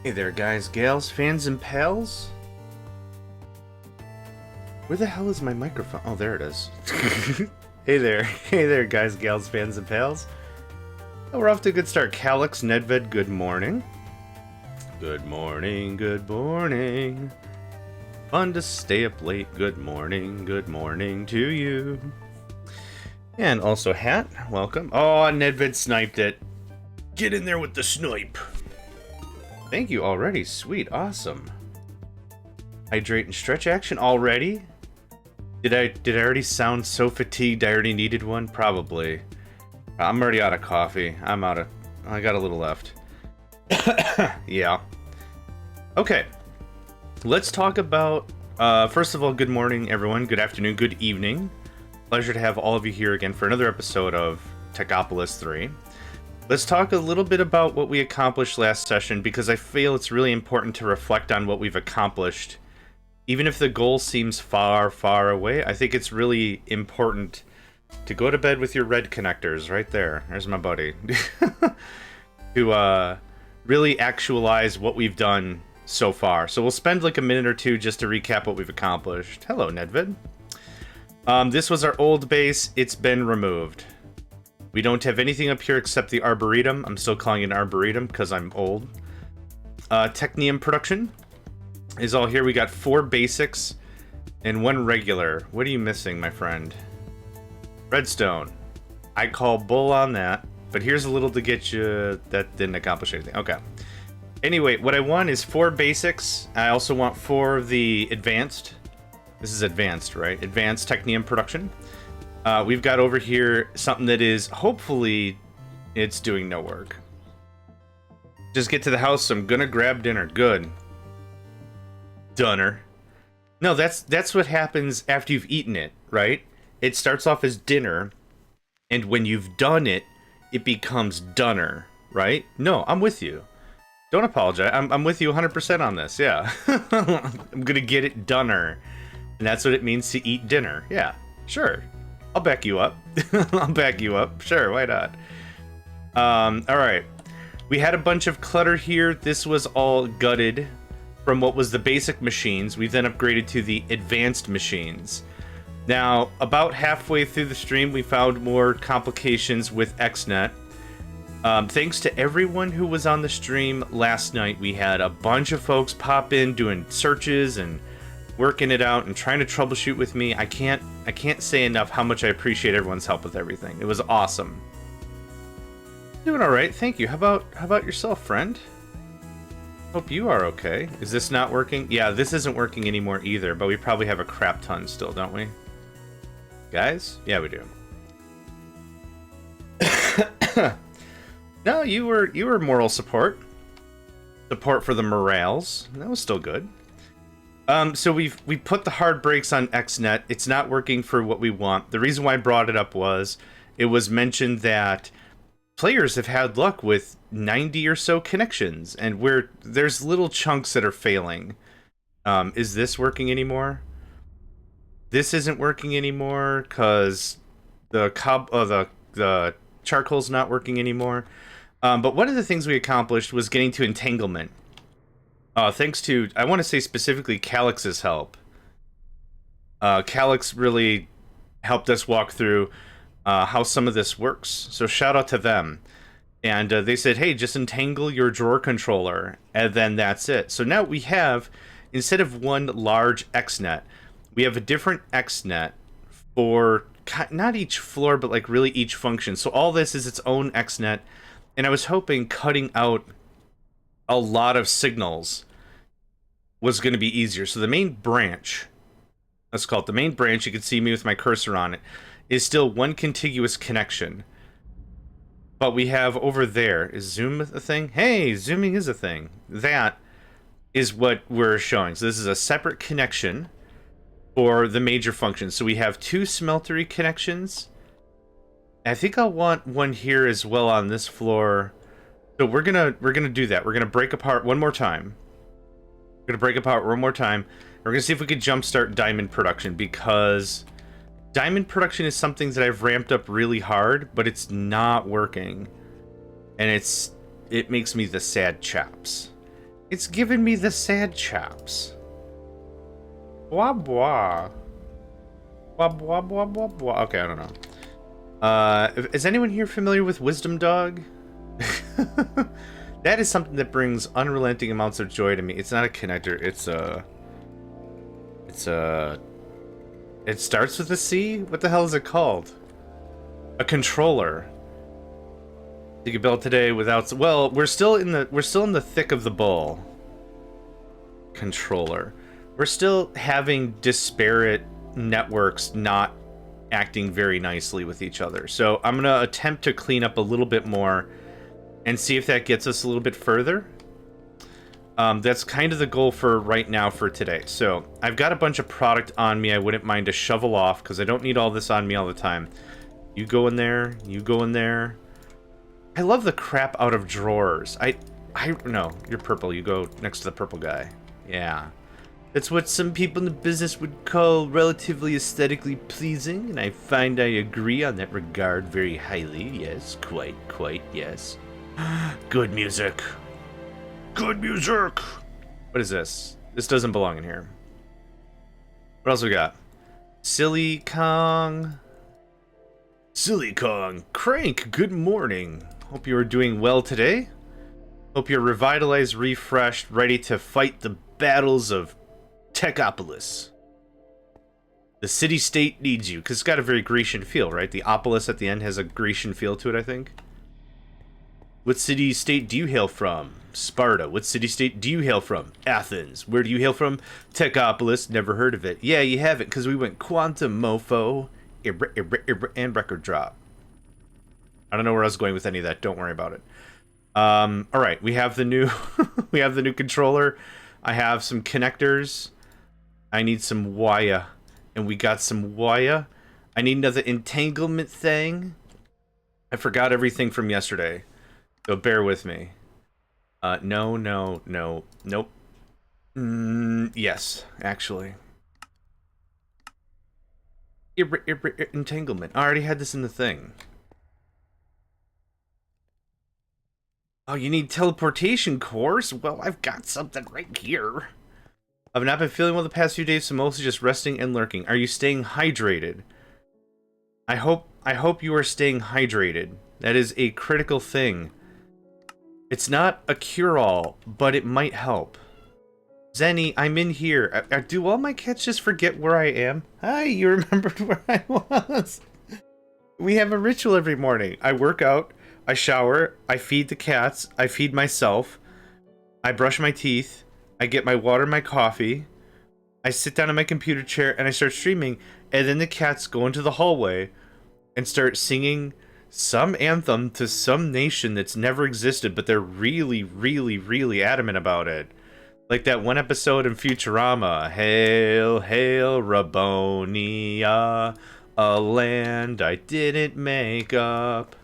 Hey there, guys, gals, fans, and pals. Where the hell is my microphone? Oh, there it is. Hey there, guys, gals, fans, and pals. Oh, we're off to a good start. Calyx, Nedved, good morning. Good morning, good morning. Fun to stay up late. Good morning to you. And also, Hat, welcome. Oh, Nedved sniped it. Get in there with the snipe. Thank you already. Sweet. Awesome. Hydrate and stretch action already? Did I already sound so fatigued I already needed one? Probably. I'm already out of coffee. I got a little left. Yeah. Okay. Let's talk about, first of all, good morning, everyone. Good afternoon, good evening. Pleasure to have all of you here again for another episode of Techopolis 3. Let's talk a little bit about what we accomplished last session, because I feel it's really important to reflect on what we've accomplished. Even if the goal seems far, far away, I think it's really important to go to bed with your red connectors right there. There's my buddy. To really actualize what we've done so far. So we'll spend like a minute or two just to recap what we've accomplished. Hello, Nedved. This was our old base. It's been removed. We don't have anything up here except the Arboretum. I'm still calling it an Arboretum because I'm old. Technium production is all here. We got 4 basics and 1 regular. What are you missing, my friend? Redstone. I call bull on that, but here's a little to get you. That didn't accomplish anything. Okay. Anyway, what I want is 4 basics. I also want 4 of the advanced. This is advanced, right? Advanced Technium production. We've got over here something that is, hopefully, it's doing no work. Just get to the house, I'm gonna grab dinner. Good. Dunner. No, that's what happens after you've eaten it, right? It starts off as dinner, and when you've done it, it becomes dunner, right? No, I'm with you. Don't apologize. I'm with you 100% on this, yeah. I'm gonna get it dunner. And that's what it means to eat dinner. Yeah, sure. I'll back you up. I'll back you up. Sure, why not? Alright. We had a bunch of clutter here. This was all gutted from what was the basic machines. We've then upgraded to the advanced machines. Now, about halfway through the stream, we found more complications with XNet. Thanks to everyone who was on the stream last night, we had a bunch of folks pop in doing searches and working it out and trying to troubleshoot with me. I can't say enough how much I appreciate everyone's help with everything. It was awesome. Doing all right, thank you. How about yourself, friend? Hope you are okay. Is this not working? Yeah, this isn't working anymore either, but we probably have a crap ton still, don't we? Guys? Yeah, we do. No, you were moral support. Support for the morales. That was still good. So we put the hard brakes on XNet. It's not working for what we want. The reason why I brought it up was it was mentioned that players have had luck with 90 or so connections, and there's little chunks that are failing. Is this working anymore? This isn't working anymore because the charcoal's not working anymore. But one of the things we accomplished was getting to entanglement. Thanks to, I want to say specifically, Calyx's help. Calyx really helped us walk through how some of this works. So shout out to them. And they said, hey, just entangle your drawer controller, and then that's it. So now we have, instead of one large XNet, we have a different XNet for not each floor, but like really each function. So all this is its own XNet. And I was hoping cutting out a lot of signals was going to be easier. So the main branch, let's call it the main branch, you can see me with my cursor on it, is still one contiguous connection. But we have over there, is zoom a thing? Hey, zooming is a thing. That is what we're showing. So this is a separate connection for the major functions. So we have 2 smeltery connections. I think I'll want one here as well on this floor. So we're gonna do that. We're gonna break apart one more time. We're gonna break apart one more time. We're gonna see if we could jumpstart diamond production, because diamond production is something that I've ramped up really hard, but it's not working, and it makes me the sad chaps. It's giving me the sad chops. Blah, blah. Blah, blah, blah, blah, blah. Okay, I don't know. Is anyone here familiar with Wisdom Dog? That is something that brings unrelenting amounts of joy to me. It's not a connector. It starts with a C? What the hell is it called? A controller. You can build today without... Well, we're still in the thick of the bull. Controller. We're still having disparate networks not acting very nicely with each other. So I'm going to attempt to clean up a little bit more and see if that gets us a little bit further. That's kind of the goal for right now for today. So I've got a bunch of product on me I wouldn't mind to shovel off because I don't need all this on me all the time. You go in there. You go in there. I love the crap out of drawers. No, you're purple. You go next to the purple guy. Yeah. That's what some people in the business would call relatively aesthetically pleasing, and I find I agree on that regard very highly. Yes, quite, yes. Good music. Good music! What is this? This doesn't belong in here. What else we got? Silly Kong. Silly Kong. Crank, good morning. Hope you are doing well today. Hope you're revitalized, refreshed, ready to fight the battles of Techopolis. The city-state needs you, because it's got a very Grecian feel, right? The Opolis at the end has a Grecian feel to it, I think. What city-state do you hail from? Sparta. What city-state do you hail from? Athens. Where do you hail from? Techopolis. Never heard of it. Yeah, you haven't, because we went quantum mofo and record drop. I don't know where I was going with any of that. Don't worry about it. All right, we have the new we have the new controller. I have some connectors. I need some wire, and we got some wire. I need another entanglement thing. I forgot everything from yesterday, so bear with me. No, nope. Yes, actually. Entanglement. I already had this in the thing. Oh, you need teleportation cores? Well, I've got something right here. I've not been feeling well the past few days, so mostly just resting and lurking. Are you staying hydrated? I hope you are staying hydrated. That is a critical thing. It's not a cure-all, but it might help. Zenny, I'm in here. Do all my cats just forget where I am? Hi, you remembered where I was. We have a ritual every morning. I work out. I shower, I feed the cats, I feed myself, I brush my teeth, I get my water, my coffee, I sit down in my computer chair and I start streaming, and then the cats go into the hallway and start singing some anthem to some nation that's never existed, but they're really, really, really adamant about it. Like that one episode in Futurama, Hail, hail, Rabonia, a land I didn't make up.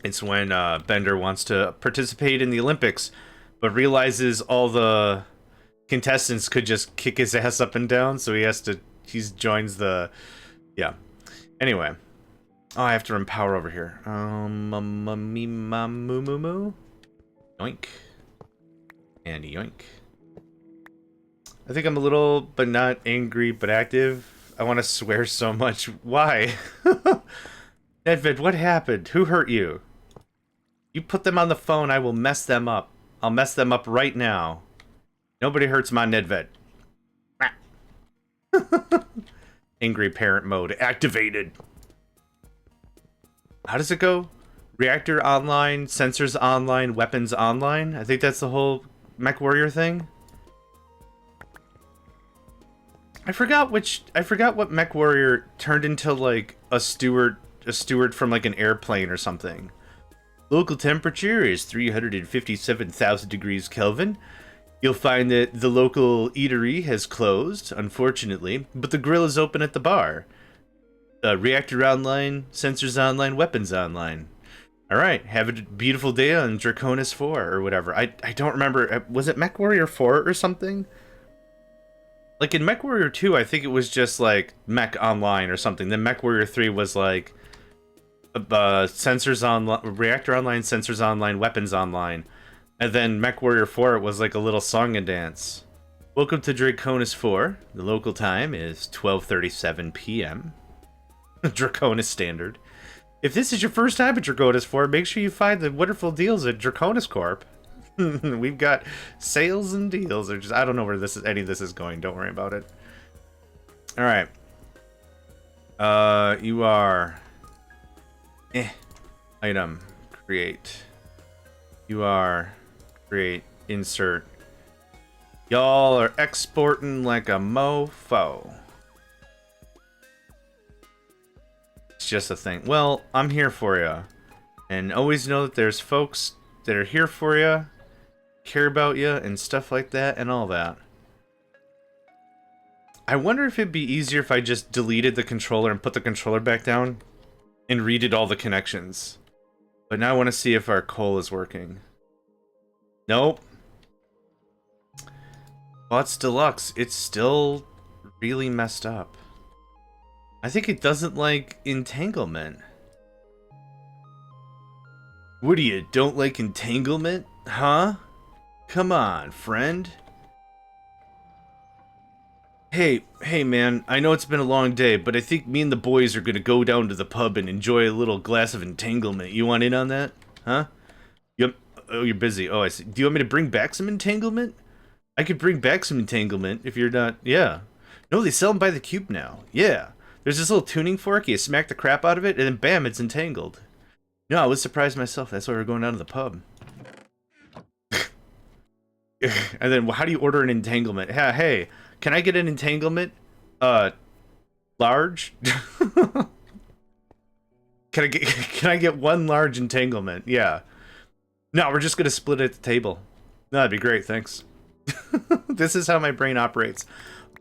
It's when Bender wants to participate in the Olympics, but realizes all the contestants could just kick his ass up and down, so he joins the, yeah. Anyway. Oh, I have to run power over here. Yoink. And yoink. I think I'm a little, but not angry, but active. I want to swear so much. Why? Nedvid, what happened? Who hurt you? You put them on the phone, I will mess them up. I'll mess them up right now. Nobody hurts my Nedved. Angry parent mode activated. How does it go? Reactor online, sensors online, weapons online? I think that's the whole Mech Warrior thing. I forgot what Mech Warrior turned into, like a steward from like an airplane or something. Local temperature is 357,000 degrees Kelvin. You'll find that the local eatery has closed, unfortunately, but the grill is open at the bar. Reactor online, sensors online, weapons online. Alright, have a beautiful day on Draconis 4, or whatever. I don't remember. Was it Mech Warrior 4 or something? Like in Mech Warrior 2, I think it was just like Mech Online or something. Then Mech Warrior 3 was like sensors online, reactor online, sensors online, weapons online. And then MechWarrior 4, it was like a little song and dance. Welcome to Draconis 4. The local time is 12:37 p.m. Draconis Standard. If this is your first time at Draconis 4, make sure you find the wonderful deals at Draconis Corp. We've got sales and deals. Or just I don't know where any of this is going. Don't worry about it. All right. You are. Item. Create. You are. Create. Insert. Y'all are exporting like a mofo. It's just a thing. Well, I'm here for you. And always know that there's folks that are here for you, care about you, and stuff like that, and all that. I wonder if it'd be easier if I just deleted the controller and put the controller back down and redid all the connections. But now I want to see if our coal is working. Nope. Bots Deluxe, it's still really messed up. I think it doesn't like entanglement. What do you, don't like entanglement? Huh? Come on, friend. Hey man, I know it's been a long day, but I think me and the boys are gonna go down to the pub and enjoy a little glass of entanglement. You want in on that? Huh? Oh, you're busy. Oh, I see. Do you want me to bring back some entanglement? I could bring back some entanglement if you're not... Yeah. No, they sell them by the cube now. Yeah. There's this little tuning fork, you smack the crap out of it, and then bam, it's entangled. No, I was surprised myself. That's why we're going down to the pub. And then, well, how do you order an entanglement? Hey, can I get an entanglement? Large? Can I get one large entanglement? Yeah. No, we're just gonna split it at the table. No, that'd be great, thanks. This is how my brain operates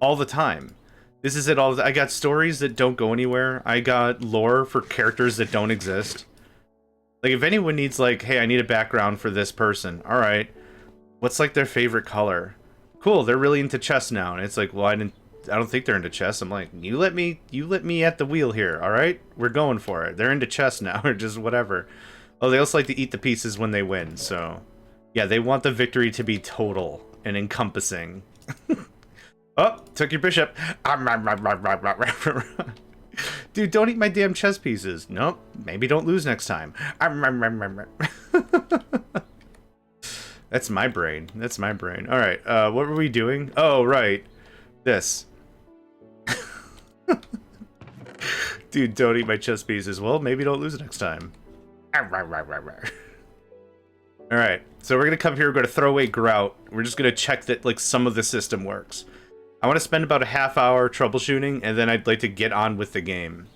all the time. This is it all. I got stories that don't go anywhere. I got lore for characters that don't exist. Like, if anyone needs, like, hey, I need a background for this person. All right. What's, like, their favorite color? Cool, they're really into chess now. And it's like, well, I don't think they're into chess. I'm like, you let me at the wheel here, all right? We're going for it. They're into chess now, or just whatever. Oh, they also like to eat the pieces when they win, so... Yeah, they want the victory to be total and encompassing. Oh, took your bishop. Dude, don't eat my damn chess pieces. Nope, maybe don't lose next time. That's my brain. That's my brain. All right, what were we doing? Oh, right. This. Dude, don't eat my chess pieces. Well, maybe don't lose next time. Alright, so we're gonna come here, we're gonna throw away Grout. We're just gonna check that, like, some of the system works. I want to spend about a half hour troubleshooting, and then I'd like to get on with the game.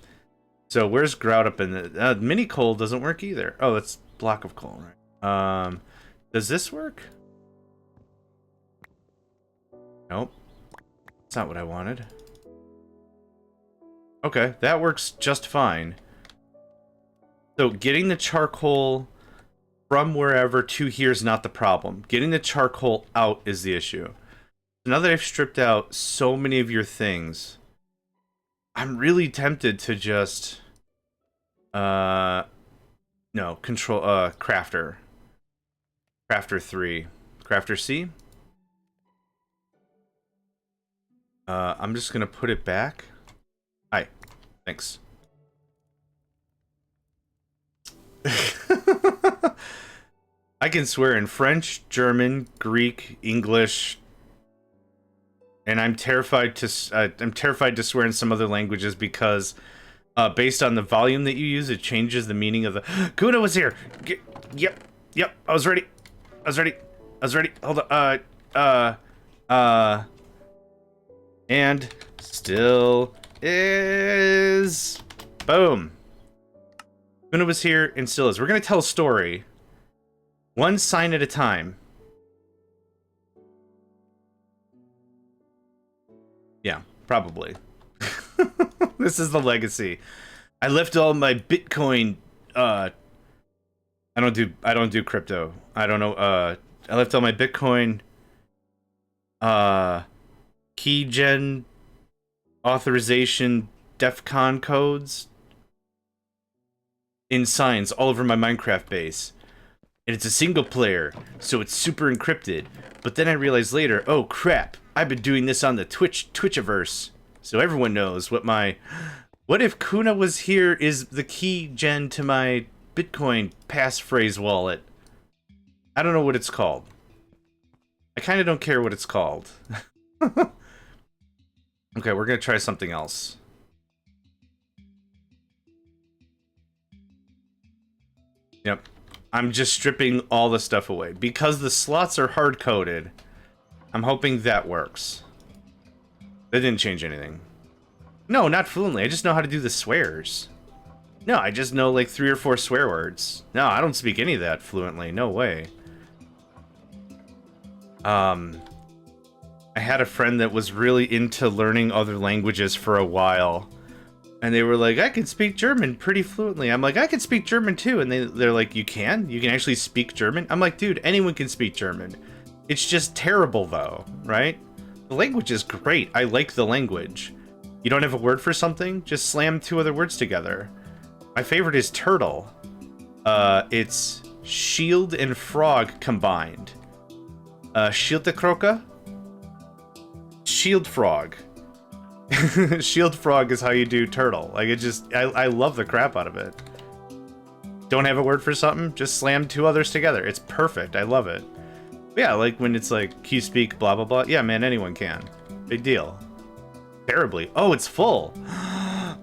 So, where's Grout up in the... mini coal doesn't work either. Oh, that's block of coal, right? Does this work? Nope. That's not what I wanted. Okay, that works just fine. So, getting the charcoal from wherever to here is not the problem. Getting the charcoal out is the issue. So now that I've stripped out so many of your things, I'm really tempted to just... No, control... Crafter. Crafter 3. Crafter C? I'm just gonna put it back. Hi. Thanks. I can swear in French, German, Greek, English, and I'm terrified to swear in some other languages because, based on the volume that you use, it changes the meaning of the. Kuna was here. Yep. I was ready. Hold on. And still is. Boom. Kuna was here and still is. We're gonna tell a story. One sign at a time. Yeah, probably. This is the legacy. I left all my Bitcoin. I don't do crypto. I don't know. I left all my Bitcoin. Keygen authorization DEFCON codes in signs all over my Minecraft base. And it's a single player, so it's super encrypted. But then I realized later, oh crap, I've been doing this on the Twitchiverse. So everyone knows what my... What if Kuna was here is the key gen to my Bitcoin passphrase wallet? I don't know what it's called. I kind of don't care what it's called. Okay, we're gonna try something else. Yep. I'm just stripping all the stuff away. Because the slots are hard-coded, I'm hoping that works. That didn't change anything. No, not fluently. I just know how to do the swears. No, I just know like 3 or 4 swear words. No, I don't speak any of that fluently. No way. I had a friend that was really into learning other languages for a while. And they were like, I can speak German pretty fluently. I'm like, I can speak German too. And they're like, you can? You can actually speak German? I'm like, dude, anyone can speak German. It's just terrible though, right? The language is great. I like the language. You don't have a word for something? Just slam 2 other words together. My favorite is turtle. It's shield and frog combined. Schildkröte? Shield frog. Shield frog is how you do turtle. Like, it just... I love the crap out of it. Don't have a word for something? Just slam 2 others together. It's perfect. I love it. But yeah, like when it's like, can you speak blah blah blah? Yeah, man, anyone can. Big deal. Terribly. Oh, it's full.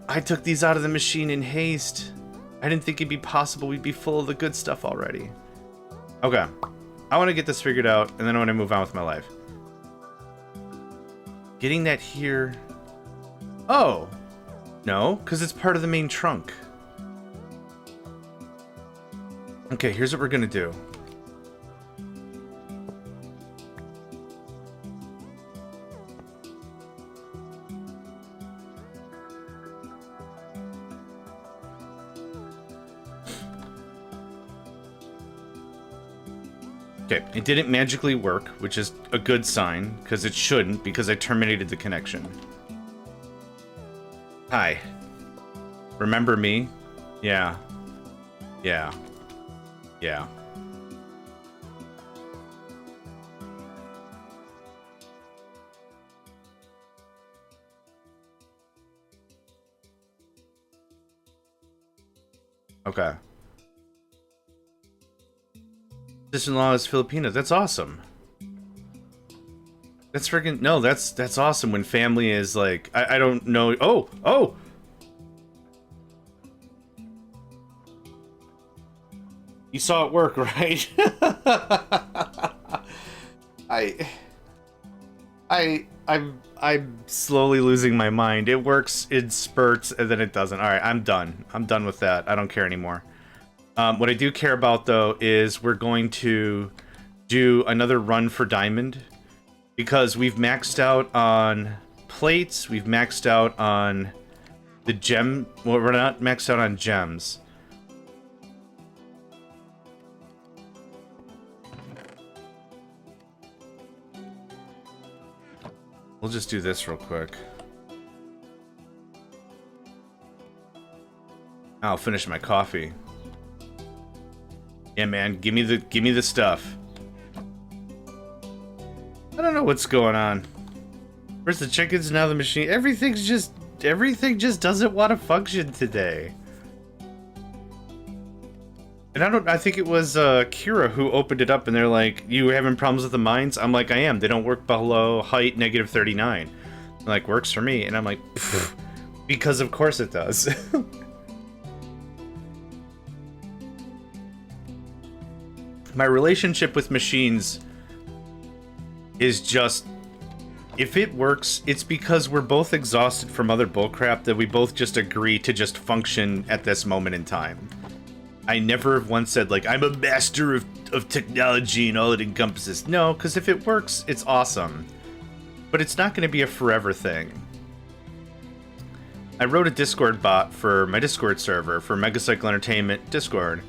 I took these out of the machine in haste. I didn't think it'd be possible we'd be full of the good stuff already. Okay. I want to get this figured out, and then I want to move on with my life. Getting that here... Oh! No, because it's part of the main trunk. Okay, here's what we're gonna do. Okay, it didn't magically work, which is a good sign, because it shouldn't, because I terminated the connection. Hi. Remember me? Yeah. Yeah. Yeah. Okay. Sister-in-law is Filipino. That's awesome. That's freaking... No, that's awesome when family is like... I don't know... Oh! Oh! You saw it work, right? I'm slowly losing my mind. It works in spurts, and then it doesn't. Alright, I'm done. I'm done with that. I don't care anymore. What I do care about, though, is we're going to do another run for diamond. Because we've maxed out on plates, we've maxed out on the gem... Well, we're not maxed out on gems. We'll just do this real quick. I'll finish my coffee. Yeah, man, give me the stuff. I don't know what's going on. Where's the chickens? Now the machine. Everything just doesn't want to function today. And I think it was Kira who opened it up and they're like, you having problems with the mines? I'm like, I am. They don't work below height -39. They're like, works for me. And I'm like, because of course it does. My relationship with machines is just, if it works, it's because we're both exhausted from other bullcrap that we both just agree to just function at this moment in time. I never once said, like, I'm a master of technology and all it encompasses. No, because if it works, it's awesome. But it's not going to be a forever thing. I wrote a Discord bot for my Discord server, for Megacycle Entertainment Discord,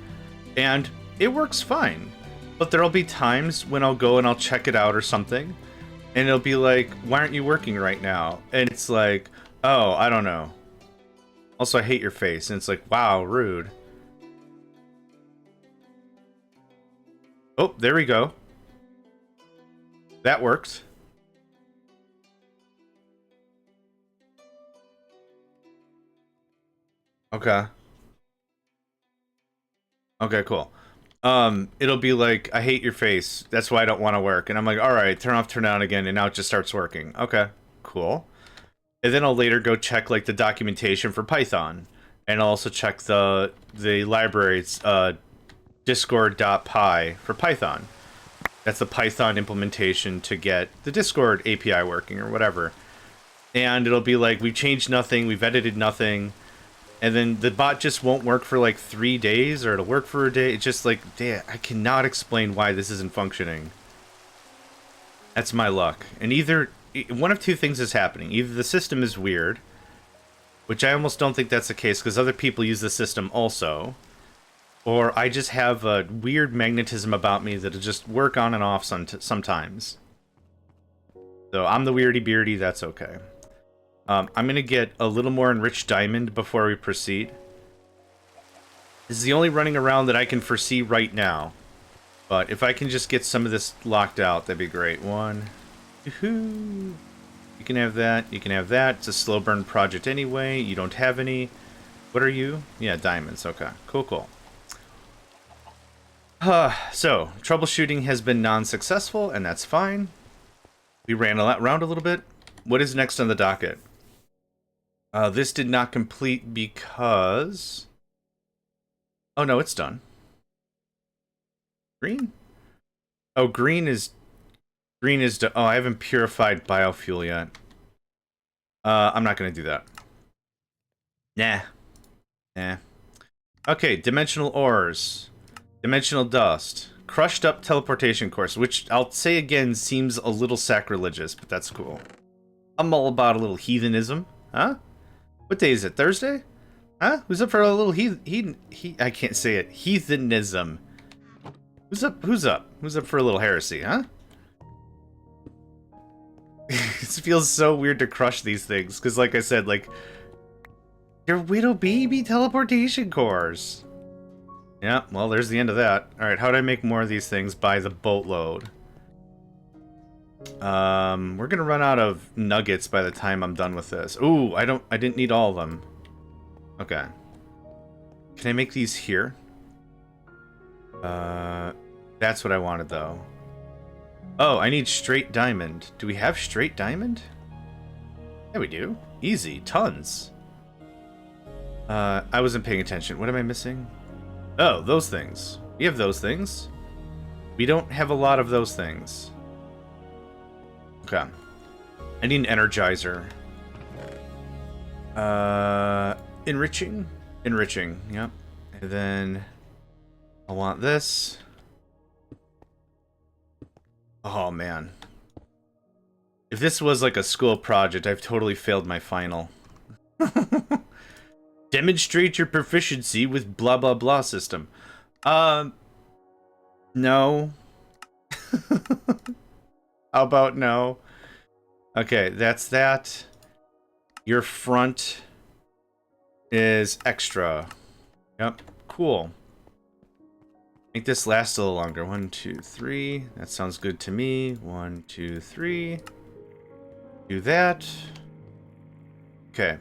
and it works fine. But there'll be times when I'll go and I'll check it out or something, and it'll be like, why aren't you working right now? And it's like, oh, I don't know. Also, I hate your face. And it's like, wow, rude. Oh, there we go. That worked. Okay. Okay, cool. It'll be like, I hate your face. That's why I don't want to work. And I'm like, all right, turn off, turn on again, and now it just starts working. Okay, cool. And then I'll later go check like the documentation for Python, and I'll also check the library's discord.py for Python. That's the Python implementation to get the Discord API working or whatever. And it'll be like, we've changed nothing, we've edited nothing, and then the bot just won't work for like 3 days, or it'll work for a day. It's just like, damn, I cannot explain why this isn't functioning. That's my luck. And either one of two things is happening. Either the system is weird, which I almost don't think that's the case because other people use the system also, or I just have a weird magnetism about me that'll just work on and off sometimes. So I'm the weirdy beardy, that's okay. I'm going to get a little more enriched diamond before we proceed. This is the only running around that I can foresee right now. But if I can just get some of this locked out, that'd be great. One. Woohoo! You can have that. You can have that. It's a slow burn project anyway. You don't have any. What are you? Yeah, diamonds. Okay. Cool, cool. So, troubleshooting has been non-successful, and that's fine. We ran around a little bit. What is next on the docket? This did not complete because... Oh, no, it's done. Green? Oh, green is... Green is... Oh, I haven't purified biofuel yet. I'm not going to do that. Nah. Okay, dimensional ores. Dimensional dust. Crushed up teleportation course, which I'll say again seems a little sacrilegious, but that's cool. I'm all about a little heathenism. Huh? What day is it? Thursday? Huh? Who's up for a little I can't say it. Heathenism. Who's up? Who's up? Who's up for a little heresy, huh? It feels so weird to crush these things, because like I said, like, they're widow baby teleportation cores. Yeah, well, there's the end of that. Alright, how do I make more of these things? By the boatload. We're gonna run out of nuggets by the time I'm done with this. Ooh, I didn't need all of them. Okay. Can I make these here? That's what I wanted, though. Oh, I need straight diamond. Do we have straight diamond? Yeah, we do. Easy. Tons. I wasn't paying attention. What am I missing? Oh, those things. We have those things. We don't have a lot of those things. Okay. I need an energizer. Enriching? Enriching, yep. And then I want this. Oh, man. If this was like a school project, I've totally failed my final. Demonstrate your proficiency with blah blah blah system. No. How about no? Okay, that's that. Your front is extra. Yep, cool. Make this last a little longer. 1, 2, 3. That sounds good to me. 1, 2, 3. Do that. Okay.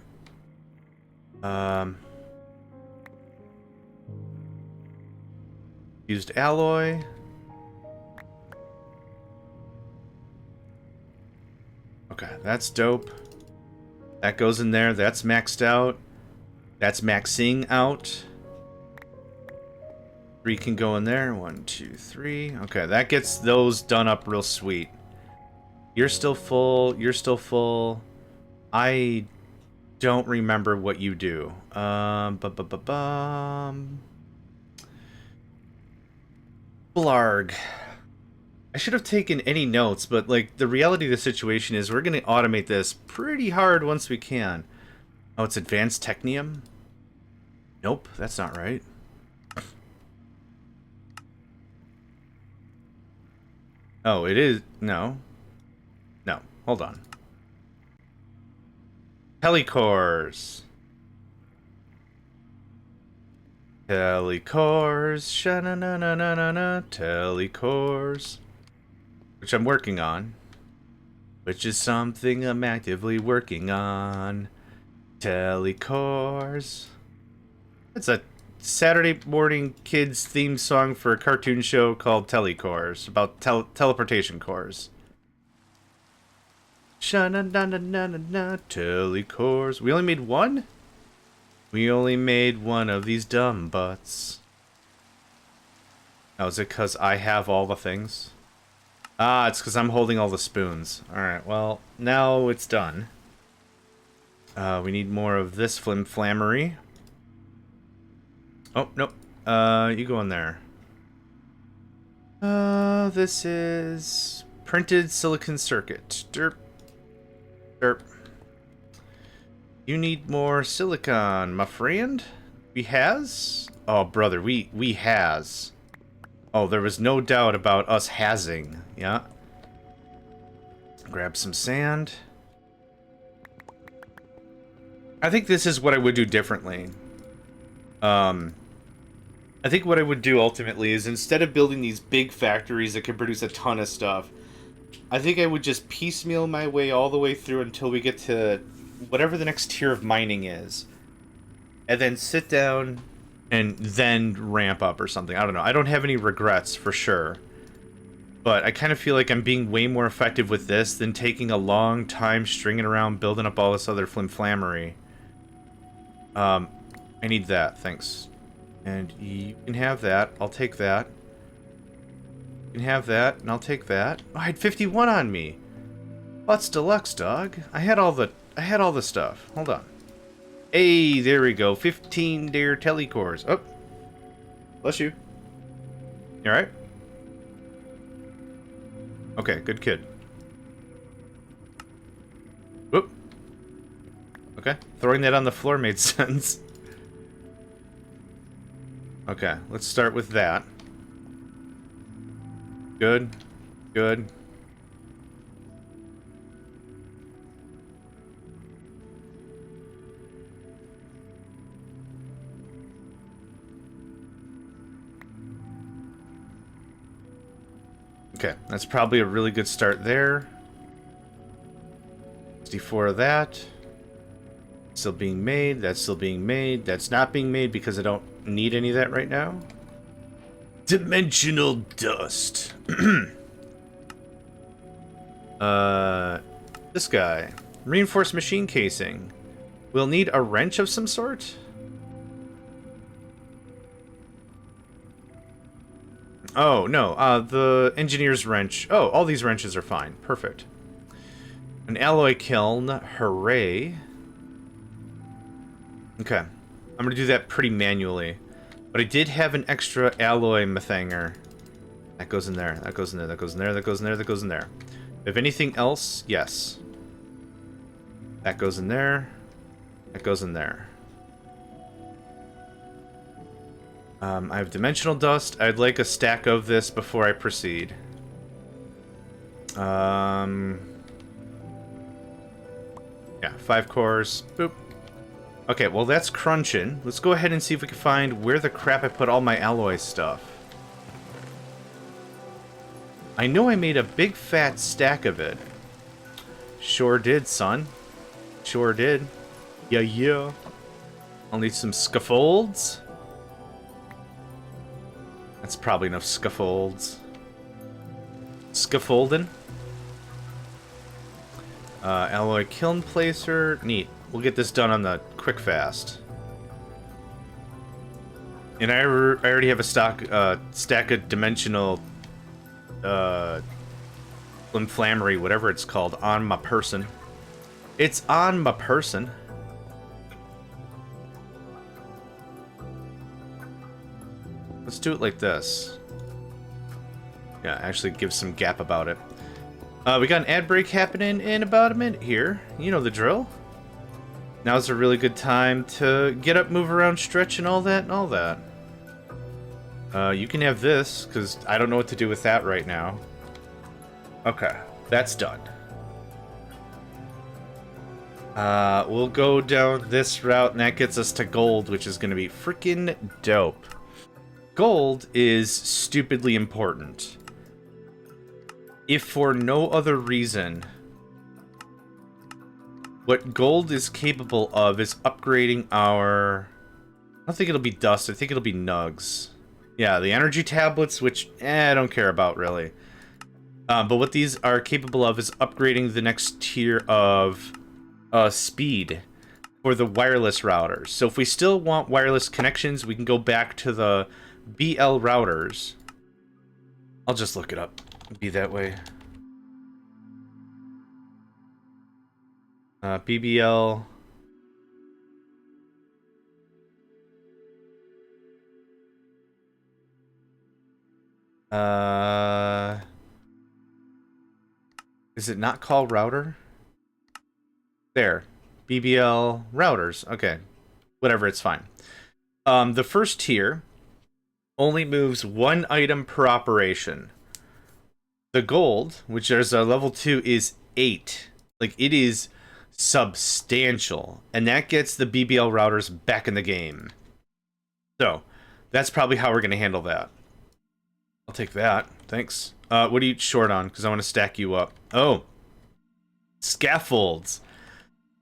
Used alloy. Okay, that's dope. That goes in there. That's maxed out. That's maxing out. 3 can go in there. 1, 2, 3. Okay, that gets those done up real sweet. You're still full. You're still full. I don't remember what you do. Blarg. I should have taken any notes, but like the reality of the situation is we're going to automate this pretty hard once we can. Oh, it's advanced technium? Nope, that's not right. Oh, it is. No. No, hold on. Helicores. Telecores, sha-na-na-na-na-na-na, telecores. Which I'm working on. Which is something I'm actively working on. Telecores. It's a Saturday morning kids theme song for a cartoon show called Telecores, about teleportation cores. Sha-na-na-na-na-na, telecores. We only made one? We only made one of these dumb butts. Oh, is it because I have all the things? Ah, it's because I'm holding all the spoons. Alright, well, now it's done. We need more of this flimflammery. Oh, nope. You go in there. This is printed silicon circuit. Derp. Derp. You need more silicon, my friend. We has? Oh, brother, we has. Oh, there was no doubt about us hasing. Yeah. Grab some sand. I think this is what I would do differently. I think what I would do ultimately is instead of building these big factories that can produce a ton of stuff, I think I would just piecemeal my way all the way through until we get to whatever the next tier of mining is. And then sit down and then ramp up or something. I don't know. I don't have any regrets for sure. But I kind of feel like I'm being way more effective with this than taking a long time stringing around building up all this other flimflammery. I need that, thanks. And you can have that. I'll take that. You can have that, and I'll take that. Oh, I had 51 on me. What's deluxe, dog? I had all the stuff. Hold on. Hey, there we go. 15 there telecores. Oh. Bless you. You alright? Okay, good kid. Whoop. Okay, throwing that on the floor made sense. Okay, let's start with that. Good. Good. Okay, that's probably a really good start there. 64 of that. Still being made. That's still being made. That's not being made because I don't need any of that right now. Dimensional dust. This guy. Reinforced machine casing. We'll need a wrench of some sort? Oh, no. The engineer's wrench. Oh, all these wrenches are fine. Perfect. An alloy kiln. Hooray. Okay. I'm going to do that pretty manually. But I did have an extra alloy methanger. That goes in there. That goes in there. That goes in there. That goes in there. That goes in there. If anything else, yes. That goes in there. That goes in there. I have dimensional dust. I'd like a stack of this before I proceed. Yeah, 5 cores. Boop. Okay, well that's crunching. Let's go ahead and see if we can find where the crap I put all my alloy stuff. I know I made a big fat stack of it. Sure did, son. Sure did. Yeah, yeah. I'll need some scaffolds. That's probably enough scaffolds. Scaffolding. Alloy kiln placer. Neat. We'll get this done on the quick fast. And I already have a stack of dimensional inflammatory, whatever it's called, on my person. It's on my person. Let's do it like this. Yeah, actually give some gap about it. We got an ad break happening in about a minute here. You know the drill. Now's a really good time to get up, move around, stretch, and all that, and all that. You can have this, because I don't know what to do with that right now. Okay, that's done. We'll go down this route, and that gets us to gold, which is going to be freaking dope. Gold is stupidly important. If for no other reason, what gold is capable of is upgrading our... I don't think it'll be dust, I think it'll be nugs. Yeah, the energy tablets, which I don't care about, really. But what these are capable of is upgrading the next tier of speed for the wireless routers. So if we still want wireless connections, we can go back to the BL routers. I'll just look it up. Be that way. BBL. Is it not called router? There. BBL routers. Okay. Whatever, it's fine. The first tier only moves one item per operation. The gold, which is level 2, is 8. Like, it is substantial. And that gets the BBL routers back in the game. So, that's probably how we're going to handle that. I'll take that. Thanks. What are you short on? Because I want to stack you up. Oh. Scaffolds.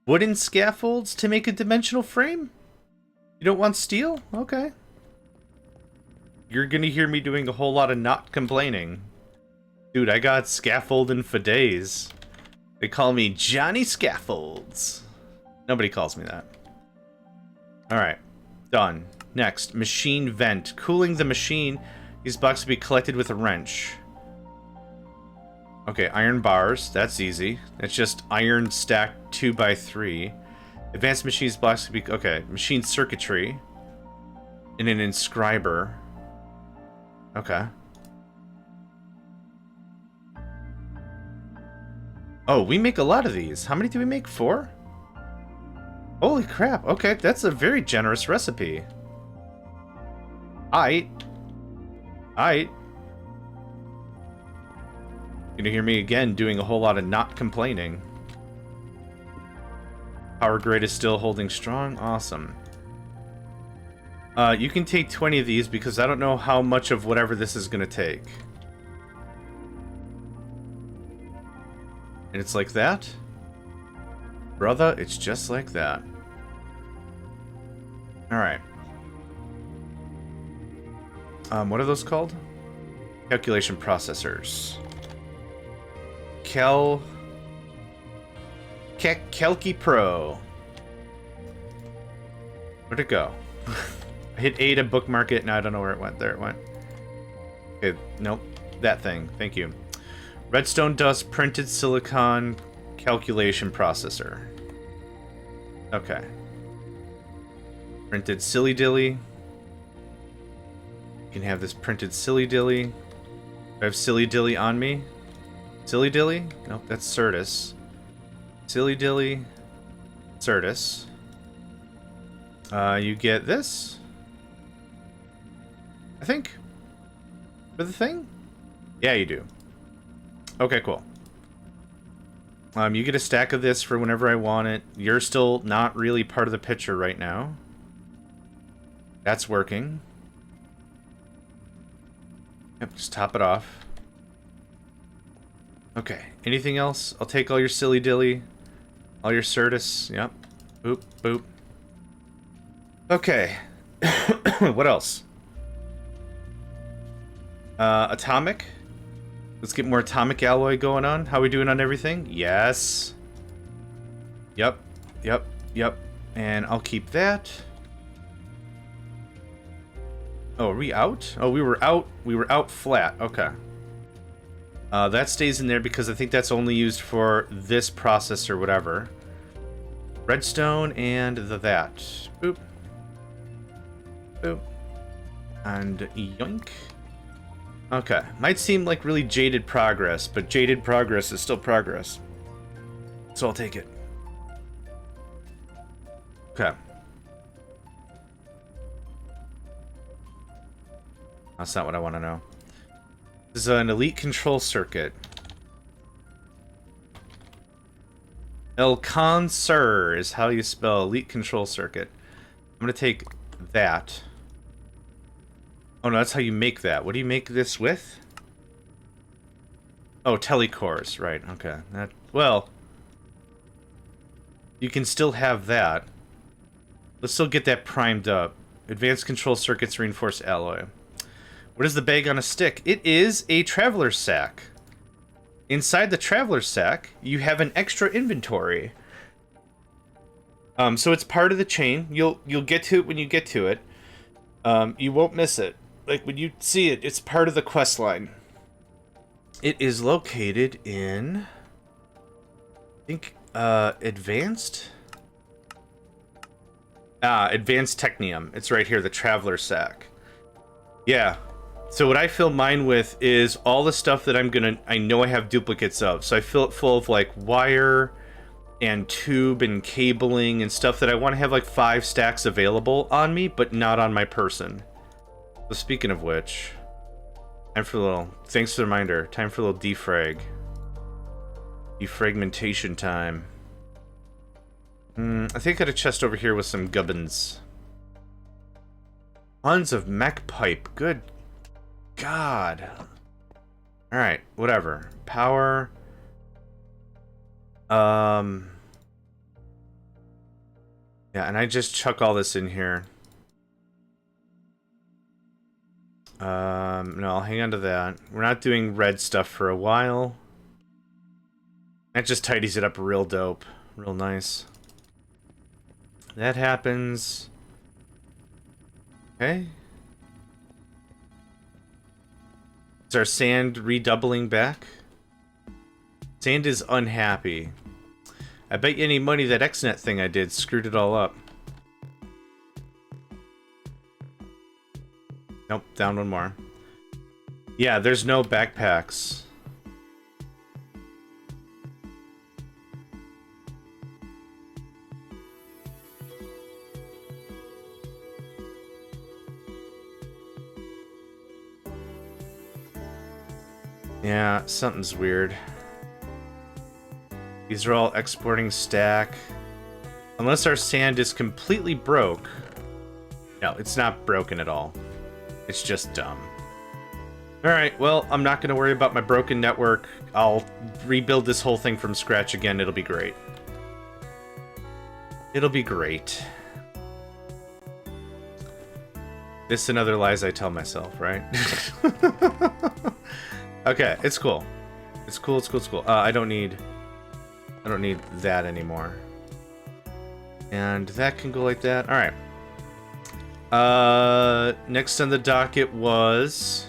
Wooden scaffolds to make a dimensional frame? You don't want steel? Okay. You're going to hear me doing a whole lot of not complaining. Dude, I got scaffolding for days. They call me Johnny Scaffolds. Nobody calls me that. Alright. Done. Next. Machine vent. Cooling the machine. These blocks will be collected with a wrench. Okay, iron bars. That's easy. It's just iron stacked 2x3. Advanced machines blocks will be... Okay, machine circuitry. And an inscriber. Okay. Oh, we make a lot of these. How many do we make? 4? Holy crap. Okay, that's a very generous recipe. Aight. You're gonna hear me again doing a whole lot of not complaining. Power grid is still holding strong. Awesome. You can take 20 of these because I don't know how much of whatever this is gonna take. And it's like that? Brother, it's just like that. Alright. What are those called? Calculation processors. Calci Pro. Where'd it go? I hit A to bookmark it, and I don't know where it went. There it went. Okay, nope. That thing. Thank you. Redstone dust printed silicon calculation processor. Okay. Printed silly dilly. You can have this printed silly dilly. Do I have silly dilly on me? Silly dilly? Nope, that's Certus. Silly dilly. Certus. You get this. I think. For the thing? Yeah, you do. Okay, cool. You get a stack of this for whenever I want it. You're still not really part of the picture right now. That's working. Yep, just top it off. Okay, anything else? I'll take all your silly dilly. All your Certus. Yep. Boop, boop. Okay. What else? Atomic. Let's get more atomic alloy going on. How we doing on everything? Yes. Yep. Yep. Yep. And I'll keep that. Oh, are we out? Oh, we were out. We were out flat. Okay. That stays in there because I think that's only used for this process or whatever. Redstone and that. Boop. Boop. And yoink. Okay. Might seem like really jaded progress, but jaded progress is still progress. So I'll take it. Okay. That's not what I want to know. This is an elite control circuit. El Consur is how you spell elite control circuit. I'm gonna take that. Oh no, that's how you make that. What do you make this with? Oh, telecores, right, okay. That, well, you can still have that. Let's still get that primed up. Advanced control circuits, reinforced alloy. What is the bag on a stick? It is a traveler's sack. Inside the traveler's sack, you have an extra inventory. So it's part of the chain. You'll get to it when you get to it. You won't miss it. Like when you see it, it's part of the quest line. It is located in, I think, advanced. Advanced Technium. It's right here, the traveler's sack. Yeah. So what I fill mine with is all the stuff that I know I have duplicates of. So I fill it full of like wire and tube and cabling and stuff that I want to have like 5 stacks available on me, but not on my person. So speaking of which, time for a little, thanks for the reminder, time for a little defrag. Defragmentation time. I think I got a chest over here with some gubbins. Tons of mech pipe, good God. Alright, whatever. Power. Yeah, and I just chuck all this in here. No, I'll hang on to that. We're not doing red stuff for a while. That just tidies it up real dope. Real nice. That happens. Okay. Is our sand redoubling back? Sand is unhappy. I bet you any money that XNet thing I did screwed it all up. Nope, down one more. Yeah, there's no backpacks. Yeah, something's weird. These are all exporting stack. Unless our sand is completely broke. No, it's not broken at all. It's just dumb. Alright, well, I'm not going to worry about my broken network. I'll rebuild this whole thing from scratch again. It'll be great. It'll be great. This and other lies I tell myself, right? Okay, it's cool. It's cool, it's cool, it's cool. I don't need that anymore. And that can go like that. Alright. Next on the docket was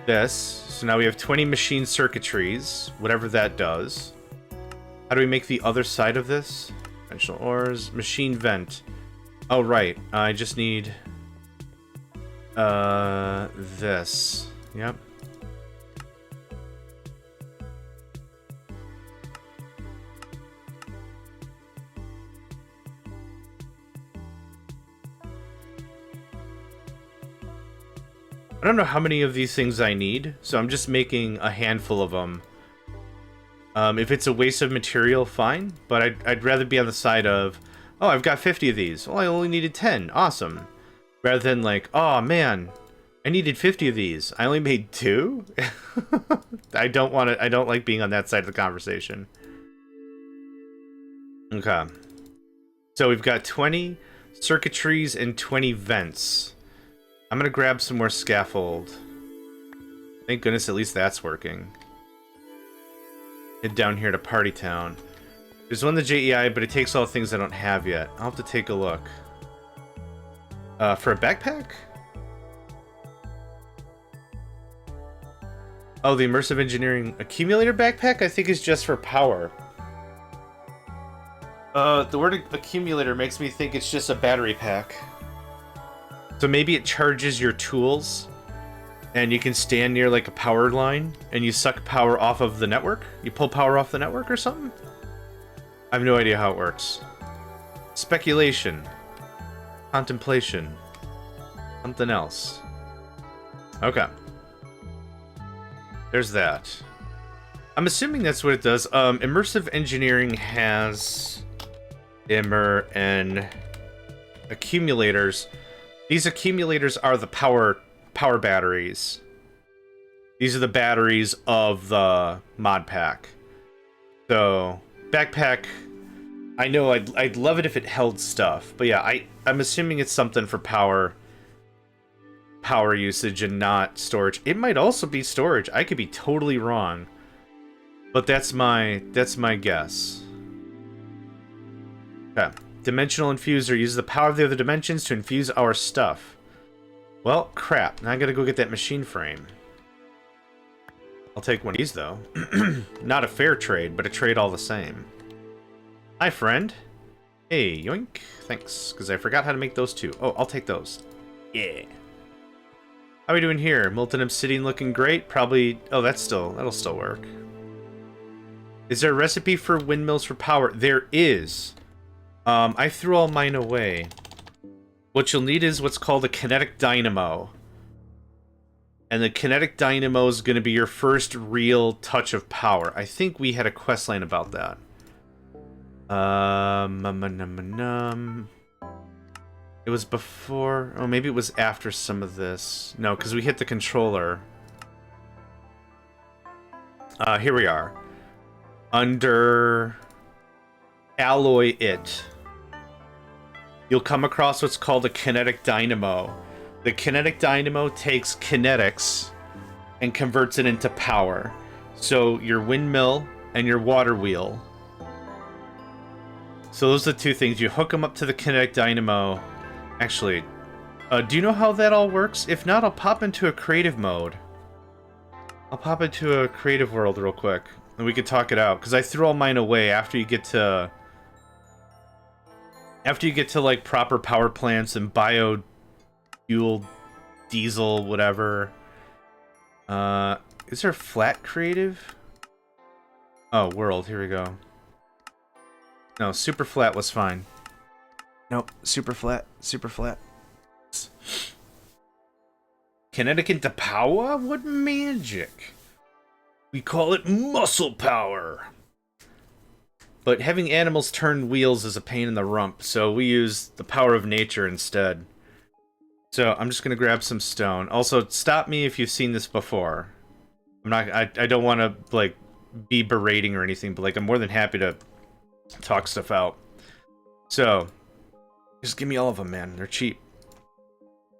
this. So now we have 20 machine circuitries, whatever that does. How do we make the other side of this? Conventional ores, machine vent. Oh, right. I just need this. Yep. I don't know how many of these things I need, so I'm just making a handful of them. If it's a waste of material, fine, but I'd rather be on the side of, oh, I've got 50 of these. Well, I only needed 10. Awesome. Rather than like, oh, man, I needed 50 of these. I only made 2? I don't like being on that side of the conversation. Okay. So we've got 20 circuitries and 20 vents. I'm gonna grab some more scaffold. Thank goodness at least that's working. Head down here to Party Town. There's one in the JEI, but it takes all the things I don't have yet. I'll have to take a look. For a backpack? Oh, the Immersive Engineering Accumulator backpack I think is just for power. The word accumulator makes me think it's just a battery pack. So maybe it charges your tools, and you can stand near like a power line, and you suck power off of the network? You pull power off the network or something? I have no idea how it works. Speculation. Contemplation. Something else. Okay. There's that. I'm assuming that's what it does. Immersive engineering has and accumulators. These accumulators are the power batteries. These are the batteries of the mod pack. So backpack, I know I'd love it if it held stuff, but yeah, I'm assuming it's something for power usage and not storage. It might also be storage. I could be totally wrong, but that's my guess. Okay. Dimensional infuser uses the power of the other dimensions to infuse our stuff. Well, crap. Now I gotta go get that machine frame. I'll take one of these, though. Not a fair trade, but a trade all the same. Hi, friend. Hey, yoink. Thanks, because I forgot how to make those two. Oh, I'll take those. Yeah. How are we doing here? Molten obsidian looking great. Probably... Oh, that'll still work. Is there a recipe for windmills for power? There is. I threw all mine away. What you'll need is what's called a kinetic dynamo. And the kinetic dynamo is going to be your first real touch of power. I think we had a questline about that. It was before... Oh, maybe it was after some of this. No, because we hit the controller. Here we are. Under... Alloy it. You'll come across what's called a kinetic dynamo. The kinetic dynamo takes kinetics and converts it into power. So your windmill and your water wheel. So those are the two things. You hook them up to the kinetic dynamo. Actually, do you know how that all works? If not, I'll pop into a creative mode. I'll pop into a creative world real quick. And we can talk it out. Because I threw all mine away after you get to... After you get to, like, proper power plants and bio... fuel, diesel, whatever. Is there flat creative? Oh, world, here we go. No, super flat was fine. Nope, super flat. Kinetic into power? What magic? We call it muscle power. But having animals turn wheels is a pain in the rump, so we use the power of nature instead. So I'm just gonna grab some stone. Also, stop me if you've seen this before. I don't want to like be berating or anything, but like I'm more than happy to talk stuff out. So just give me all of them, man. They're cheap.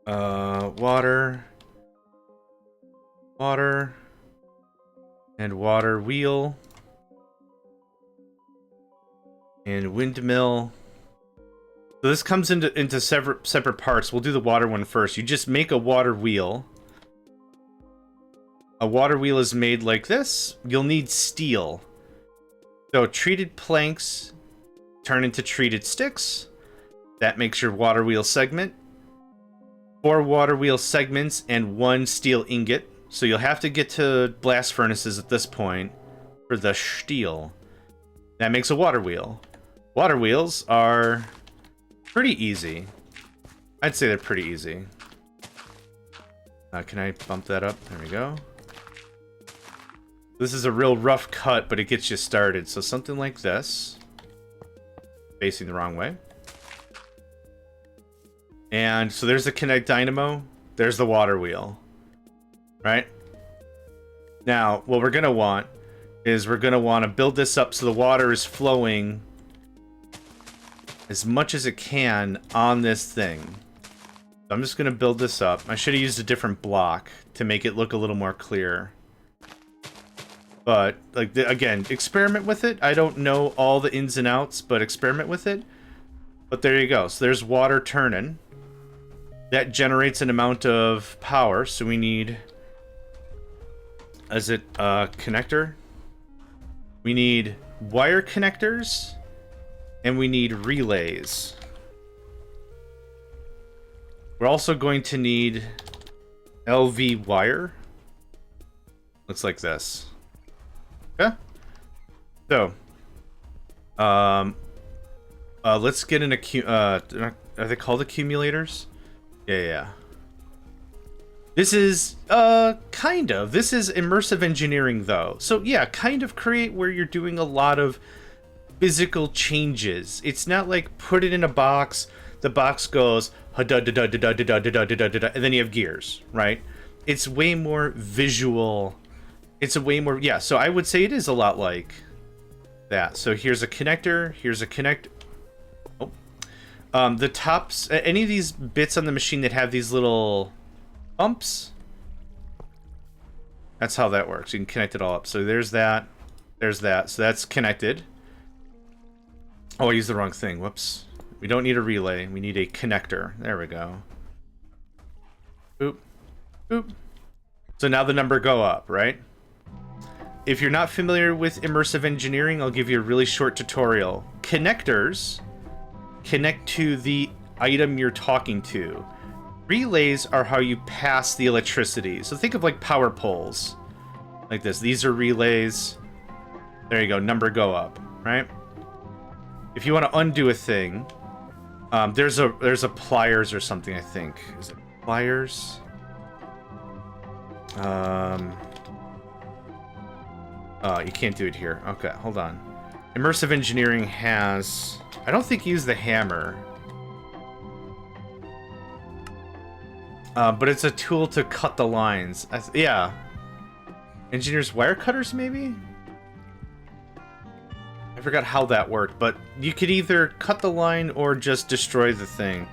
Water, and water wheel, and windmill. So this comes into separate parts. We'll do the water one first. You just make a water wheel. A water wheel is made like this. You'll need steel. So treated planks turn into treated sticks. That makes your water wheel segment. 4 water wheel segments and 1 steel ingot. So you'll have to get to blast furnaces at this point for the steel. That makes a water wheel. Water wheels are pretty easy. I'd say they're pretty easy. Can I bump that up? There we go. This is a real rough cut, but it gets you started. So something like this. Facing the wrong way. And so there's the kinetic dynamo. There's the water wheel. Right? Now, what we're going to want is we're going to want to build this up so the water is flowing as much as it can on this thing. So I'm just going to build this up. I should have used a different block to make it look a little more clear. But, like, again, experiment with it. I don't know all the ins and outs, but experiment with it. But there you go. So there's water turning. That generates an amount of power. So we need... Is it a connector? We need wire connectors. And we need relays. We're also going to need LV wire. Looks like this. Okay. So, let's get an are they called accumulators? Yeah. This is, kind of. This is immersive engineering, though. So, yeah, kind of create where you're doing a lot of physical changes. It's not like put it in a box, the box goes, and then you have gears, right? It's way more visual. It's a way more, yeah, so I would say it is a lot like that. So here's a connector, here's a connect. Oh. The tops, any of these bits on the machine that have these little bumps, that's how that works. You can connect it all up. So there's that, so that's connected. Oh, I used the wrong thing. Whoops. We don't need a relay. We need a connector. There we go. Boop. Boop. So now the number go up, right? If you're not familiar with immersive engineering, I'll give you a really short tutorial. Connectors connect to the item you're talking to. Relays are how you pass the electricity. So think of like power poles. Like this. These are relays. There you go. Number go up, right? If you want to undo a thing, there's a pliers or something, I think. Is it pliers? Oh, you can't do it here. Okay, hold on. Immersive engineering has... I don't think you use the hammer. But it's a tool to cut the lines. Yeah. Engineers wire cutters, maybe? I forgot how that worked, but you could either cut the line or just destroy the thing.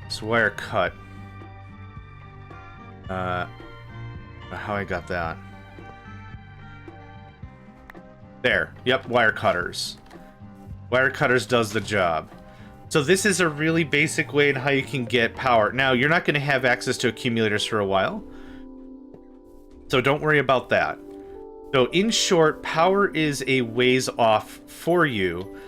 So wire cut. How I got that. There. Yep, wire cutters. Wire cutters does the job. So this is a really basic way in how you can get power. Now, you're not going to have access to accumulators for a while, so don't worry about that. So in short, power is a ways off for you,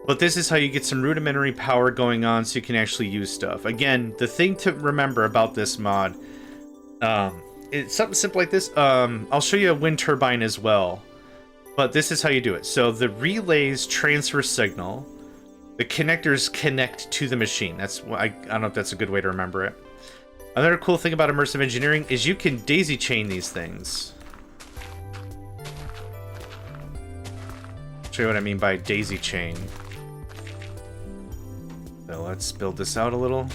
but this is how you get some rudimentary power going on so you can actually use stuff. Again, the thing to remember about this mod, it's something simple like this. I'll show you a wind turbine as well, but this is how you do it. So the relays transfer signal, the connectors connect to the machine. That's I don't know if that's a good way to remember it. Another cool thing about immersive engineering is you can daisy chain these things. Show you what I mean by daisy chain. So let's build this out a little.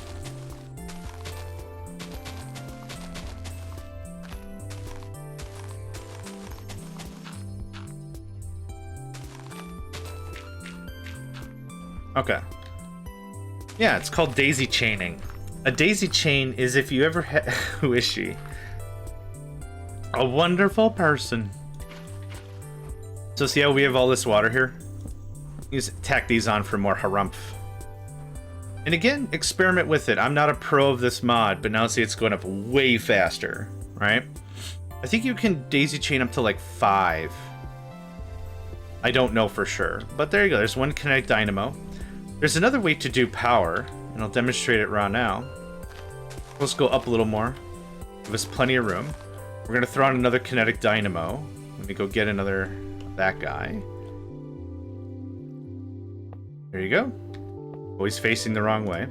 Okay. Yeah, it's called daisy chaining. A daisy chain is if you ever who is she? A wonderful person. So see how we have all this water here? Use tack these on for more harumph. And again, experiment with it. I'm not a pro of this mod, but now see it's going up way faster, right? I think you can daisy chain up to like 5. I don't know for sure, but there you go. There's one kinetic dynamo. There's another way to do power, and I'll demonstrate it right now. Let's go up a little more. Give us plenty of room. We're gonna throw on another kinetic dynamo. Let me go get another, that guy. There you go. Always facing the wrong way.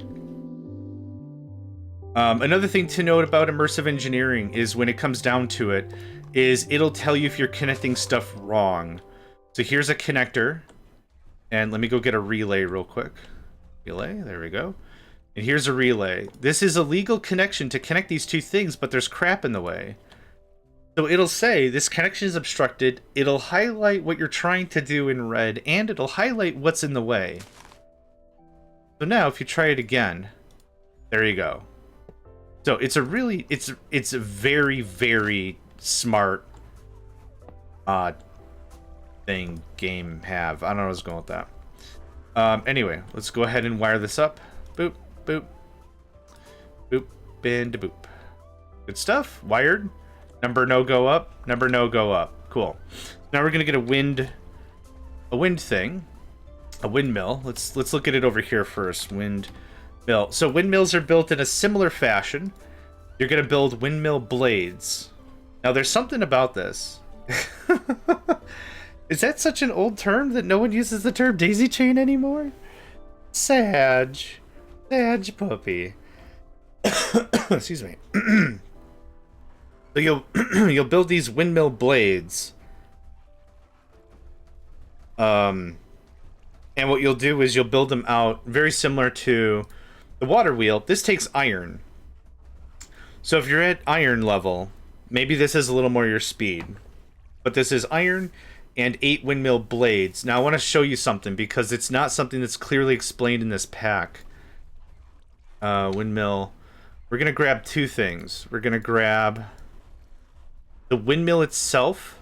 Another thing to note about immersive engineering is when it comes down to it, is it'll tell you if you're connecting stuff wrong. So here's a connector. And let me go get a relay real quick. Relay, there we go. And here's a relay. This is a legal connection to connect these two things, but there's crap in the way. So it'll say this connection is obstructed. It'll highlight what you're trying to do in red, and it'll highlight what's in the way. So now if you try it again, there you go. So it's a really, it's a very, very smart thing game have. I don't know where I was going with that. Anyway, let's go ahead and wire this up. Boop, boop, boop, and boop. Good stuff. Wired. Number no go up. Number no go up. Cool. Now we're gonna get a wind thing, a windmill. Let's look at it over here first. Windmill. So windmills are built in a similar fashion. You're gonna build windmill blades. Now there's something about this. Is that such an old term that no one uses the term daisy chain anymore? Sag puppy. Excuse me. So you'll you'll build these windmill blades. And what you'll do is you'll build them out very similar to the water wheel. This takes iron. So if you're at iron level, maybe this is a little more your speed. But this is iron and 8 windmill blades. Now I want to show you something because it's not something that's clearly explained in this pack. Windmill. We're going to grab 2 things. We're going to grab the windmill itself,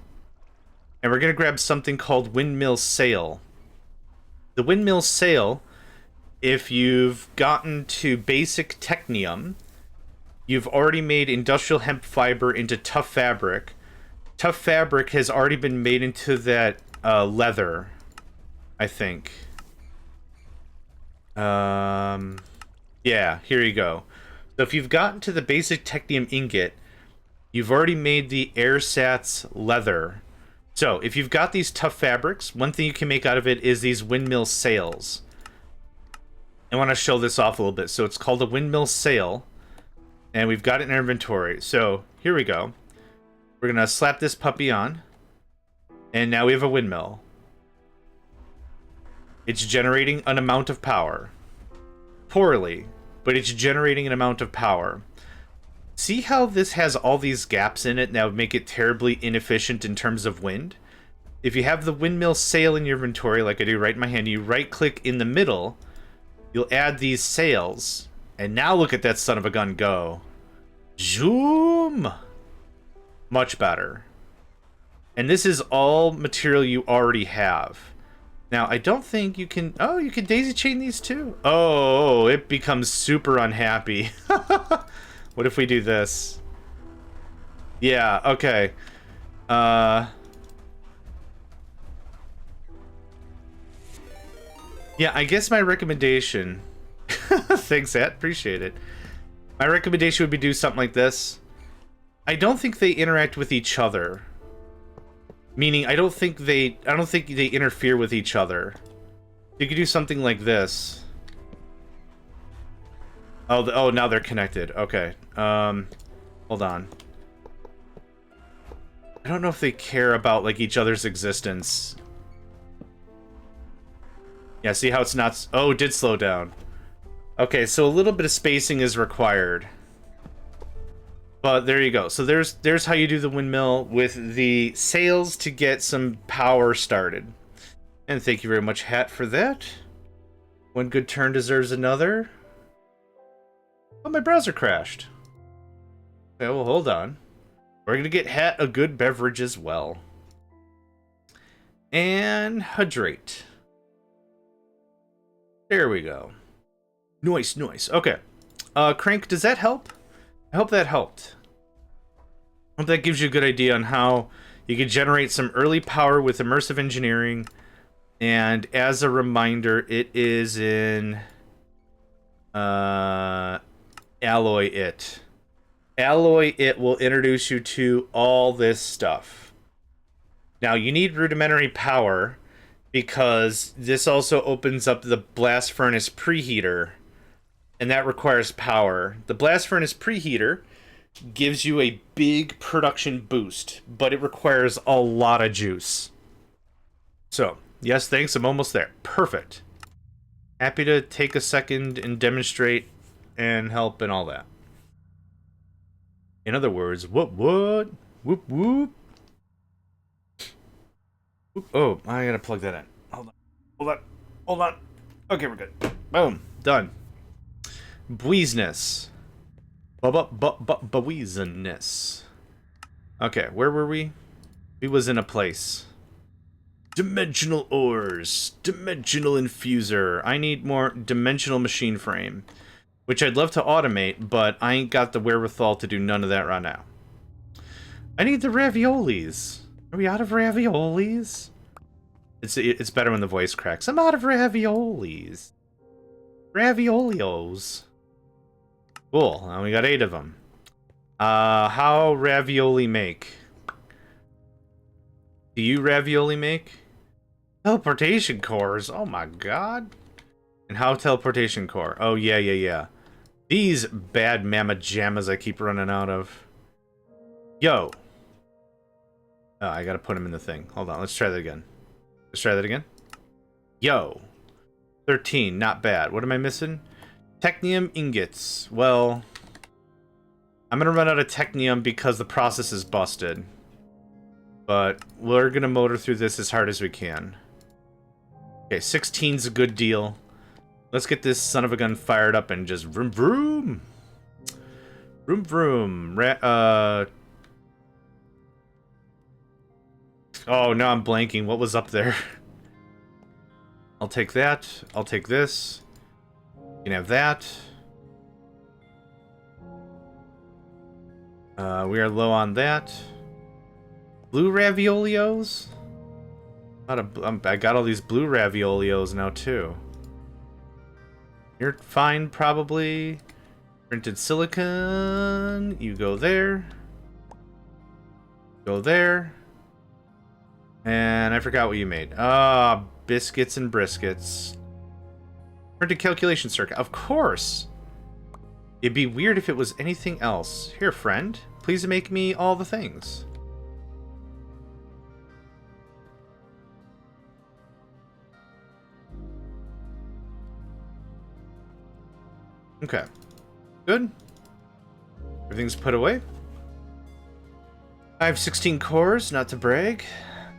and we're going to grab something called windmill sail. The windmill sail, if you've gotten to basic technium, you've already made industrial hemp fiber into tough fabric. Tough fabric has already been made into that leather, I think. Yeah, here you go. So if you've gotten to the basic technium ingot, you've already made the airsats leather. So if you've got these tough fabrics, one thing you can make out of it is these windmill sails. I want to show this off a little bit. So it's called a windmill sail, and we've got it in our inventory. So here we go. We're going to slap this puppy on, and now we have a windmill. It's generating an amount of power. Poorly, but it's generating an amount of power. See how this has all these gaps in it that would make it terribly inefficient in terms of wind? If you have the windmill sail in your inventory, like I do right in my hand, you right-click in the middle, you'll add these sails, and now look at that son of a gun go. Zoom! Much better. And this is all material you already have. Now, I don't think you can... Oh, you can daisy chain these too. Oh, it becomes super unhappy. What if we do this? Yeah, okay. Yeah, I guess my recommendation... Thanks, Ed. Appreciate it. My recommendation would be do something like this. I don't think they interact with each other. Meaning, I don't think they interfere with each other. You could do something like this. Oh, now they're connected. Okay. Hold on. I don't know if they care about, like, each other's existence. Yeah, see how it's not... Oh, it did slow down. Okay, so a little bit of spacing is required. But there you go. So there's how you do the windmill with the sails to get some power started. And thank you very much, Hat, for that. One good turn deserves another. Oh, my browser crashed. Okay, well, hold on. We're going to get Hat a good beverage as well. And hydrate. There we go. Nice, nice. Okay. Crank, does that help? I hope that helped. I hope that gives you a good idea on how you can generate some early power with immersive engineering. And as a reminder, it is in Alloy It. Alloy It will introduce you to all this stuff. Now, you need rudimentary power because this also opens up the blast furnace preheater, and that requires power. The blast furnace preheater gives you a big production boost, but it requires a lot of juice. So, yes, thanks, I'm almost there. Perfect. Happy to take a second and demonstrate and help and all that. In other words, what? Whoop, whoop. Oh, I gotta plug that in. Hold on. Okay, we're good. Boom, done. Buisiness. Buisiness. Okay, where were we? We was in a place. Dimensional ores. Dimensional infuser. I need more dimensional machine frame. Which I'd love to automate, but I ain't got the wherewithal to do none of that right now. I need the raviolis. Are we out of raviolis? It's better when the voice cracks. I'm out of raviolis. Raviolios. Cool. Now we got 8 of them. How ravioli make? Do you ravioli make? Teleportation cores. Oh my god. And how teleportation core? Oh yeah. These bad mamma jammas I keep running out of. Yo! Oh, I gotta put him in the thing. Hold on, let's try that again. Let's try that again. Yo! 13, not bad. What am I missing? Technium ingots. Well, I'm gonna run out of technium because the process is busted. But we're gonna motor through this as hard as we can. Okay, 16's a good deal. Let's get this son of a gun fired up and just vroom vroom. Vroom vroom. Oh, now I'm blanking. What was up there? I'll take that. I'll take this. You can have that. We are low on that. Blue raviolios? I got all these blue raviolios now, too. You're fine, probably. Printed silicon. You go there. Go there. And I forgot what you made. Ah, biscuits and briskets. Printed calculation circuit. Of course! It'd be weird if it was anything else. Here, friend. Please make me all the things. Okay. Good. Everything's put away. I have 16 cores, not to brag.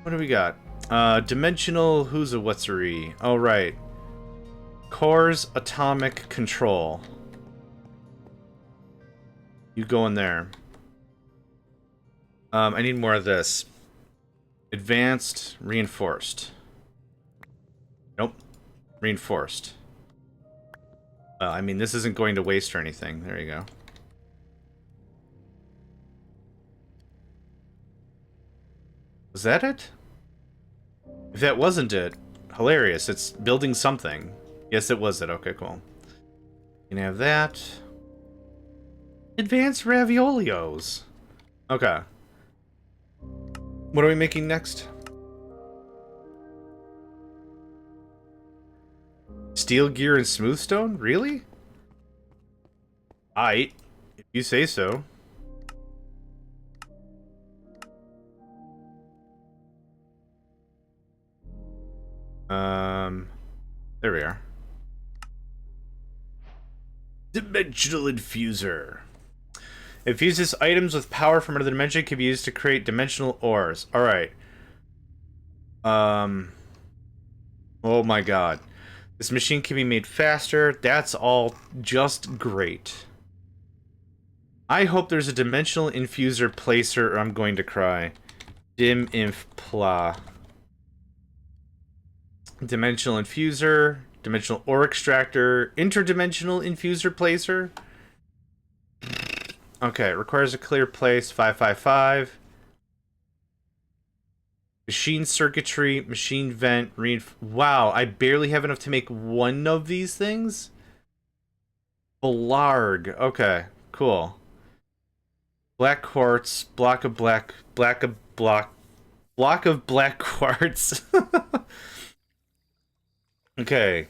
What do we got? Dimensional who's a whatsery. Oh, right. Cores atomic control. You go in there. I need more of this. Advanced, reinforced. Nope. Reinforced. I mean, this isn't going to waste or anything. There you go. Was that it? If that wasn't it, hilarious. It's building something. Yes, it was it. Okay, cool. You can have that. Advanced raviolios. Okay. What are we making next? Steel gear and smoothstone? Really? Aight. If you say so. There we are. Dimensional infuser. It fuses items with power from another dimension. Can be used to create dimensional ores. Alright. Oh my god. This machine can be made faster. That's all just great. I hope there's a dimensional infuser placer or I'm going to cry. Dim inf pla. Dimensional infuser. Dimensional ore extractor. Interdimensional infuser placer. Okay, requires a clear place. 555. Machine circuitry, machine vent, wow, I barely have enough to make one of these things? Blarg. Okay, cool. Black quartz, block of black quartz. Okay,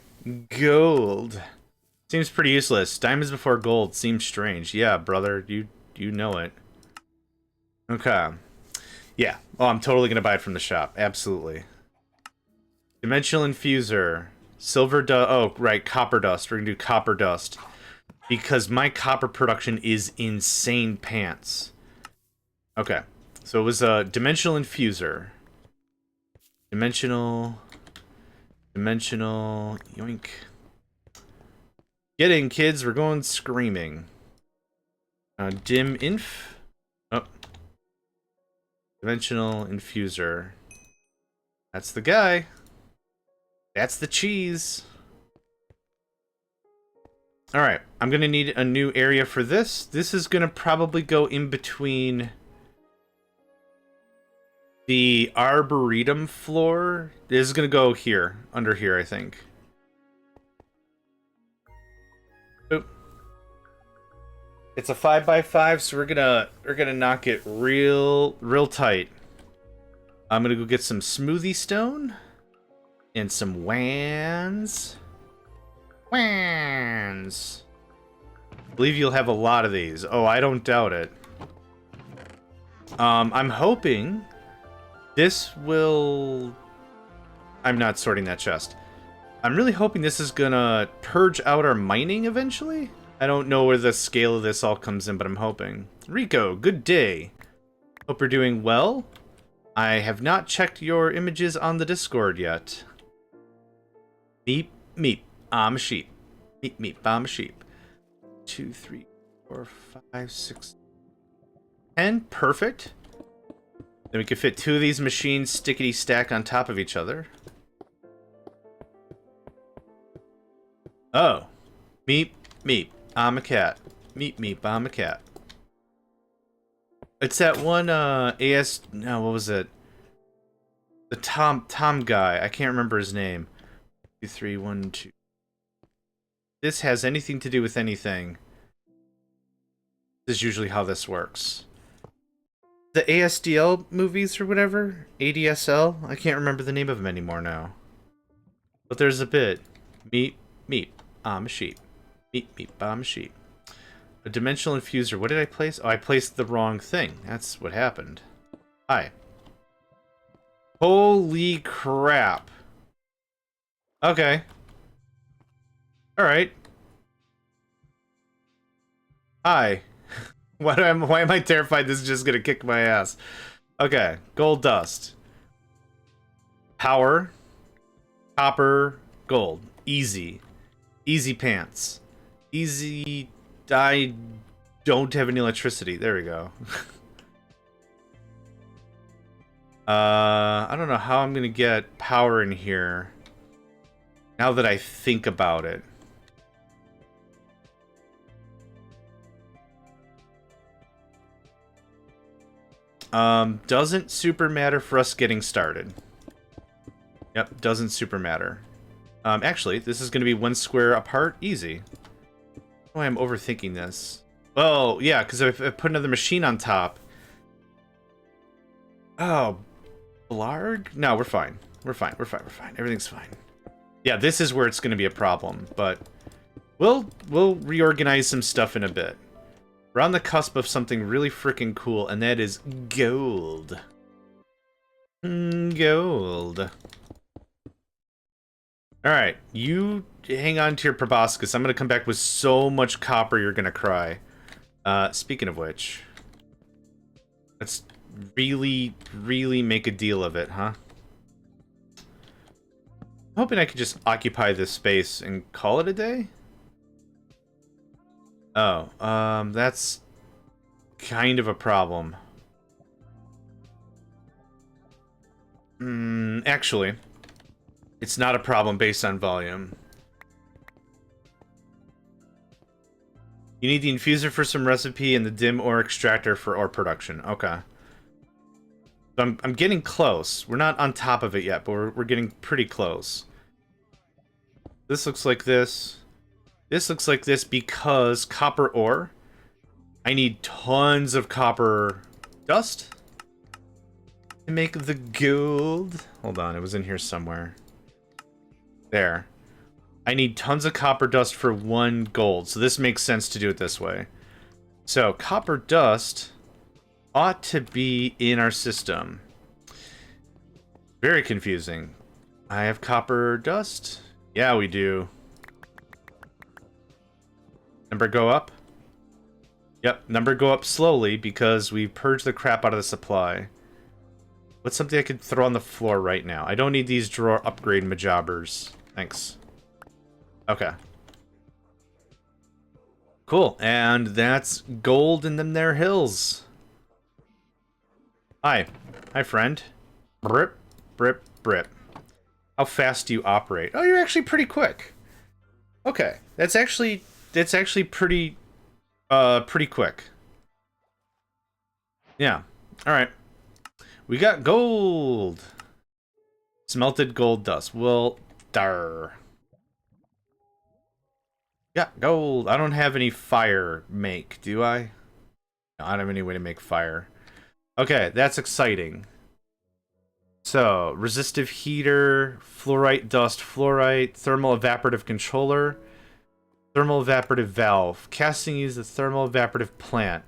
gold. Seems pretty useless. Diamonds before gold seems strange. Yeah, brother, you know it. Okay. Yeah. Oh, I'm totally gonna buy it from the shop. Absolutely. Dimensional infuser. Silver dust. Oh, right. Copper dust. We're gonna do copper dust. Because my copper production is insane pants. Okay. So it was a dimensional infuser. Dimensional. Yoink. Get in, kids. We're going screaming. Dim inf. Oh. Dimensional infuser. That's the guy. That's the cheese. Alright, I'm gonna need a new area for this. This is gonna probably go in between the arboretum floor. This is gonna go here, under here, I think. Oop. It's a 5x5, so we're gonna knock it real tight. I'm gonna go get some smoothie stone and some wands. Wands. I believe you'll have a lot of these. Oh, I don't doubt it. I'm hoping this will... I'm not sorting that chest. I'm really hoping this is gonna purge out our mining eventually. I don't know where the scale of this all comes in, but I'm hoping. Rico, good day. Hope you're doing well. I have not checked your images on the Discord yet. Meep, meep, I'm a sheep. Meep, meep, I'm a sheep. 2, 3, 4, 5, 6, 10. Perfect. Then we can fit 2 of these machines stickety stack on top of each other. Oh. Meep, meep, I'm a cat. Meep, meep, I'm a cat. It's that one, no, what was it? The Tom guy. I can't remember his name. 2, 3, 1, 2. This has anything to do with anything. This is usually how this works. The ASDL movies or whatever? ADSL? I can't remember the name of them anymore now. But there's a bit. Meep, meep, I'm a sheep. Meep, meep, I'm a sheep. A dimensional infuser. What did I place? Oh, I placed the wrong thing. That's what happened. Hi. Holy crap. Okay. Alright. Hi. Why am I terrified this is just gonna kick my ass? Okay. Gold dust. Power. Copper. Gold. Easy. Easy pants. Easy... I don't have any electricity. There we go. I don't know how I'm gonna get power in here. Now that I think about it. Doesn't super matter for us getting started. Yep, doesn't super matter. Actually, this is gonna be 1 square apart. Easy. Why I'm overthinking this. Oh, yeah, because if I put another machine on top. Oh, Blarg? No, we're fine. We're fine. We're fine. We're fine. Everything's fine. Yeah, this is where it's going to be a problem, but we'll reorganize some stuff in a bit. We're on the cusp of something really freaking cool, and that is gold. Gold. Alright, you hang on to your proboscis. I'm going to come back with so much copper you're going to cry. Speaking of which, let's really make a deal of it, huh? I'm hoping I could just occupy this space and call it a day? Oh, that's kind of a problem. Actually, it's not a problem based on volume. You need the infuser for some recipe and the dim ore extractor for ore production. Okay. So I'm getting close. We're not on top of it yet, but we're getting pretty close. This looks like this. This looks like this because copper ore. I need tons of copper dust to make the gold. Hold on, it was in here somewhere. There. I need tons of copper dust for 1 gold, so this makes sense to do it this way. So, copper dust ought to be in our system. Very confusing. I have copper dust? Yeah, we do. Number go up? Yep, number go up slowly because we've purged the crap out of the supply. What's something I could throw on the floor right now? I don't need these drawer upgrade majobbers. Thanks. Okay. Cool, and that's gold in them there hills. Hi. Hi, friend. Brip, brip, brip. How fast do you operate? Oh, you're actually pretty quick. Okay, that's actually pretty quick. Yeah. All right. We got gold. Smelted gold dust. Well, dar. Yeah, gold. I don't have any fire make, do I? No, I don't have any way to make fire. Okay, that's exciting. So, resistive heater, fluorite dust, fluorite, thermal evaporative controller, thermal evaporative valve. Casting uses the thermal evaporative plant.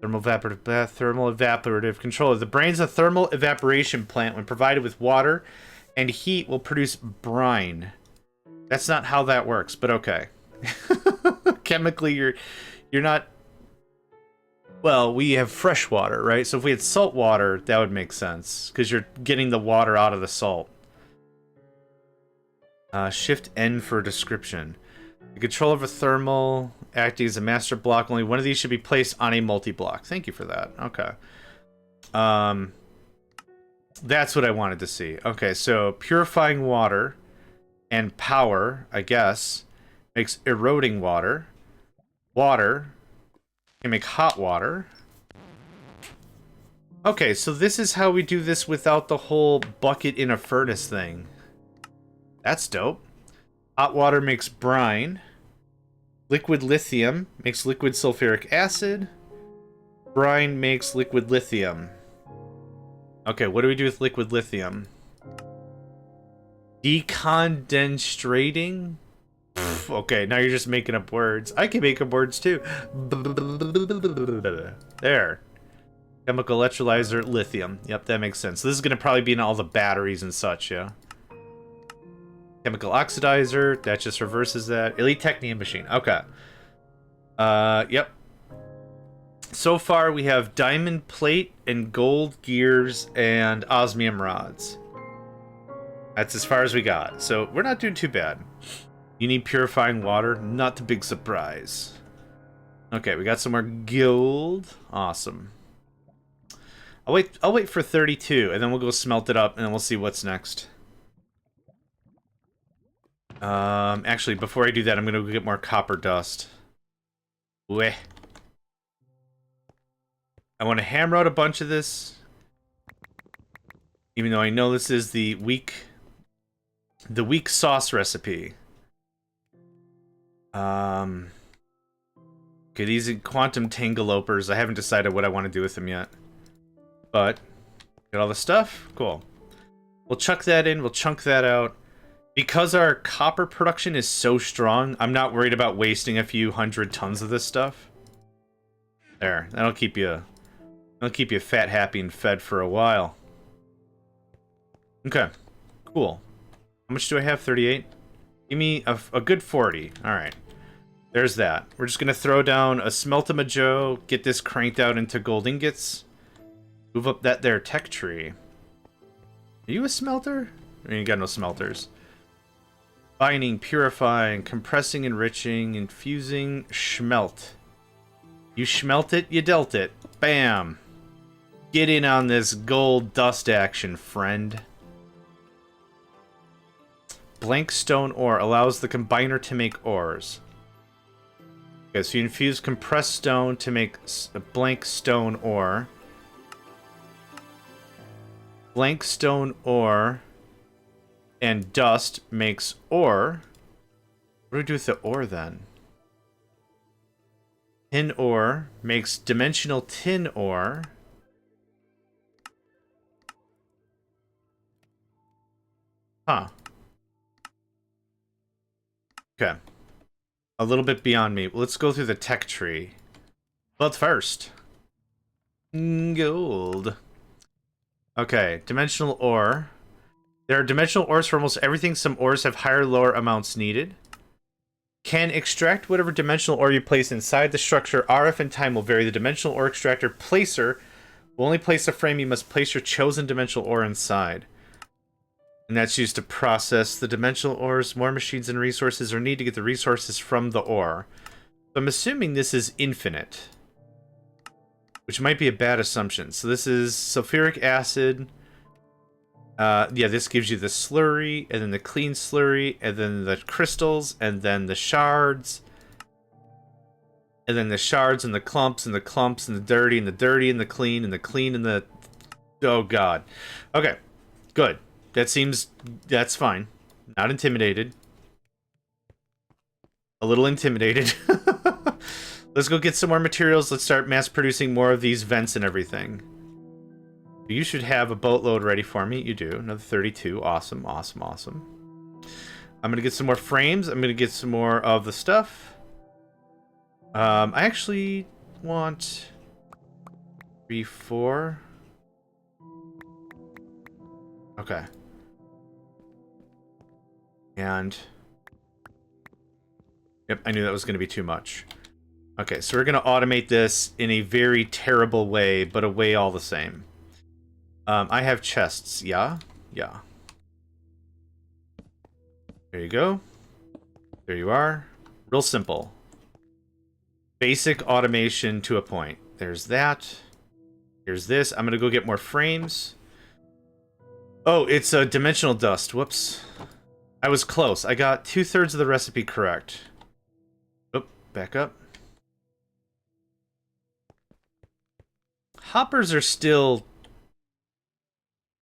Thermal evaporative controller. The brain's a thermal evaporation plant. When provided with water and heat, will produce brine. That's not how that works, but okay. Chemically, you're not... Well, we have fresh water, right? So if we had salt water, that would make sense, because you're getting the water out of the salt. Shift N for description. The control of a thermal acting as a master block. Only one of these should be placed on a multi-block. Thank you for that. Okay. That's what I wanted to see. Okay, so purifying water and power, I guess, makes eroding water. Water can make hot water. Okay, so this is how we do this without the whole bucket in a furnace thing. That's dope. Hot water makes brine. Liquid lithium makes liquid sulfuric acid. Brine makes liquid lithium. Okay, what do we do with liquid lithium? Decondenstrating? Pff, okay, now you're just making up words. I can make up words too. There. Chemical electrolyzer, lithium. Yep, that makes sense. So this is going to probably be in all the batteries and such, yeah? Chemical oxidizer, that just reverses that. Elite Technium machine, okay. Yep. So far, we have diamond plate and gold gears and osmium rods. That's as far as we got. So we're not doing too bad. You need purifying water. Not the big surprise. Okay, we got some more gold. Awesome. I'll wait for 32, and then we'll go smelt it up, and then we'll see what's next. Actually, before I do that, I'm gonna go get more copper dust. Weh. I want to hammer out a bunch of this, even though I know this is the weak sauce recipe. Okay, these are quantum tangalopers. I haven't decided what I want to do with them yet, but got all the stuff. Cool. We'll chuck that in. We'll chunk that out. Because our copper production is so strong, I'm not worried about wasting a few 100 tons of this stuff. There, that'll keep you fat, happy, and fed for a while. Okay, cool. How much do I have? 38? Give me a good 40. Alright. There's that. We're just gonna throw down a Smeltamajo, get this cranked out into gold ingots. Move up that there tech tree. Are you a smelter? I mean, you got no smelters. Binding, purifying, compressing, enriching, infusing, schmelt. You schmelt it, you dealt it. Bam! Get in on this gold dust action, friend. Blank stone ore allows the combiner to make ores. Okay, so you infuse compressed stone to make a blank stone ore. Blank stone ore and dust makes ore. What do we do with the ore then? Tin ore makes dimensional tin ore. Huh. Okay. A little bit beyond me. Let's go through the tech tree. But first, gold. Okay, dimensional ore. There are dimensional ores for almost everything. Some ores have higher or lower amounts needed. Can extract whatever dimensional ore you place inside the structure. RF and time will vary. The dimensional ore extractor placer will only place a frame. You must place your chosen dimensional ore inside. And that's used to process the dimensional ores. More machines and resources are needed to get the resources from the ore. So I'm assuming this is infinite, which might be a bad assumption. So this is sulfuric acid. Yeah, this gives you the slurry, and then the clean slurry, and then the crystals, and then the shards. And then the shards, and the clumps, and the clumps, and the dirty, and the dirty, and the clean, and the clean, and the... Oh, God. Okay, good. That's fine. Not intimidated. A little intimidated. Let's go get some more materials. Let's start mass producing more of these vents and everything. You should have a boatload ready for me. You do. Another 32. Awesome, awesome, awesome. I'm going to get some more frames. I'm going to get some more of the stuff. I actually want... 3, 4. Okay. And... Yep, I knew that was going to be too much. Okay, so we're going to automate this in a very terrible way, but a way all the same. I have chests, yeah? Yeah. There you go. There you are. Real simple. Basic automation to a point. There's that. Here's this. I'm going to go get more frames. Oh, it's a dimensional dust. Whoops. I was close. I got 2/3 of the recipe correct. Oh, back up. Hoppers are still...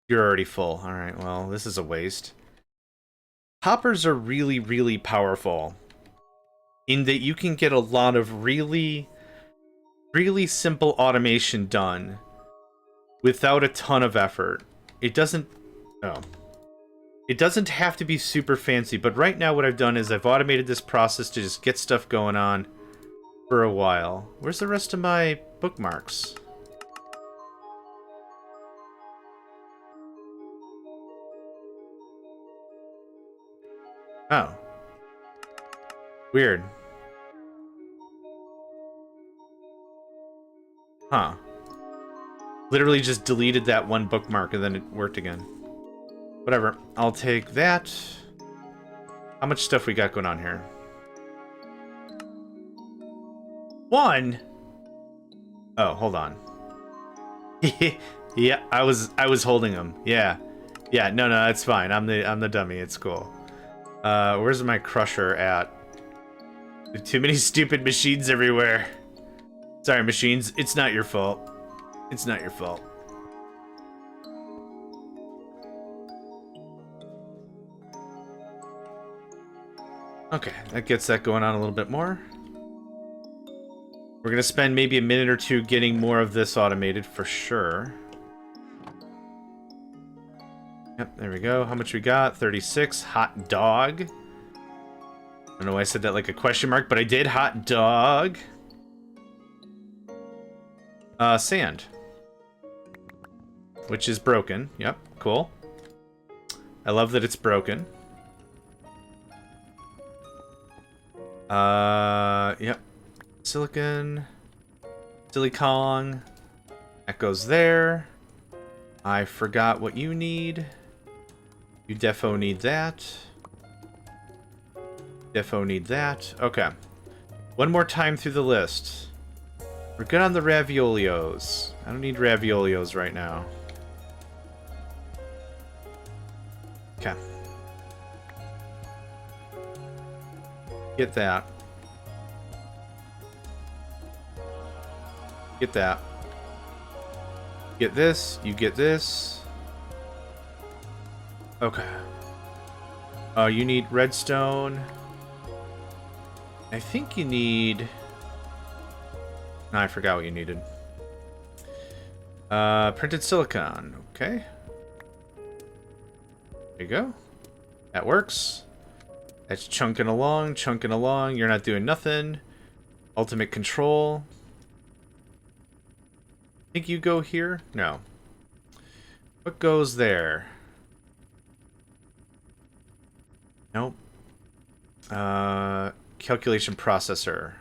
You're already full. Alright, well, this is a waste. Hoppers are really, really powerful. In that you can get a lot of really, really simple automation done without a ton of effort. It doesn't... Oh. It doesn't have to be super fancy, but right now what I've done is I've automated this process to just get stuff going on for a while. Where's the rest of my bookmarks? Oh. Weird. Huh. Literally just deleted that one bookmark and then it worked again. Whatever. I'll take that. How much stuff we got going on here? 1? Oh, hold on. Yeah, I was holding them. Yeah. Yeah, no, it's fine. I'm the dummy. It's cool. Where's my crusher at? Too many stupid machines everywhere. Sorry, machines. It's not your fault. It's not your fault. Okay, that gets that going on a little bit more. We're gonna spend maybe a minute or two getting more of this automated for sure. Yep, there we go. How much we got? 36. Hot dog. I don't know why I said that like a question mark, but I did. Hot dog. Sand. Which is broken. Yep, cool. I love that it's broken. Yep. Silicon. Silicon. That goes there. I forgot what you need. You defo need that. Defo need that. Okay. One more time through the list. We're good on the raviolios. I don't need raviolios right now. Okay. Get that. Get that. Get this. You get this. Okay. You need redstone. I think you need... No, I forgot what you needed. Printed silicon. Okay. There you go. That works. That's chunking along, chunking along. You're not doing nothing. Ultimate control. Think you go here? No. What goes there? Nope. Calculation processor.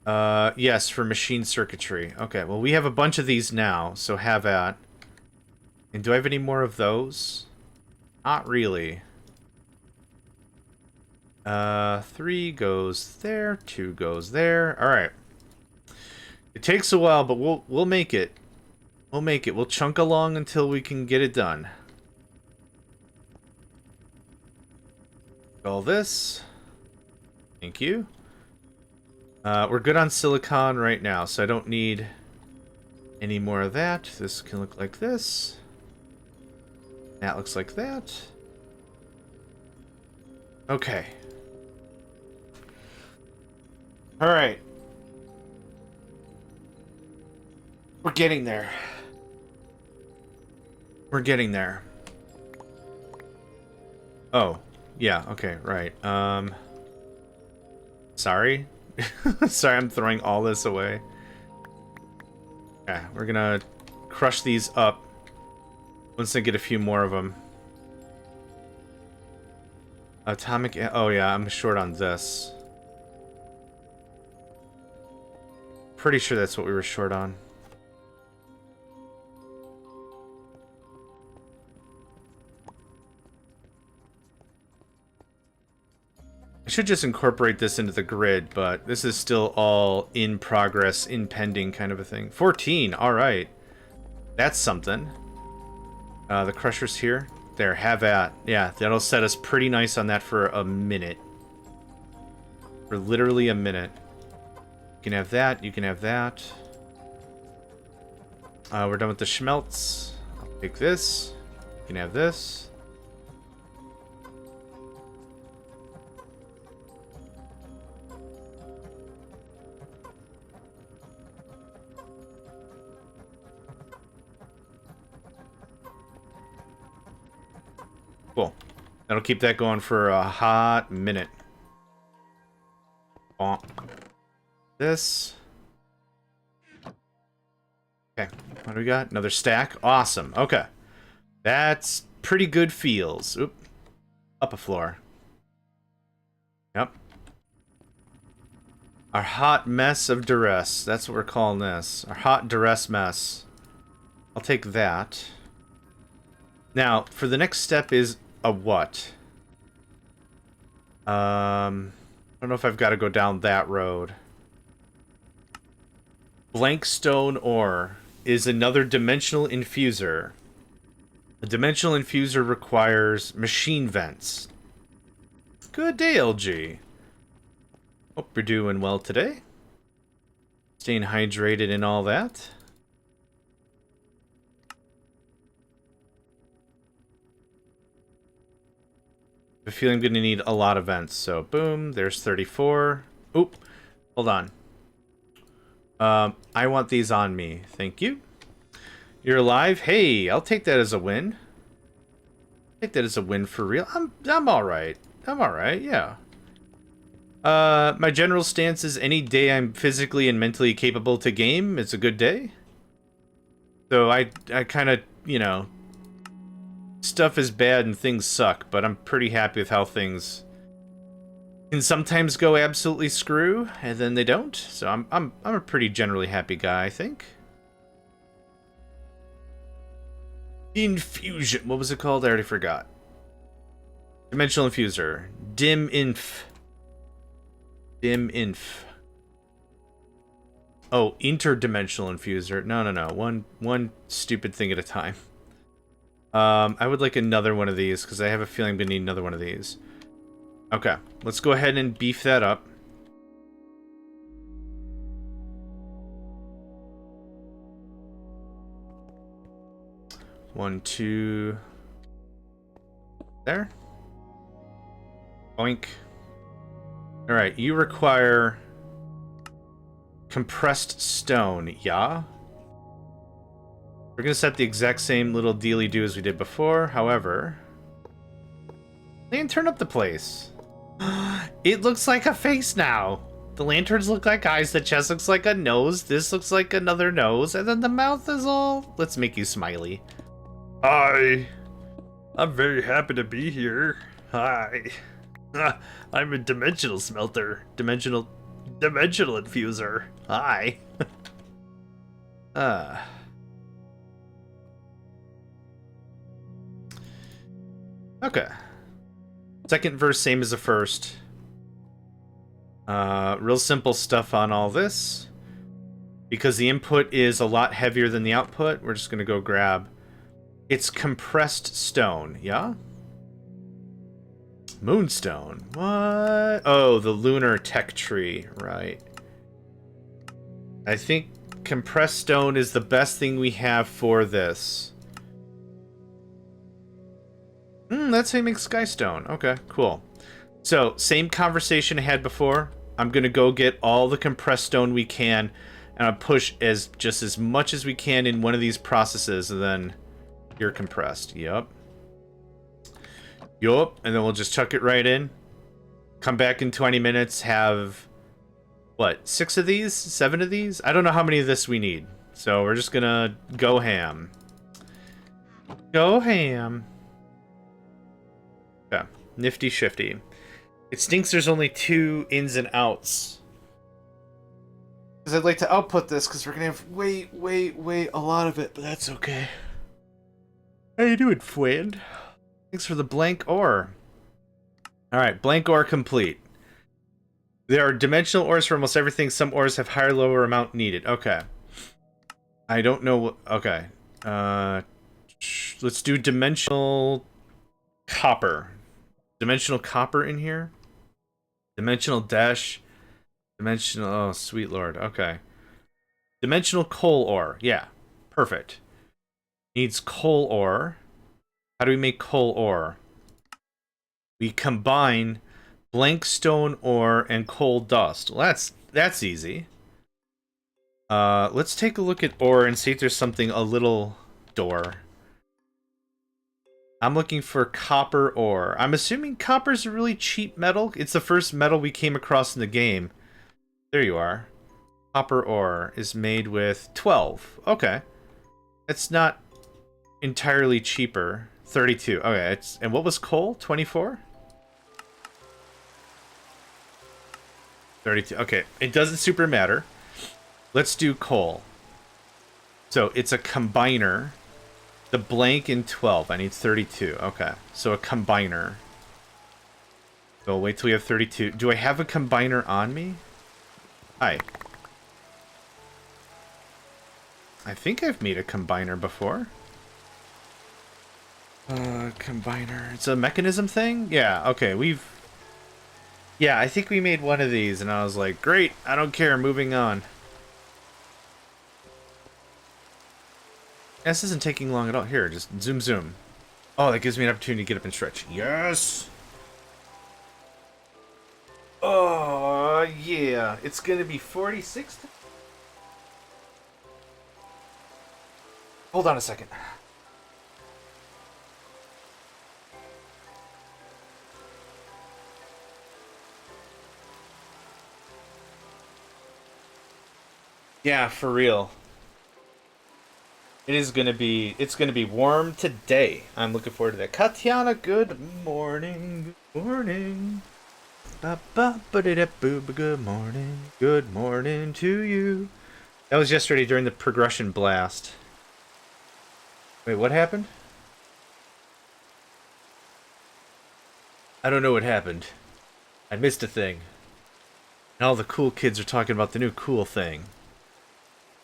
Yes, for machine circuitry. Okay, well, we have a bunch of these now, so have at. And do I have any more of those? Not really. 3 goes there, 2 goes there. Alright. It takes a while, but we'll make it. We'll make it. We'll chunk along until we can get it done. All this. Thank you. We're good on silicon right now, so I don't need any more of that. This can look like this. That looks like that. Okay. Alright. We're getting there. We're getting there. Oh. Yeah, okay, right. Sorry. Sorry, I'm throwing all this away. Yeah, we're gonna crush these up once I get a few more of them. Atomic... Oh yeah, I'm short on this. Pretty sure that's what we were short on. I should just incorporate this into the grid, but this is still all in progress, in pending kind of a thing. 14, alright. That's something. The crusher's here. There, have at. Yeah, that'll set us pretty nice on that for a minute. For literally a minute. You can have that, you can have that. We're done with the schmelts. I'll take this. You can have this. Cool. That'll keep that going for a hot minute. Bonk. This. Okay. What do we got? Another stack. Awesome. Okay. That's pretty good feels. Oop. Up a floor. Yep. Our hot mess of duress. That's what we're calling this. Our hot duress mess. I'll take that. Now, for the next step is a what? I don't know if I've got to go down that road. Blank stone ore is another dimensional infuser. A dimensional infuser requires machine vents. Good day, LG. Hope you're doing well today. Staying hydrated and all that. I have a feeling I'm going to need a lot of vents. So, boom, there's 34. Oop, hold on. I want these on me. Thank you. You're alive? Hey, I'll take that as a win. Take that as a win for real. I'm all right. I'm all right. Yeah. My general stance is any day I'm physically and mentally capable to game, it's a good day. So I kind of, you know, stuff is bad and things suck, but I'm pretty happy with how things can sometimes go absolutely screw, and then they don't. So I'm a pretty generally happy guy, I think. Infusion. What was it called? I already forgot. Dimensional infuser. Dim inf. Dim inf. Oh, interdimensional infuser. No. One stupid thing at a time. I would like another one of these, because I have a feeling we need another one of these. Okay, let's go ahead and beef that up. One, two... There. Boink. Alright, you require... compressed stone, yeah? We're gonna set the exact same little dealy-do as we did before, however... Lantern up the place. It looks like a face now! The lanterns look like eyes, the chest looks like a nose, this looks like another nose, and then the mouth is all... Let's make you smiley. Hi. I'm very happy to be here. Hi. I'm a dimensional smelter. Dimensional infuser. Hi. Okay. Second verse, same as the first. Real simple stuff on all this. Because the input is a lot heavier than the output, we're just gonna go grab... It's compressed stone, yeah? Moonstone. What? Oh, the lunar tech tree, right. I think compressed stone is the best thing we have for this. That's how you make skystone. Okay, cool. So, same conversation I had before. I'm gonna go get all the compressed stone we can, and I'll push just as much as we can in one of these processes, and then you're compressed. Yup. Yup. And then we'll just chuck it right in. Come back in 20 minutes, have... What, 6 of these? 7 of these? I don't know how many of this we need. So we're just gonna go ham. Go ham. Okay. Nifty shifty. It stinks there's only 2 ins and outs. Because I'd like to output this, because we're gonna have way a lot of it, but that's okay. How you doing, Fwand? Thanks for the blank ore. Alright, blank ore complete. There are dimensional ores for almost everything. Some ores have higher, lower amount needed. Okay. I don't know what... Okay. Let's do dimensional copper. Dimensional copper in here? Dimensional dash. Dimensional... Oh, sweet lord. Okay. Dimensional coal ore. Yeah. Perfect. Needs coal ore. How do we make coal ore? We combine blank stone ore and coal dust. Well, that's easy. Let's take a look at ore and see if there's something a little door. I'm looking for copper ore. I'm assuming copper's a really cheap metal. It's the first metal we came across in the game. There you are. Copper ore is made with 12. Okay. It's not entirely cheaper. 32. Okay, and what was coal? 24? 32. Okay, it doesn't super matter. Let's do coal. So it's a combiner. The blank in 12. I need 32. Okay, so a combiner. So wait till we have 32. Do I have a combiner on me? Hi. I think I've made a combiner before. Combiner. It's a mechanism thing? Yeah, okay, yeah, I think we made one of these, and I was like, great, I don't care, moving on. This isn't taking long at all. Here, just zoom, zoom. Oh, that gives me an opportunity to get up and stretch. Yes! Oh, yeah. It's gonna be 46. Hold on a second. Yeah, for real. It's gonna be warm today. I'm looking forward to that. Katiana, good morning. Good morning. Good morning. Good morning to you. That was yesterday during the progression blast. Wait, what happened? I don't know what happened. I missed a thing. And all the cool kids are talking about the new cool thing.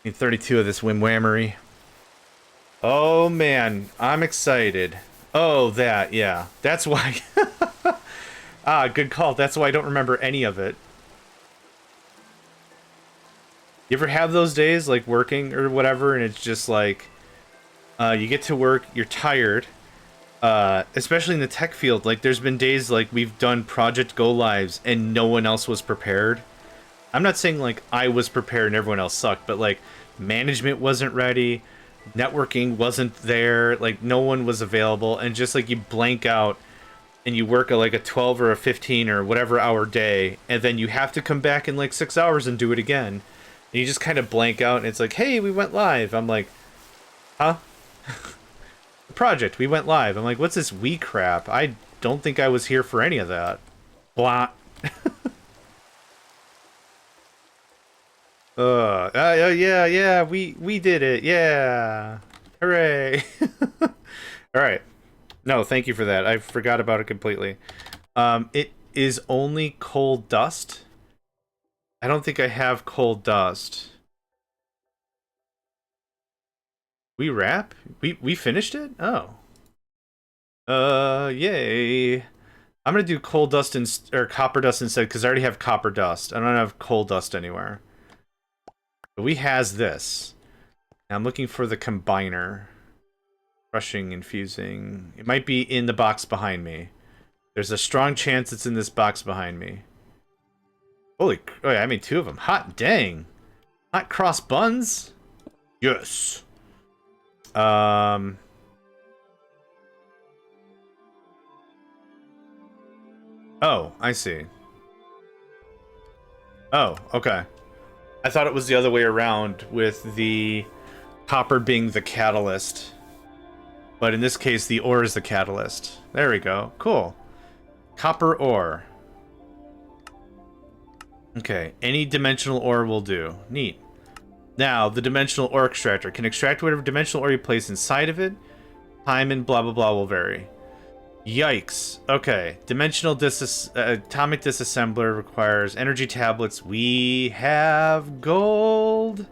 I need 32 of this wimwhammery. Oh man, I'm excited. Oh, that, yeah. That's why... Ah, good call. That's why I don't remember any of it. You ever have those days, like working or whatever, and it's just like... you get to work, you're tired. Especially in the tech field, like there's been days like we've done project go lives and no one else was prepared. I'm not saying like I was prepared and everyone else sucked, but like management wasn't ready, networking wasn't there, like no one was available, and just like you blank out and you work like a 12 or a 15 or whatever hour day, and then you have to come back in like 6 hours and do it again. And you just kind of blank out and it's like, hey, we went live. I'm like, huh? Project, we went live. I'm like, what's this we crap? I don't think I was here for any of that. Blah. Yeah, we did it. Yeah. Hooray. All right. No, thank you for that. I forgot about it completely. It is only coal dust. I don't think I have coal dust. We wrap? We finished it? Oh. Yay. I'm gonna do coal dust or copper dust instead, because I already have copper dust. I don't have coal dust anywhere. But we has this. Now I'm looking for the combiner. Crushing, infusing. It might be in the box behind me. There's a strong chance it's in this box behind me. Holy, oh yeah, I made 2 of them. Hot dang. Hot cross buns? Yes. Oh, I see. Oh, okay. I thought it was the other way around with the copper being the catalyst. But in this case, the ore is the catalyst. There we go. Cool. Copper ore. Okay, any dimensional ore will do. Neat. Now, the dimensional ore extractor can extract whatever dimensional ore you place inside of it. Time and blah blah blah will vary. Yikes. Okay, dimensional atomic disassembler requires energy tablets. We have gold.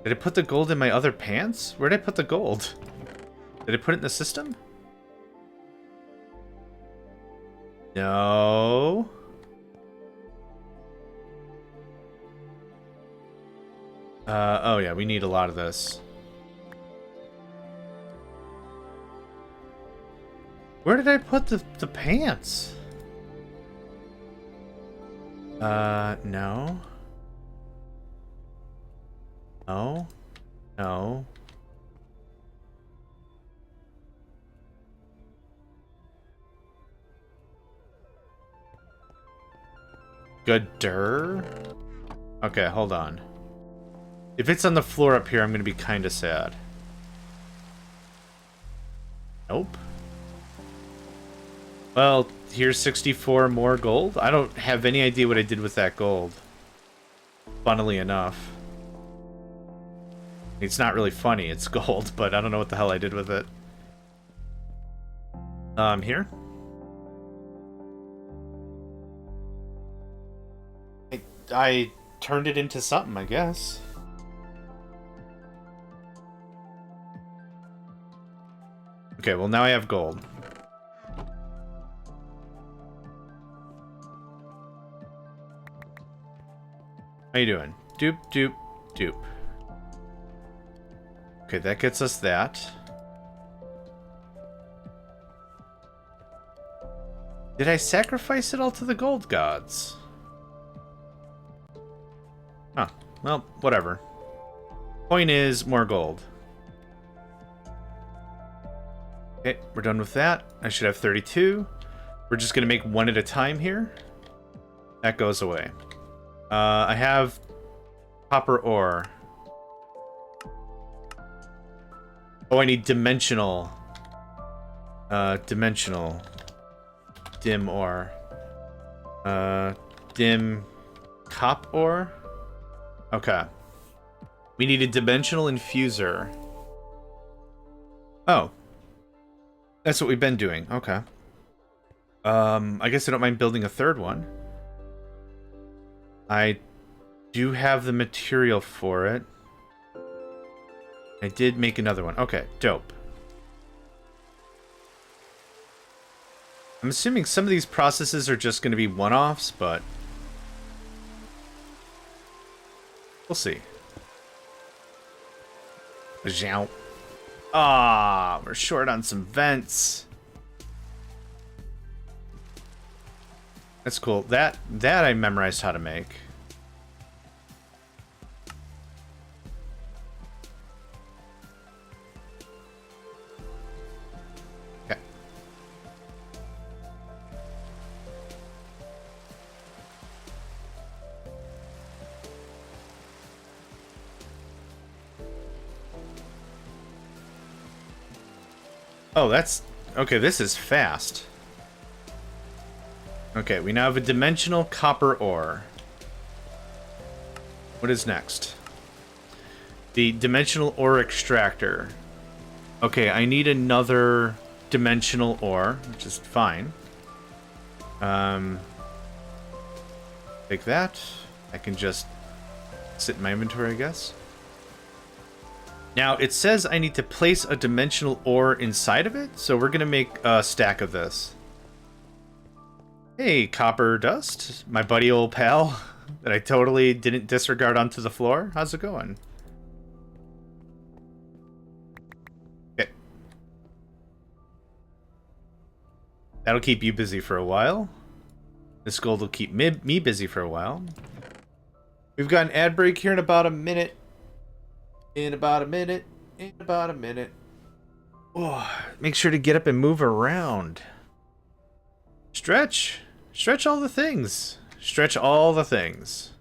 Did I put the gold in my other pants? Where did I put the gold? Did I put it in the system? No. Oh yeah, we need a lot of this. Where did I put the pants? No. No. No. Gooder? Okay, hold on. If it's on the floor up here, I'm gonna be kinda sad. Nope. Well, here's 64 more gold. I don't have any idea what I did with that gold. Funnily enough. It's not really funny, it's gold, but I don't know what the hell I did with it. Here? I turned it into something, I guess. Okay, well now I have gold. How you doing? Doop, doop, doop. Okay, that gets us that. Did I sacrifice it all to the gold gods? Huh. Well, whatever. Point is, more gold. Okay, we're done with that. I should have 32. We're just gonna make one at a time here. That goes away. I have copper ore. Oh, I need dimensional. Dimensional. Dim ore. Dim cop ore? Okay. We need a dimensional infuser. Oh. That's what we've been doing. Okay. I guess I don't mind building a third one. I do have the material for it. I did make another one. Okay, dope. I'm assuming some of these processes are just going to be one-offs, but we'll see. Zhow. Ah, we're short on some vents. That's cool. That I memorized how to make. Okay. Oh, that's okay. This is fast. Okay, we now have a dimensional copper ore. What is next? The dimensional ore extractor. Okay, I need another dimensional ore, which is fine. Take that. I can just sit in my inventory, I guess. Now, it says I need to place a dimensional ore inside of it, so we're going to make a stack of this. Hey, Copper Dust, my buddy old pal that I totally didn't disregard onto the floor. How's it going? Okay. That'll keep you busy for a while. This gold will keep me busy for a while. We've got an ad break here in about a minute. In about a minute. Oh, make sure to get up and move around. Stretch. Stretch all the things. Stretch all the things.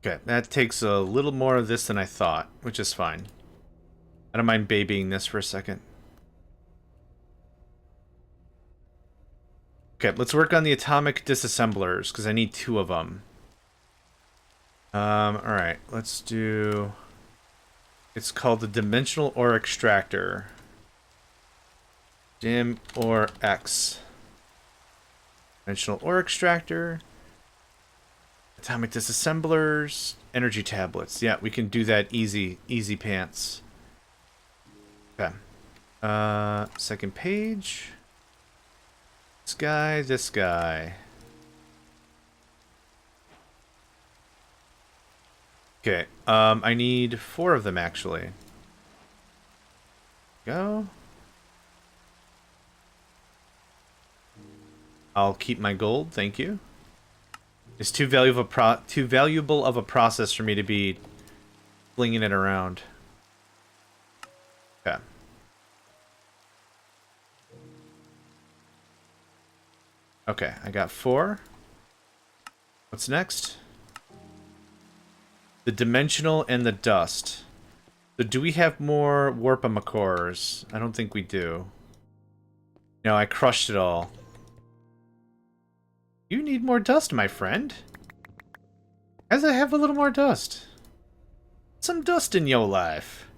Okay, that takes a little more of this than I thought, which is fine. I don't mind babying this for a second. Okay, let's work on the atomic disassemblers, because I need 2 of them. Alright, let's do... It's called the Dimensional Ore Extractor. Dim or X. Dimensional Ore Extractor. Atomic disassemblers. Energy tablets. Yeah, we can do that easy. Easy pants. Okay. Second page. This guy. Okay, I need 4 of them, actually. Go. I'll keep my gold, thank you. It's too valuable of a process for me to be flinging it around. Okay. Okay, I got 4. What's next? The dimensional and the dust. So do we have more warpama cores? I don't think we do. No, I crushed it all. You need more dust, my friend. As I have a little more dust. Some dust in your life.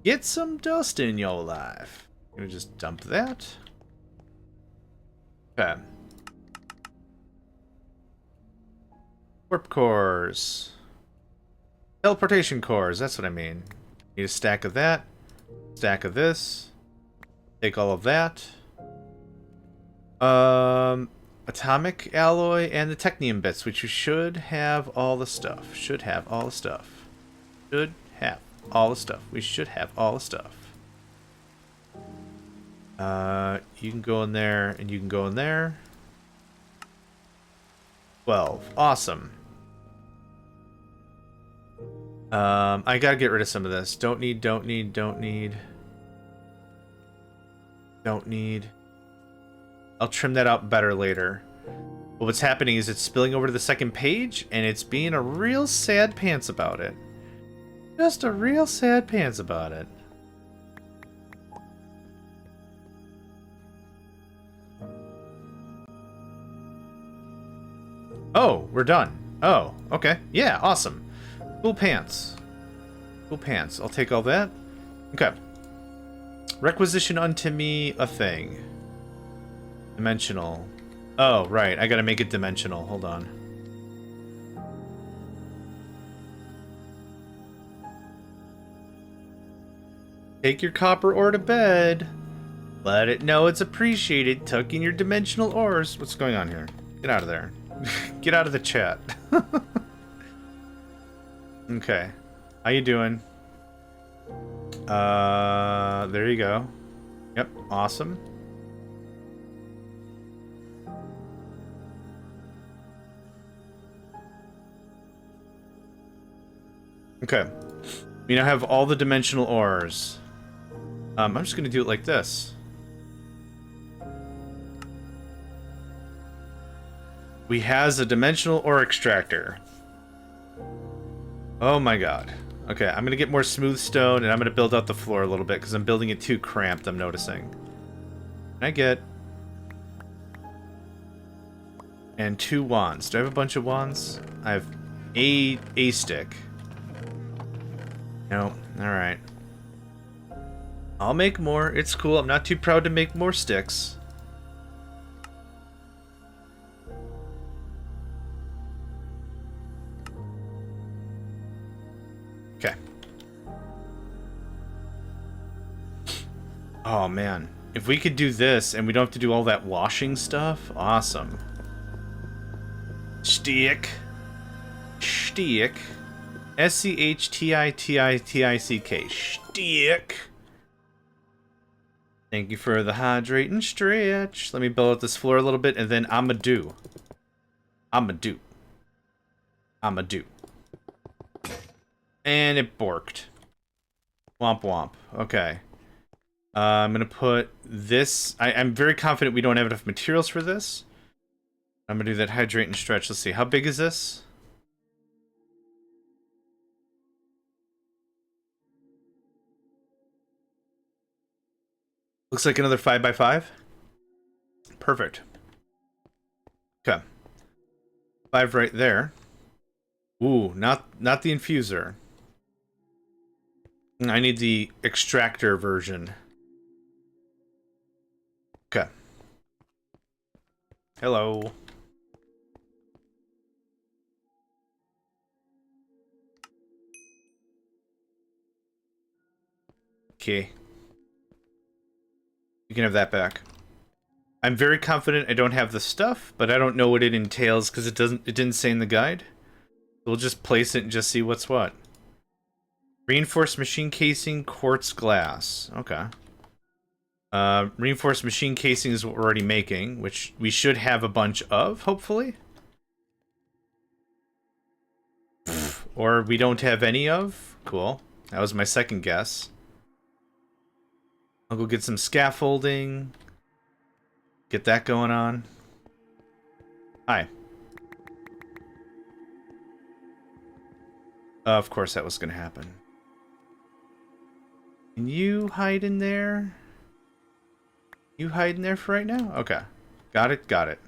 Get some dust in your life. I'm gonna just dump that. Okay. Warp cores. Teleportation cores, that's what I mean. Need a stack of that. Stack of this. Take all of that. Atomic alloy and the technium bits, which you should have all the stuff. Should have all the stuff. Should have all the stuff. We should have all the stuff. You can go in there, and you can go in there. 12. Awesome. I gotta get rid of some of this. Don't need. Don't need. I'll trim that out better later. But what's happening is it's spilling over to the second page, and it's being a real sad pants about it. Just a real sad pants about it. Oh, we're done. Oh, okay. Yeah, awesome. Cool pants. Cool pants. I'll take all that. Okay. Requisition unto me a thing. Dimensional. Oh, right. I gotta make it dimensional. Hold on. Take your copper ore to bed. Let it know it's appreciated. Tuck in your dimensional ores. What's going on here? Get out of there. Get out of the chat. Okay. How you doing? There you go. Yep, awesome. Okay. We now have all the dimensional ores. I'm just gonna do it like this. We has a dimensional ore extractor. Oh my god. Okay, I'm gonna get more smooth stone and I'm gonna build out the floor a little bit because I'm building it too cramped, I'm noticing. Can I get... And 2 wands. Do I have a bunch of wands? I have a stick. No, alright. I'll make more. It's cool. I'm not too proud to make more sticks. Okay. Oh, man. If we could do this and we don't have to do all that washing stuff, awesome. Stick. Stick. S-C-H-T-I-T-I-T-I-C-K. Stick. Thank you for the hydrate and stretch. Let me build out this floor a little bit, and then I'ma do. And it borked. Womp womp. Okay. I'm gonna put this. I'm very confident we don't have enough materials for this. I'm gonna do that hydrate and stretch. Let's see, how big is this? Looks like another 5x5. Perfect. Okay. 5 right there. Ooh, not the infuser. I need the extractor version. Okay. Hello. Okay. You can have that back. I'm very confident I don't have the stuff, but I don't know what it entails because it didn't say in the guide. We'll just place it and just see what's what. Reinforced machine casing, quartz glass. Okay. Reinforced machine casing is what we're already making, which we should have a bunch of, hopefully. Or we don't have any of. Cool. That was my second guess. I'll go get some scaffolding. Get that going on. Hi. Of course that was going to happen. Can you hide in there? You hide in there for right now? Okay. Got it, got it.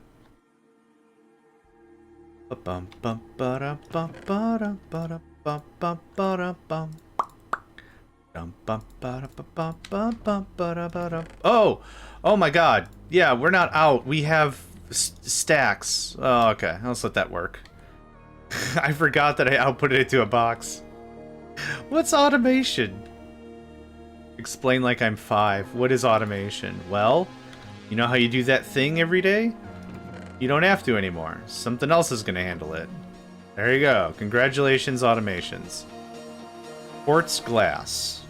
Oh! Oh my god. Yeah, we're not out. We have stacks. Oh, okay. Let's let that work. I forgot that I output it into a box. What's automation? Explain like I'm 5. What is automation? Well, you know how you do that thing every day? You don't have to anymore. Something else is going to handle it. There you go. Congratulations, automations. Quartz glass.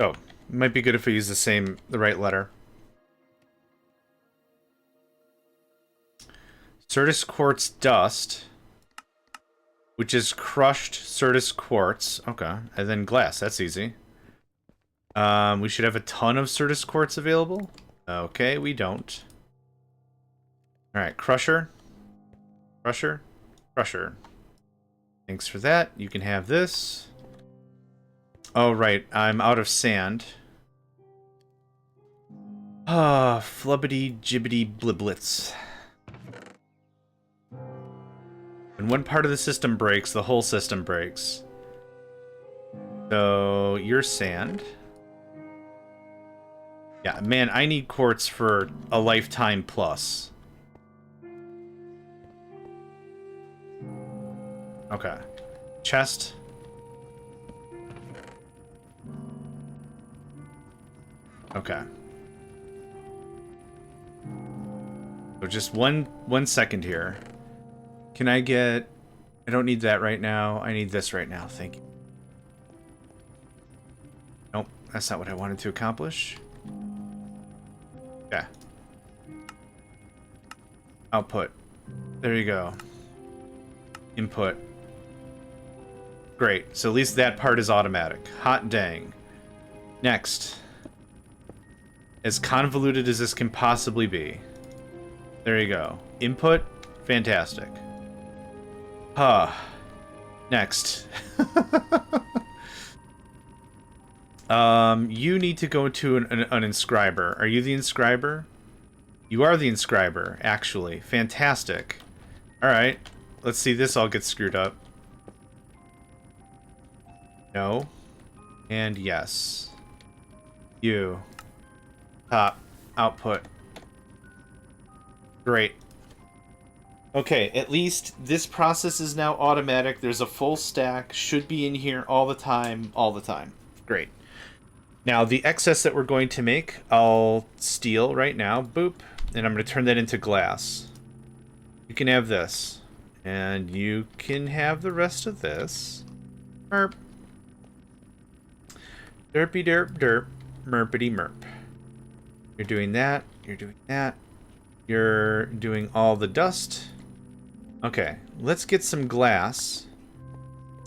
Oh, it might be good if we use the right letter. Certus quartz dust, which is crushed Certus quartz. Okay, and then glass. That's easy. We should have a ton of Certus quartz available. Okay, we don't. All right, crusher, crusher, crusher. Thanks for that. You can have this. Oh, right. I'm out of sand. Ah, flubbity jibbity bliblets. When one part of the system breaks, the whole system breaks. So, you're sand. Yeah, man, I need quartz for a lifetime plus. Okay. Chest. Okay. So just one second here. Can I get... I don't need that right now. I need this right now. Thank you. Nope, that's not what I wanted to accomplish. Yeah. Output. There you go. Input. Great. So at least that part is automatic. Hot dang. Next. As convoluted as this can possibly be. There you go. Input. Fantastic. Huh. Next. You need to go to an inscriber. Are you the inscriber? You are the inscriber, actually. Fantastic. Alright. Let's see this all get screwed up. No. And yes. You. Top. Output. Great. Okay, at least this process is now automatic. There's a full stack. Should be in here all the time. All the time. Great. Now, the excess that we're going to make, I'll steal right now. Boop. And I'm going to turn that into glass. You can have this. And you can have the rest of this. Merp. Derpy derp derp. Merpity merp. You're doing that. You're doing that. You're doing all the dust. Okay, let's get some glass.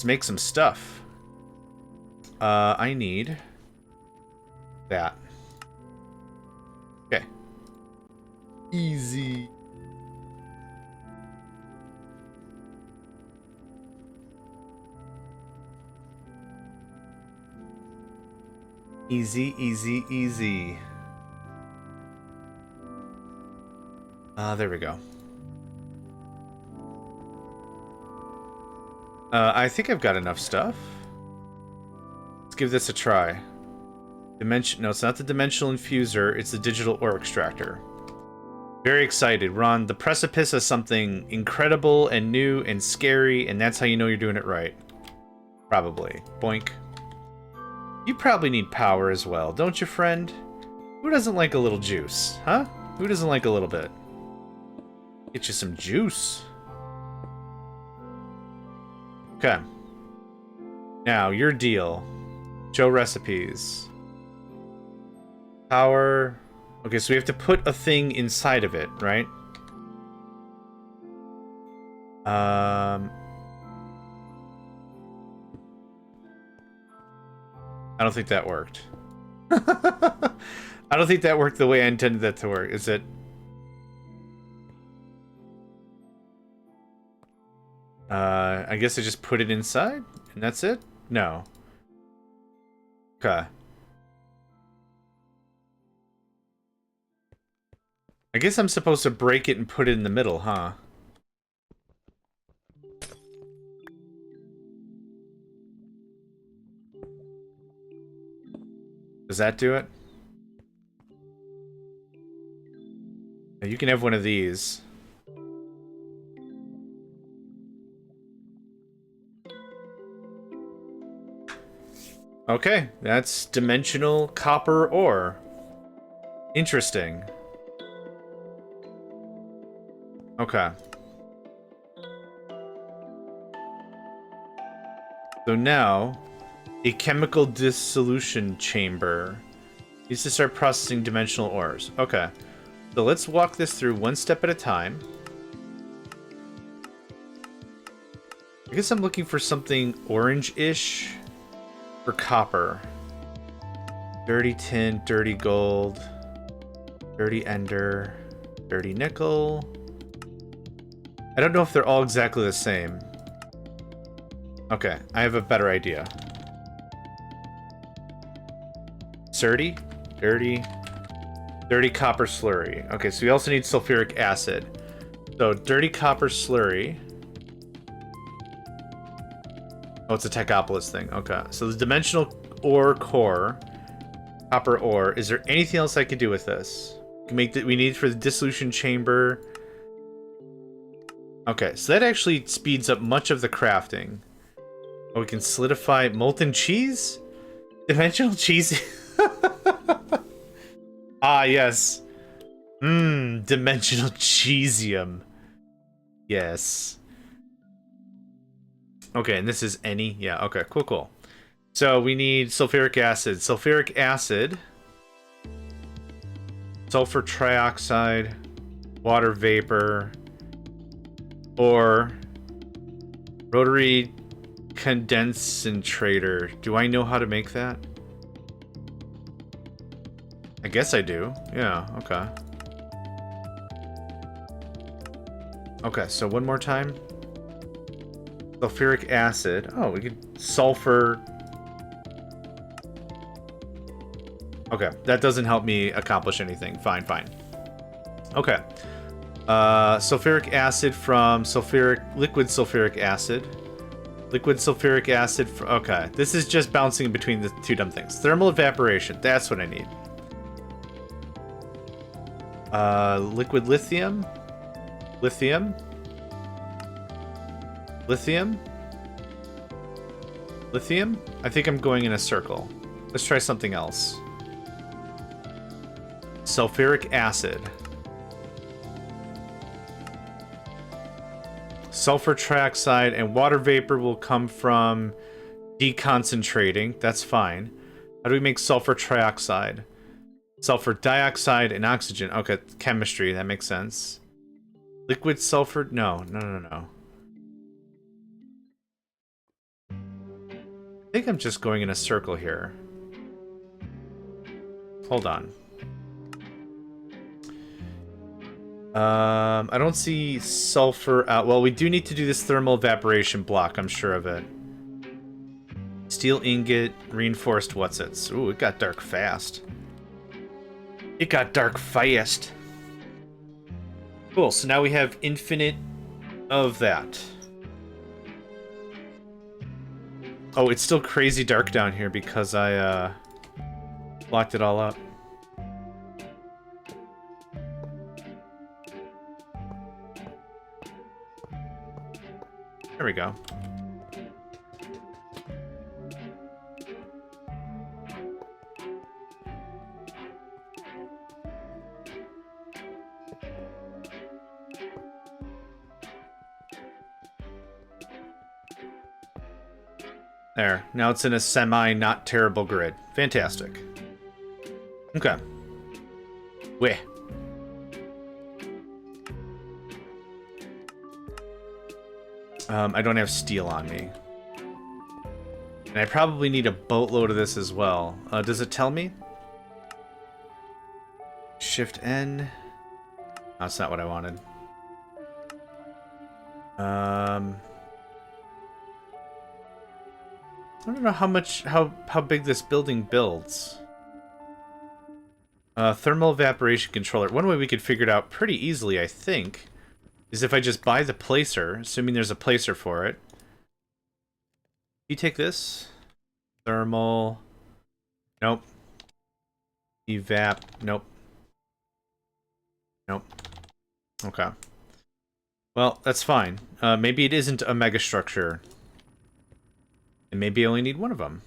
Let's make some stuff. I need that. Okay. Easy. Easy, easy, easy. There we go. I think I've got enough stuff. Let's give this a try. No, it's not the dimensional infuser, it's the digital ore extractor. Very excited. We're on the precipice of something incredible and new and scary, and that's how you know you're doing it right. Probably. Boink. You probably need power as well, don't you, friend? Who doesn't like a little juice, huh? Who doesn't like a little bit? Get you some juice. Okay. Now, your deal. Show recipes. Power. Okay, so we have to put a thing inside of it, right? I don't think that worked. I don't think that worked the way I intended that to work. Is it? I guess I just put it inside, and that's it? No. Okay. I guess I'm supposed to break it and put it in the middle, huh? Does that do it? You can have one of these. Okay, that's dimensional copper ore. Interesting. Okay. So now, a chemical dissolution chamber needs to start processing dimensional ores. Okay. So let's walk this through one step at a time. I guess I'm looking for something orange-ish for copper. Dirty tin, dirty gold, dirty ender, dirty nickel. I don't know if they're all exactly the same. Okay, I have a better idea. Dirty, dirty, dirty copper slurry. Okay, so we also need sulfuric acid. So dirty copper slurry. Oh, it's a Techopolis thing. Okay, so the dimensional ore core, copper ore. Is there anything else I could do with this? We need for the dissolution chamber. Okay, so that actually speeds up much of the crafting. Oh, we can solidify molten cheese? Dimensional cheese? Ah, yes. Dimensional cheesium. Yes. Okay, and this is any? Yeah, okay, cool, cool. So we need sulfuric acid. Sulfuric acid. Sulfur trioxide. Water vapor. Or rotary condensator. Do I know how to make that? I guess I do. Yeah, okay. Okay, so one more time. Sulfuric acid. Oh, we could sulfur. Okay, that doesn't help me accomplish anything. Fine, fine. Okay. Sulfuric acid from liquid sulfuric acid. Liquid sulfuric acid. Okay, this is just bouncing between the two dumb things. Thermal evaporation. That's what I need. Liquid lithium. Lithium. Lithium. Lithium. I think I'm going in a circle. Let's try something else. Sulfuric acid. Sulfur trioxide and water vapor will come from deconcentrating. That's fine. How do we make sulfur trioxide? Sulfur dioxide and oxygen. Okay, chemistry. That makes sense. Liquid sulfur. No, no, no, no. I think I'm just going in a circle here. Hold on. I don't see sulfur out. Well, we do need to do this thermal evaporation block, I'm sure of it. Steel ingot, reinforced what's-its. Ooh, it got dark fast. It got dark fast. Cool, so now we have infinite of that. Oh, it's still crazy dark down here because I, locked it all up. There we go. There. Now it's in a semi-not terrible grid. Fantastic. Okay. Weh. I don't have steel on me. And I probably need a boatload of this as well. Does it tell me? Shift N. Oh, that's not what I wanted. I don't know how big this building builds. Thermal evaporation controller. One way we could figure it out pretty easily, I think, is if I just buy the placer, assuming there's a placer for it. You take this. Thermal. Nope. Evap. Nope. Nope. Okay. Well, that's fine. Maybe it isn't a megastructure. And maybe I only need one of them.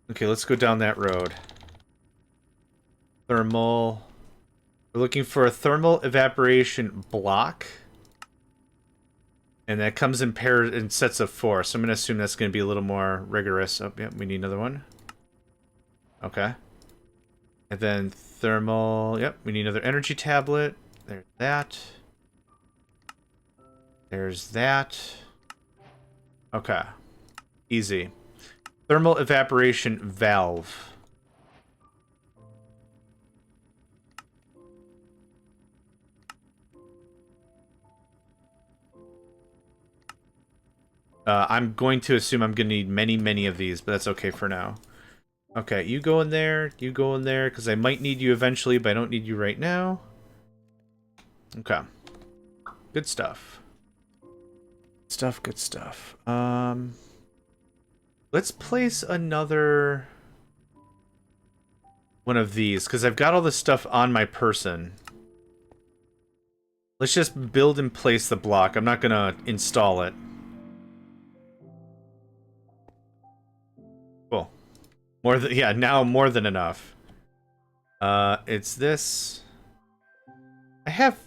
Okay, let's go down that road. Thermal. We're looking for a thermal evaporation block. And that comes in pairs in sets of 4. So I'm going to assume that's going to be a little more rigorous. Oh, yeah, we need another one. Okay. And then thermal. Yep, we need another energy tablet. There's that. There's that. Okay. Easy. Thermal evaporation valve. I'm going to assume I'm going to need many, many of these, but that's okay for now. Okay, you go in there, because I might need you eventually, but I don't need you right now. Okay. Good stuff. Good stuff. Let's place another one of these, because I've got all this stuff on my person. Let's just build and place the block. I'm not going to install it. Cool. More than, yeah, now more than enough. It's this. I have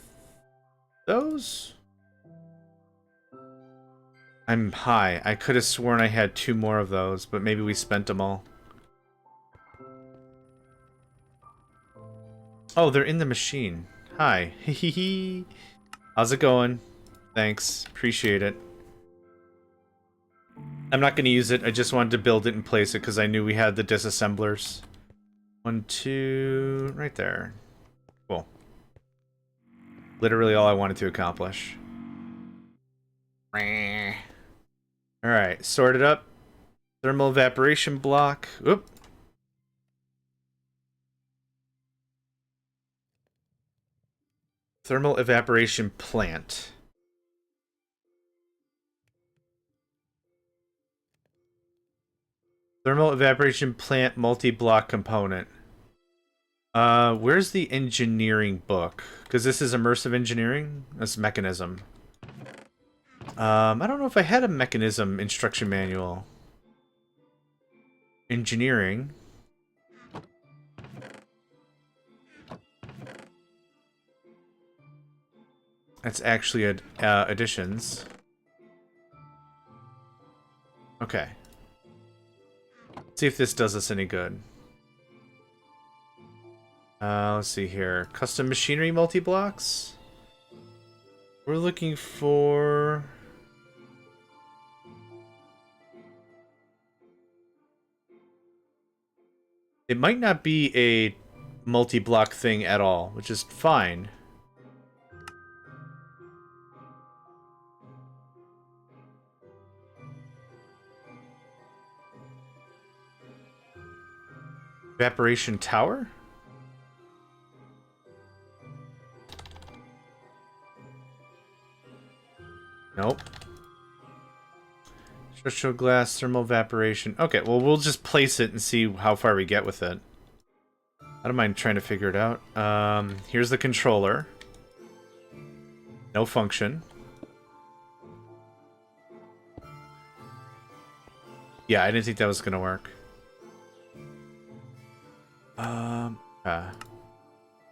those. I'm high. I could have sworn I had 2 more of those, but maybe we spent them all. Oh, they're in the machine. Hi. Hehehe. How's it going? Thanks. Appreciate it. I'm not going to use it. I just wanted to build it and place it because I knew we had the disassemblers. 1, 2... Right there. Cool. Literally all I wanted to accomplish. Alright, sort it up. Thermal evaporation block. Oop. Thermal evaporation plant. Thermal evaporation plant multi-block component. Where's the engineering book? Because this is immersive engineering. That's mechanism. I don't know if I had a mechanism instruction manual. Engineering. That's actually additions. Okay. Let's see if this does us any good. Let's see here. Custom machinery multi-blocks. We're looking for... It might not be a multi-block thing at all, which is fine. Evaporation tower? Nope. Structural glass, thermal evaporation. Okay, well, we'll just place it and see how far we get with it. I don't mind trying to figure it out. Here's the controller. No function. Yeah, I didn't think that was gonna work.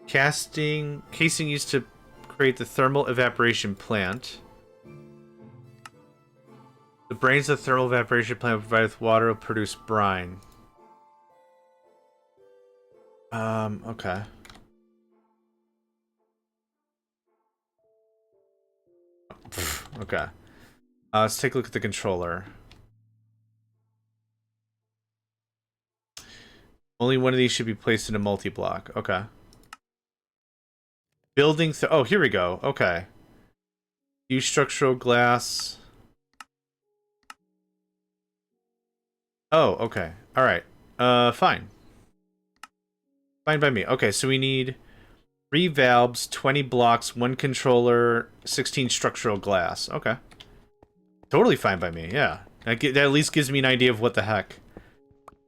Casing used to create the thermal evaporation plant. The brains of the thermal evaporation plant provided with water will produce brine. Okay. Okay. Let's take a look at the controller. Only one of these should be placed in a multi-block. Okay. Building... oh, here we go. Okay. Use structural glass. Oh, okay. Alright. Fine. Fine by me. Okay, so we need 3 valves, 20 blocks, 1 controller, 16 structural glass. Okay. Totally fine by me, yeah. That at least gives me an idea of what the heck.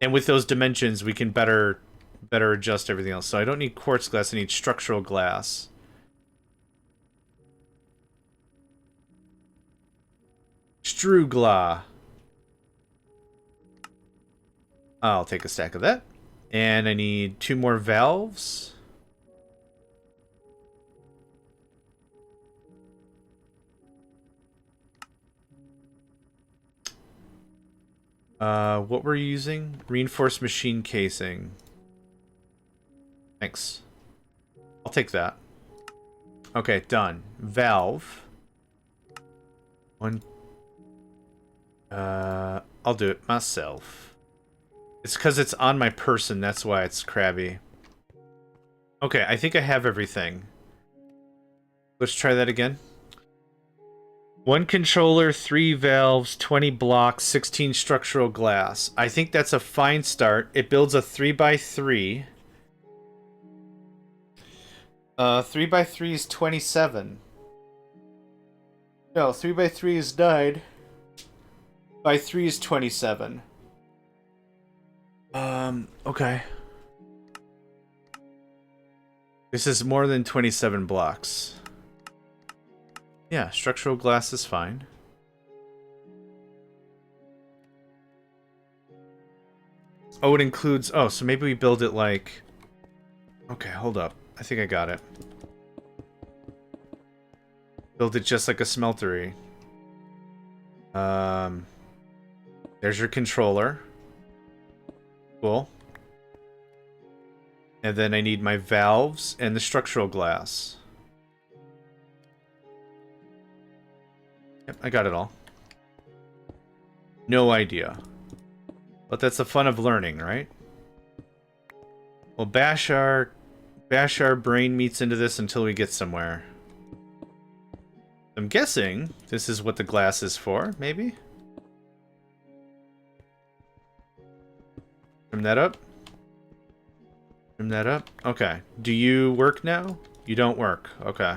And with those dimensions, we can better adjust everything else. So I don't need quartz glass, I need structural glass. Strugla. I'll take a stack of that. And I need 2 more valves. What we're using? Reinforced machine casing. Thanks. I'll take that. Okay, done. Valve. 1. I'll do it myself. It's because it's on my person, that's why it's crabby. Okay, I think I have everything. Let's try that again. 1 controller, 3 valves, 20 blocks, 16 structural glass. I think that's a fine start. It builds a 3x3. 3x3 is 27. No, 3x3 is 9. By 3 is 27. Okay. This is more than 27 blocks. Yeah, structural glass is fine. Oh, it includes... oh, so maybe we build it like... okay, hold up. I think I got it. Build it just like a smeltery. There's your controller. Cool. And then I need my valves and the structural glass. Yep, I got it all. No idea. But that's the fun of learning, right? We'll bash our brain meats into this until we get somewhere. I'm guessing this is what the glass is for, maybe? Trim that up. Trim that up. Okay. Do you work now? You don't work. Okay.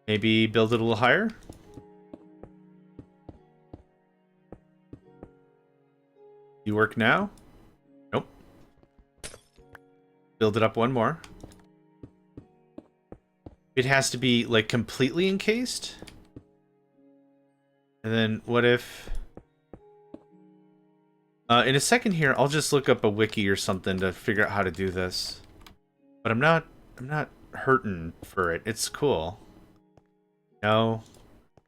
Maybe build it a little higher? You work now? Nope. Build it up one more. It has to be, like, completely encased? And then, what if... in a second here, I'll just look up a wiki or something to figure out how to do this. But I'm not hurting for it. It's cool. No.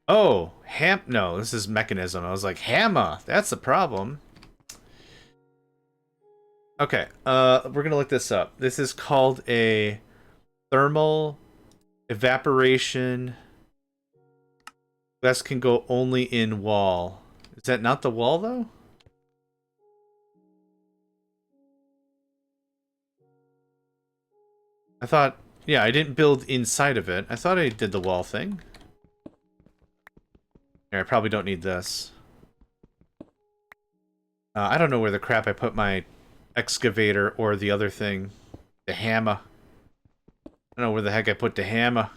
Oh! No, this is mechanism. I was like, hammer! That's the problem. Okay, we're gonna look this up. This is called a thermal evaporation. Glass can go only in wall. Is that not the wall, though? I thought... Yeah, I didn't build inside of it. I thought I did the wall thing. Here, I probably don't need this. I don't know where the crap I put my excavator or the other thing. The hammer. I don't know where the heck I put the hammer.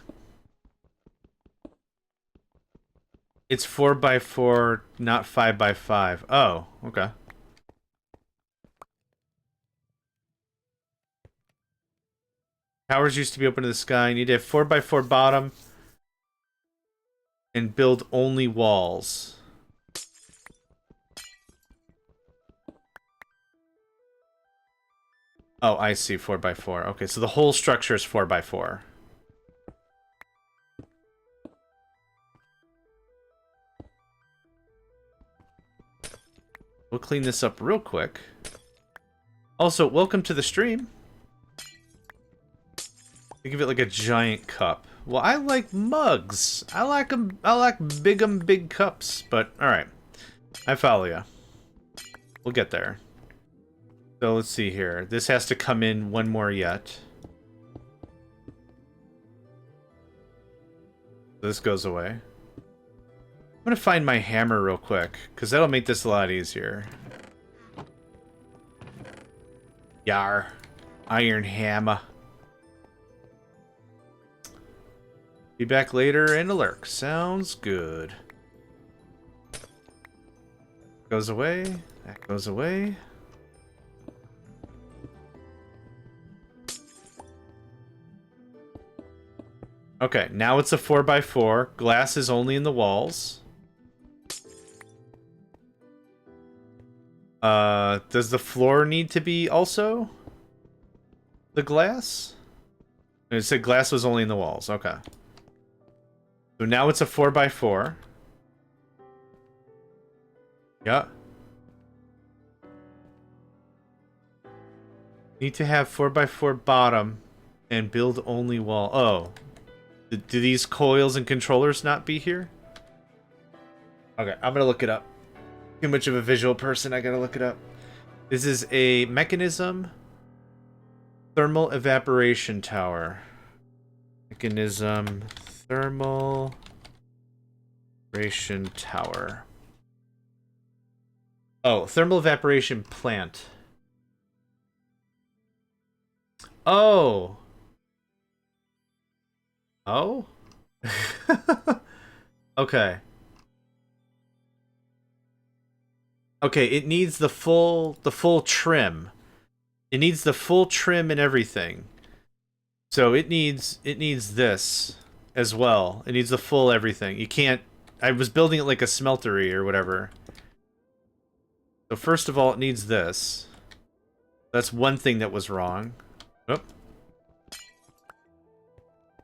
It's 4x4, not 5x5. Oh, okay. Towers used to be open to the sky. You need to have 4x4 bottom and build only walls. Oh, I see. 4x4. Okay, so the whole structure is 4x4. We'll clean this up real quick. Also, welcome to the stream. Think of it like a giant cup. Well, I like mugs. I like them. I like big cups. But all right, I follow you. We'll get there. So let's see here. This has to come in one more yet. This goes away. I'm gonna find my hammer real quick, because that'll make this a lot easier. Yar. Iron hammer. Be back later in a lurk. Sounds good. Goes away. That goes away. Okay, now it's a 4x4. Glass is only in the walls. Does the floor need to be also the glass? It said glass was only in the walls. Okay. So now it's a 4x4. Yeah. Need to have 4x4 bottom and build only wall. Oh. Do these coils and controllers not be here? Okay, I'm gonna look it up. Too much of a visual person, I gotta look it up. This is a mechanism. Thermal evaporation tower. Mechanism. Thermal evaporation tower. Oh, thermal evaporation plant. Oh. Oh? Okay. Okay, it needs the full trim. It needs the full trim and everything. So it needs this as well. It needs the full everything. You can't... I was building it like a smeltery or whatever. So first of all, it needs this. That's one thing that was wrong. Oh.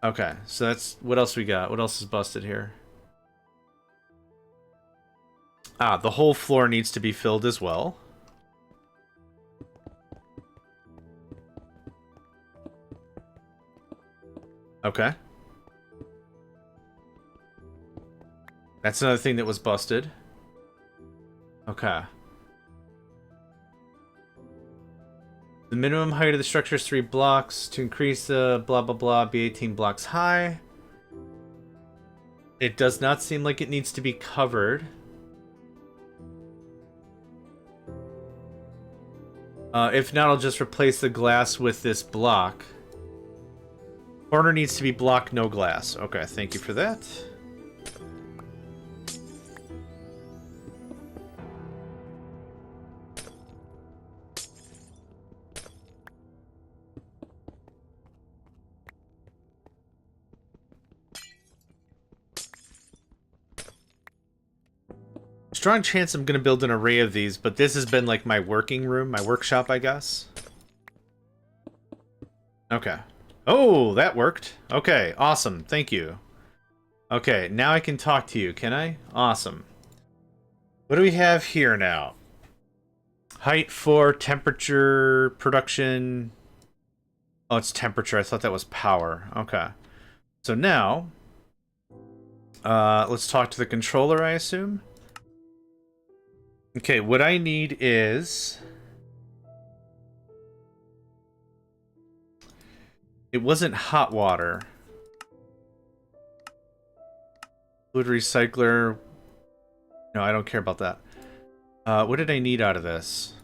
Okay, so that's... What else we got? What else is busted here? Ah, the whole floor needs to be filled as well. Okay. That's another thing that was busted. Okay. The minimum height of the structure is 3 blocks. To increase the blah blah blah, be 18 blocks high. It does not seem like it needs to be covered. If not, I'll just replace the glass with this block. Corner needs to be block, no glass. Okay, thank you for that. Strong chance I'm going to build an array of these, but this has been like my working room, my workshop, I guess. Okay. Oh, that worked. Okay, awesome. Thank you. Okay, now I can talk to you, can I? Awesome. What do we have here now? Height 4, temperature, production... Oh, it's temperature. I thought that was power. Okay. So now... let's talk to the controller, I assume. Okay, what I need is... It wasn't hot water. Fluid recycler. No, I don't care about that. What did I need out of this?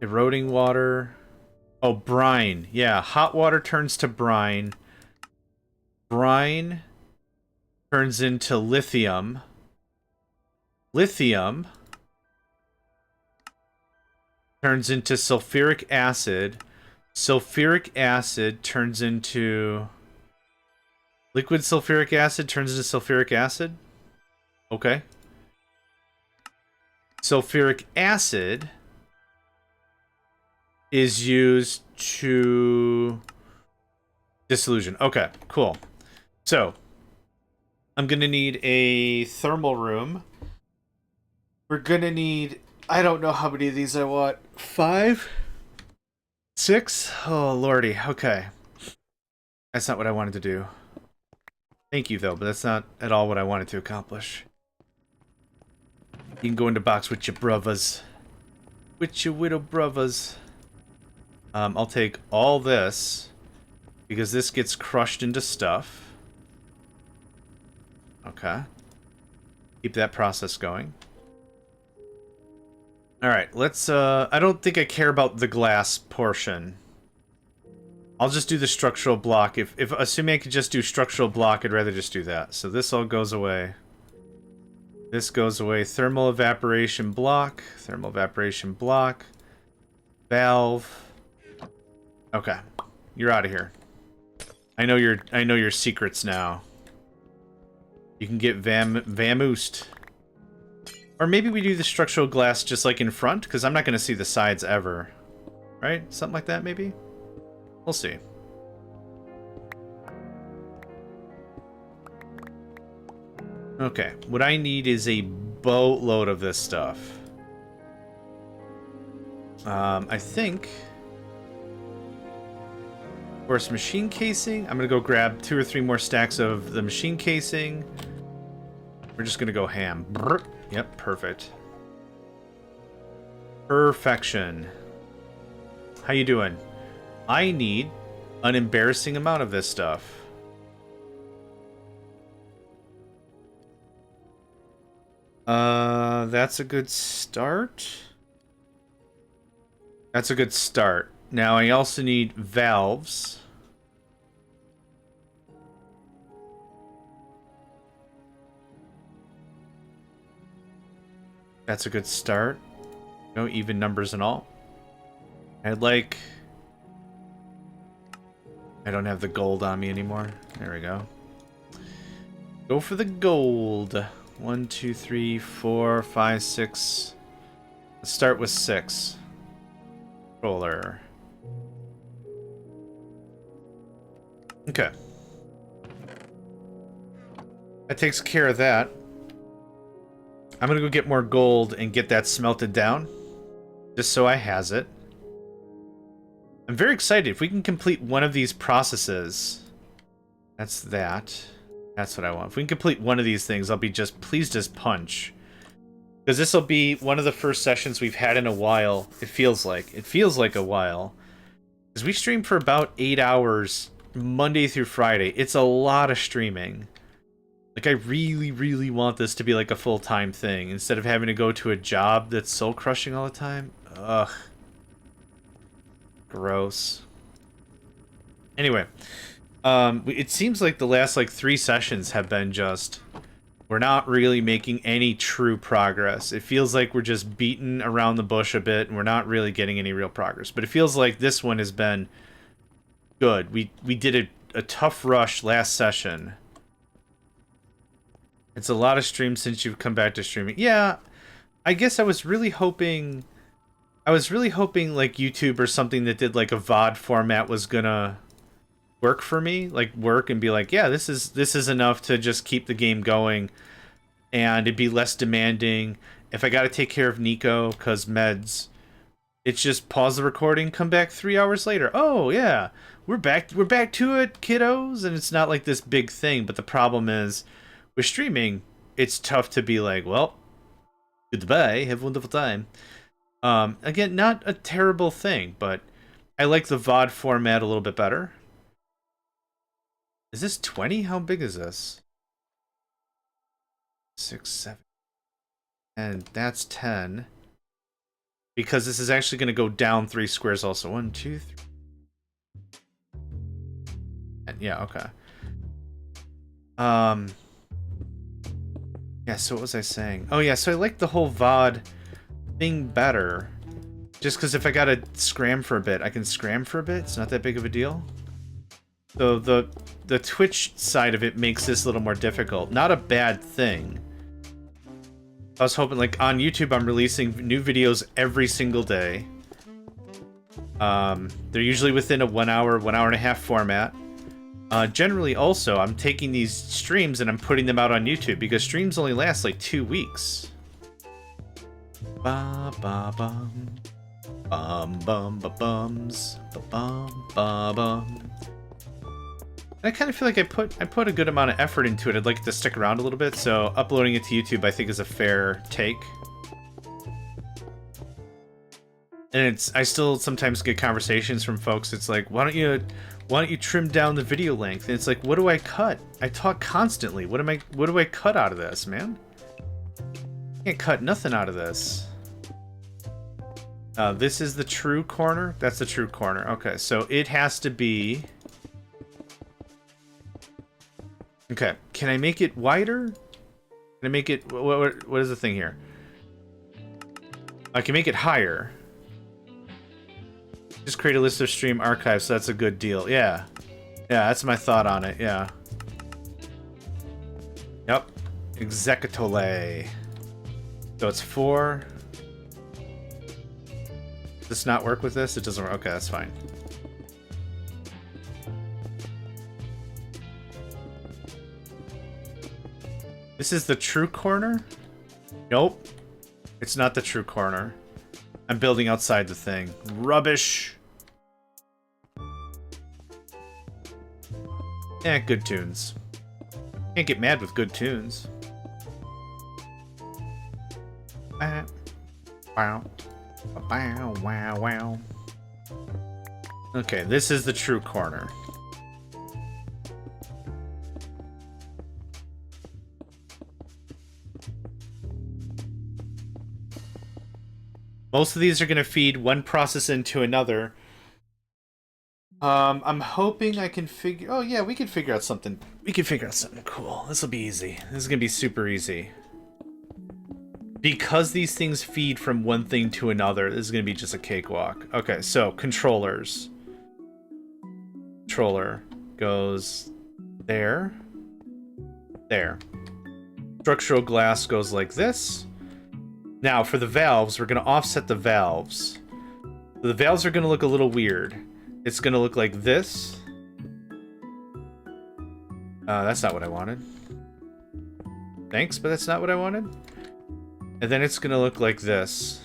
Eroding water. Oh, brine. Yeah, hot water turns to brine. Brine turns into lithium. Lithium turns into sulfuric acid. Sulfuric acid turns into... Liquid sulfuric acid turns into sulfuric acid? Okay. Sulfuric acid is used to... Dissolution. Okay, cool. So, I'm gonna need a thermal room. We're gonna need... I don't know how many of these I want. 5? 6? Oh, lordy. Okay. That's not what I wanted to do. Thank you, though, but that's not at all what I wanted to accomplish. You can go into box with your brothers. With your widow brothers. I'll take all this, because this gets crushed into stuff. Okay. Keep that process going. Alright, let's, I don't think I care about the glass portion. I'll just do the structural block. If assuming I could just do structural block, I'd rather just do that. So this all goes away. This goes away. Thermal evaporation block. Thermal evaporation block. Valve. Okay. You're out of here. I know your secrets now. You can get vamoosed. Or maybe we do the structural glass just like in front, because I'm not going to see the sides ever. Right? Something like that, maybe? We'll see. Okay, what I need is a boatload of this stuff. I think... Of course, machine casing. I'm going to go grab 2 or 3 more stacks of the machine casing. We're just going to go ham. Brr. Yep, perfect. Perfection. How you doing? I need an embarrassing amount of this stuff. That's a good start. That's a good start. Now I also need valves. That's a good start. No even numbers and all. I'd like... I don't have the gold on me anymore. There we go. Go for the gold. 1, 2, 3, 4, 5, 6. Let's start with 6. Roller. Okay. That takes care of that. I'm gonna go get more gold and get that smelted down. Just so I has it. I'm very excited. If we can complete one of these processes... That's that. That's what I want. If we can complete one of these things, I'll be just pleased as punch. Because this will be one of the first sessions we've had in a while. It feels like. It feels like a while. Because we stream for about 8 hours, Monday through Friday. It's a lot of streaming. Like, I really, really want this to be like a full-time thing, instead of having to go to a job that's soul-crushing all the time. Ugh. Gross. Anyway. It seems like the last, like, 3 sessions have been just... We're not really making any true progress. It feels like we're just beating around the bush a bit, and we're not really getting any real progress. But it feels like this one has been good. We did a tough rush last session. It's a lot of streams since you've come back to streaming. Yeah, I guess I was really hoping... like, YouTube or something that did, like, a VOD format was gonna... work for me, like work and be like, yeah, this is enough to just keep the game going, and it'd be less demanding. If I got to take care of Nico because meds, it's just pause the recording, come back 3 hours later. Oh yeah, we're back to it, kiddos. And it's not like this big thing. But the problem is, with streaming, it's tough to be like, well, goodbye, have a wonderful time. Again, not a terrible thing, but I like the VOD format a little bit better. Is this 20? How big is this? 6, 7. And that's 10. Because this is actually going to go down 3 squares also. 1, 2, 3. And yeah, okay. Yeah, so what was I saying? Oh yeah, so I like the whole VOD thing better. Just because if I gotta scram for a bit, I can scram for a bit. It's not that big of a deal. So the Twitch side of it makes this a little more difficult. Not a bad thing. I was hoping, like, on YouTube, I'm releasing new videos every single day. They're usually within a 1 hour, 1 hour and a half format. Generally, also, I'm taking these streams and I'm putting them out on YouTube because streams only last like 2 weeks. Ba ba bum, bum bum ba bums, ba bum ba bum. I kind of feel like I put a good amount of effort into it. I'd like it to stick around a little bit, so uploading it to YouTube I think is a fair take. And I still sometimes get conversations from folks. It's like, why don't you trim down the video length? And it's like, what do I cut? I talk constantly. What do I cut out of this, man? I can't cut nothing out of this. This is the true corner. That's the true corner. Okay, so it has to be. Okay, can I make it wider? Can I make it? What is the thing here? I can make it higher. Just create a list of stream archives, so that's a good deal. Yeah. Yeah, that's my thought on it, yeah. Yep. Executole. So it's 4. Does this not work with this? It doesn't work. Okay, that's fine. This is the true corner? Nope. It's not the true corner. I'm building outside the thing. Rubbish. Eh, good tunes. Can't get mad with good tunes. Wow. Wow, wow, wow. Okay, this is the true corner. Most of these are going to feed one process into another. I'm hoping I can figure... Oh, yeah, we can figure out something. We can figure out something cool. This will be easy. This is going to be super easy. Because these things feed from one thing to another, this is going to be just a cakewalk. Okay, so controllers. Controller goes there. There. Structural glass goes like this. Now, for the valves, we're going to offset the valves. The valves are going to look a little weird. It's going to look like this. That's not what I wanted. Thanks, but that's not what I wanted. And then it's going to look like this.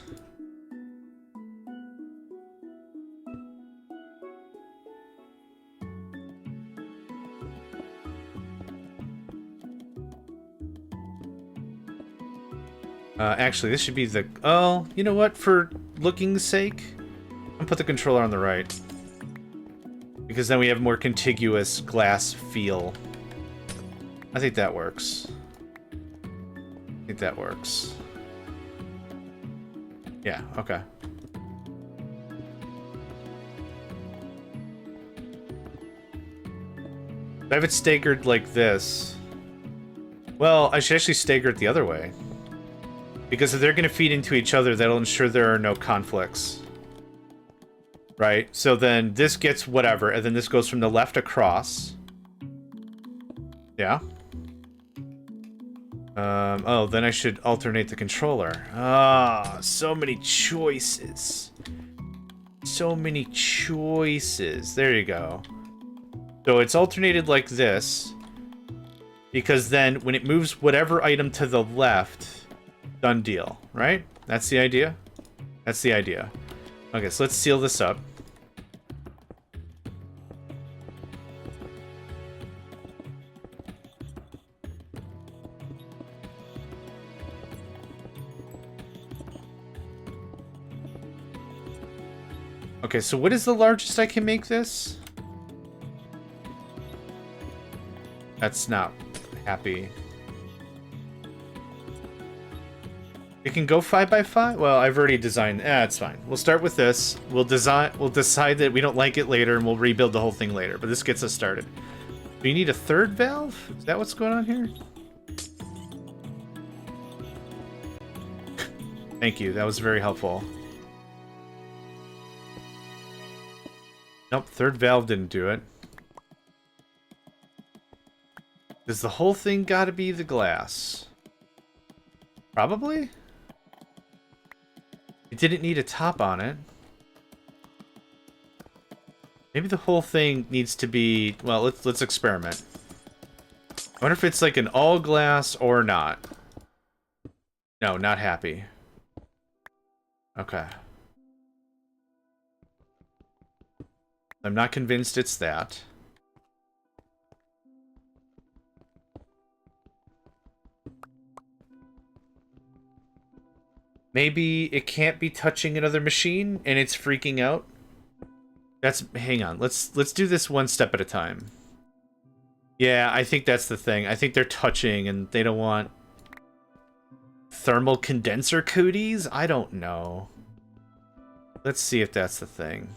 Actually, this should be the... Oh, you know what? For looking's sake, I'll put the controller on the right. Because then we have more contiguous glass feel. I think that works. I think that works. Yeah, okay. If I have it staggered like this... Well, I should actually stagger it the other way. Because if they're going to feed into each other, that'll ensure there are no conflicts. Right? So then this gets whatever, and then this goes from the left across. Yeah? Oh, then I should alternate the controller. Ah, so many choices. So many choices. There you go. So it's alternated like this. Because then when it moves whatever item to the left... Done deal, right? That's the idea? That's the idea. Okay, so let's seal this up. Okay, so what is the largest I can make this? That's not happy. It can go 5x5? Well, I've already designed... it's fine. We'll start with this. We'll decide that we don't like it later, and we'll rebuild the whole thing later. But this gets us started. Do you need a third valve? Is that what's going on here? Thank you. That was very helpful. Nope, third valve didn't do it. Does the whole thing gotta be the glass? Probably? It didn't need a top on it. Maybe the whole thing needs to be... Well, let's experiment. I wonder if it's like an all glass or not. No, not happy. Okay. I'm not convinced it's that. Maybe it can't be touching another machine and it's freaking out. Hang on. Let's do this one step at a time. Yeah, I think that's the thing. I think they're touching and they don't want thermal condenser cooties? I don't know. Let's see if that's the thing.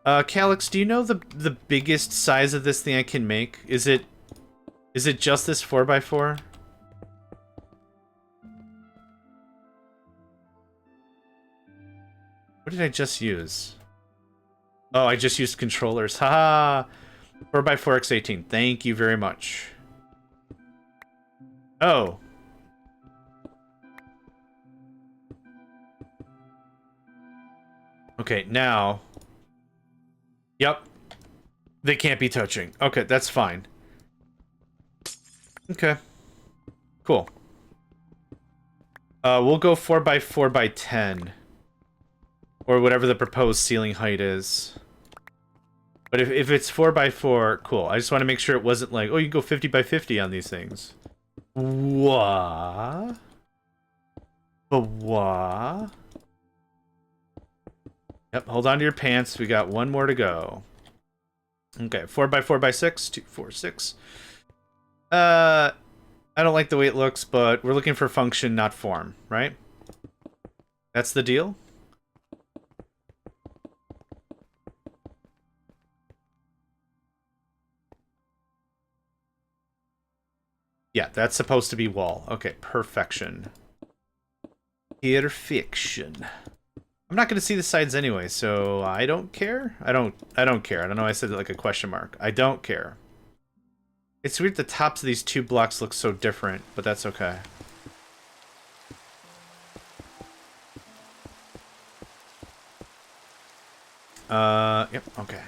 Calyx, do you know the biggest size of this thing I can make? Is it just this 4x4? What did I just use? Oh, I just used controllers. Haha! 4x4x18. Thank you very much. Oh. Okay, now... Yep. They can't be touching. Okay, that's fine. Okay. Cool. We'll go 4x4x10. Or whatever the proposed ceiling height is. But if it's 4x4, cool. I just want to make sure it wasn't like, oh, you can go 50x50 on these things. What? But what? Yep, hold on to your pants. We got one more to go. Okay, 4x4x6, 2, 4, 6. I don't like the way it looks, but we're looking for function, not form, right? That's the deal? Yeah, that's supposed to be wall. Okay, perfection. Perfection. I'm not going to see the sides anyway, so I don't care. I don't care. I don't know why I said it like a question mark. I don't care. It's weird the tops of these two blocks look so different, but that's okay. Yep, okay.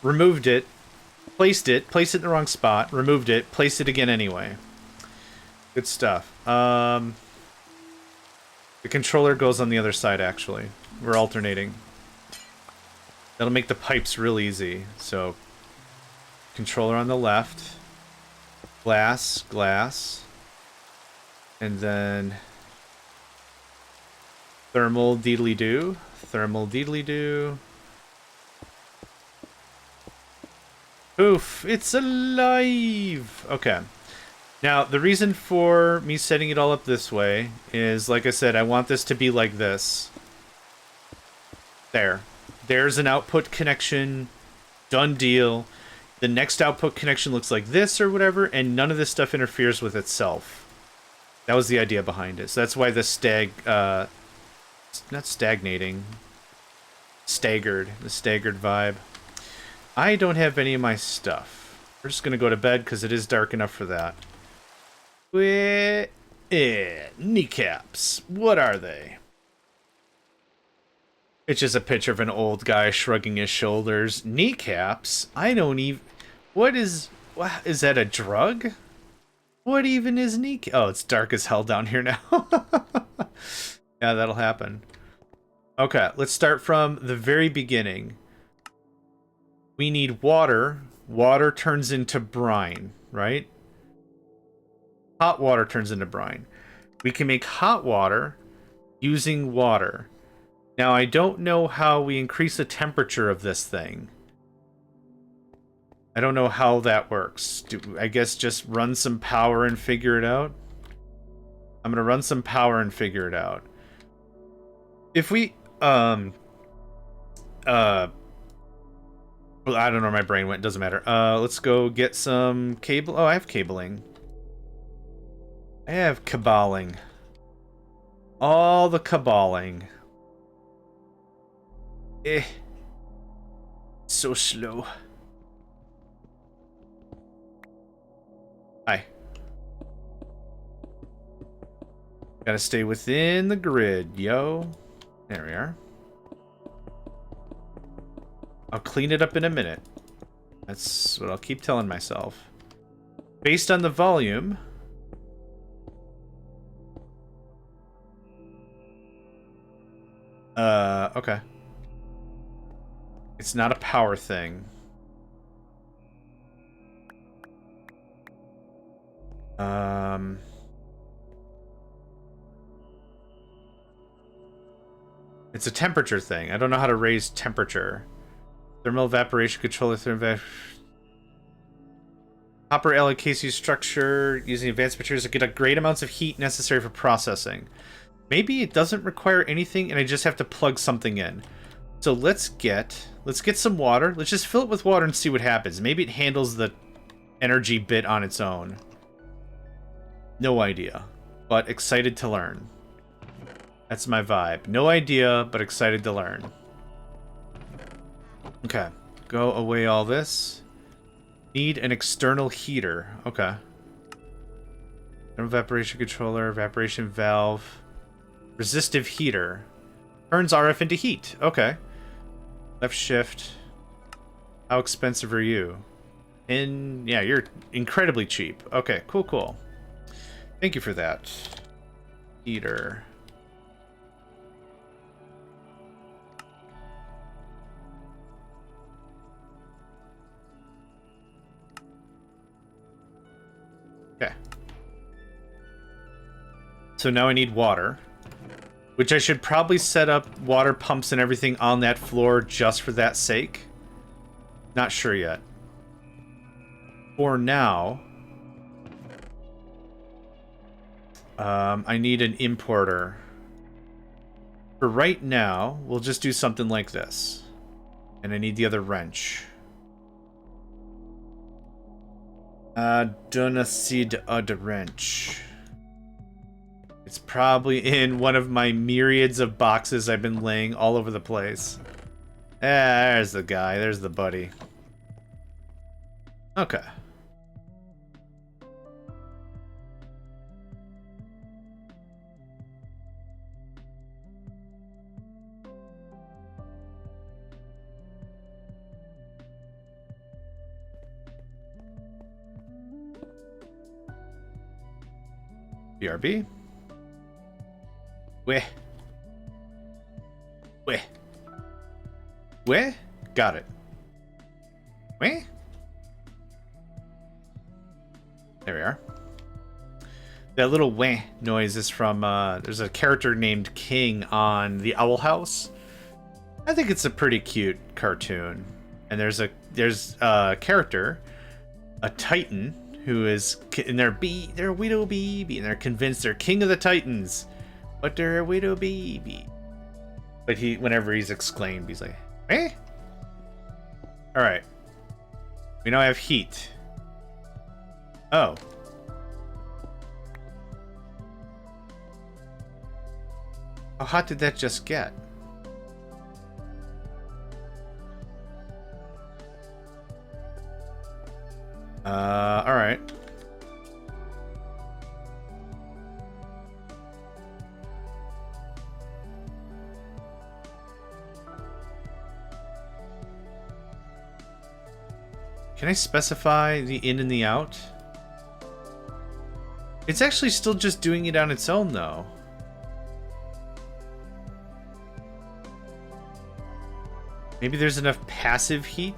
Removed it, placed it in the wrong spot, removed it, placed it again anyway. Good stuff. The controller goes on the other side, actually. We're alternating. That'll make the pipes real easy. So, controller on the left, glass, glass, and then thermal deedly-doo, thermal deedly-doo. Oof, it's alive! Okay. Now, the reason for me setting it all up this way is, like I said, I want this to be like this. There. There's an output connection. Done deal. The next output connection looks like this or whatever, and none of this stuff interferes with itself. That was the idea behind it. So that's why the not stagnating. Staggered. The staggered vibe. I don't have any of my stuff. We're just going to go to bed because it is dark enough for that. Kneecaps. What are they? It's just a picture of an old guy shrugging his shoulders. Kneecaps? I don't even... What is that a drug? What even is kneecap? Oh, it's dark as hell down here now. Yeah, that'll happen. Okay, let's start from the very beginning. We need water. Water turns into brine, right? Hot water turns into brine. We can make hot water using water. Now, I don't know how we increase the temperature of this thing. I don't know how that works. I guess just run some power and figure it out? I'm gonna run some power and figure it out. If we, well, I don't know where my brain went, doesn't matter. Let's go get some cable. Oh, I have cabling. I have caballing. All the caballing. So slow. Hi. Gotta stay within the grid, yo. There we are. I'll clean it up in a minute. That's what I'll keep telling myself. Based on the volume... okay. It's not a power thing. It's a temperature thing. I don't know how to raise temperature. Thermal evaporation controller. Copper LKC structure using advanced materials to get great amounts of heat necessary for processing. Maybe it doesn't require anything and I just have to plug something in. So let's get some water. Let's just fill it with water and see what happens. Maybe it handles the energy bit on its own. No idea, but excited to learn. That's my vibe. No idea, but excited to learn. Okay, go away all this. Need an external heater. Okay. Evaporation controller, evaporation valve. Resistive heater. Turns RF into heat. Okay. Left shift. How expensive are you? And yeah, you're incredibly cheap. Okay, cool. Thank you for that. Heater. Okay. So now I need water. Which I should probably set up water pumps and everything on that floor just for that sake. Not sure yet. For now... I need an importer. For right now, we'll just do something like this. And I need the other wrench. Don't see the other wrench. It's probably in one of my myriads of boxes I've been laying all over the place. There's the guy. There's the buddy. Okay. BRB. Where? Got it. Where? There we are. That little wah noise is from, there's a character named King on the Owl House. I think it's a pretty cute cartoon. And there's a character, a Titan, who is, and they're a widow baby, and they're convinced they're king of the Titans, but they're a widow baby. But whenever he's exclaimed, he's like, eh? Alright. We now have heat. Oh. How hot did that just get? Alright. Can I specify the in and the out? It's actually still just doing it on its own, though. Maybe there's enough passive heat?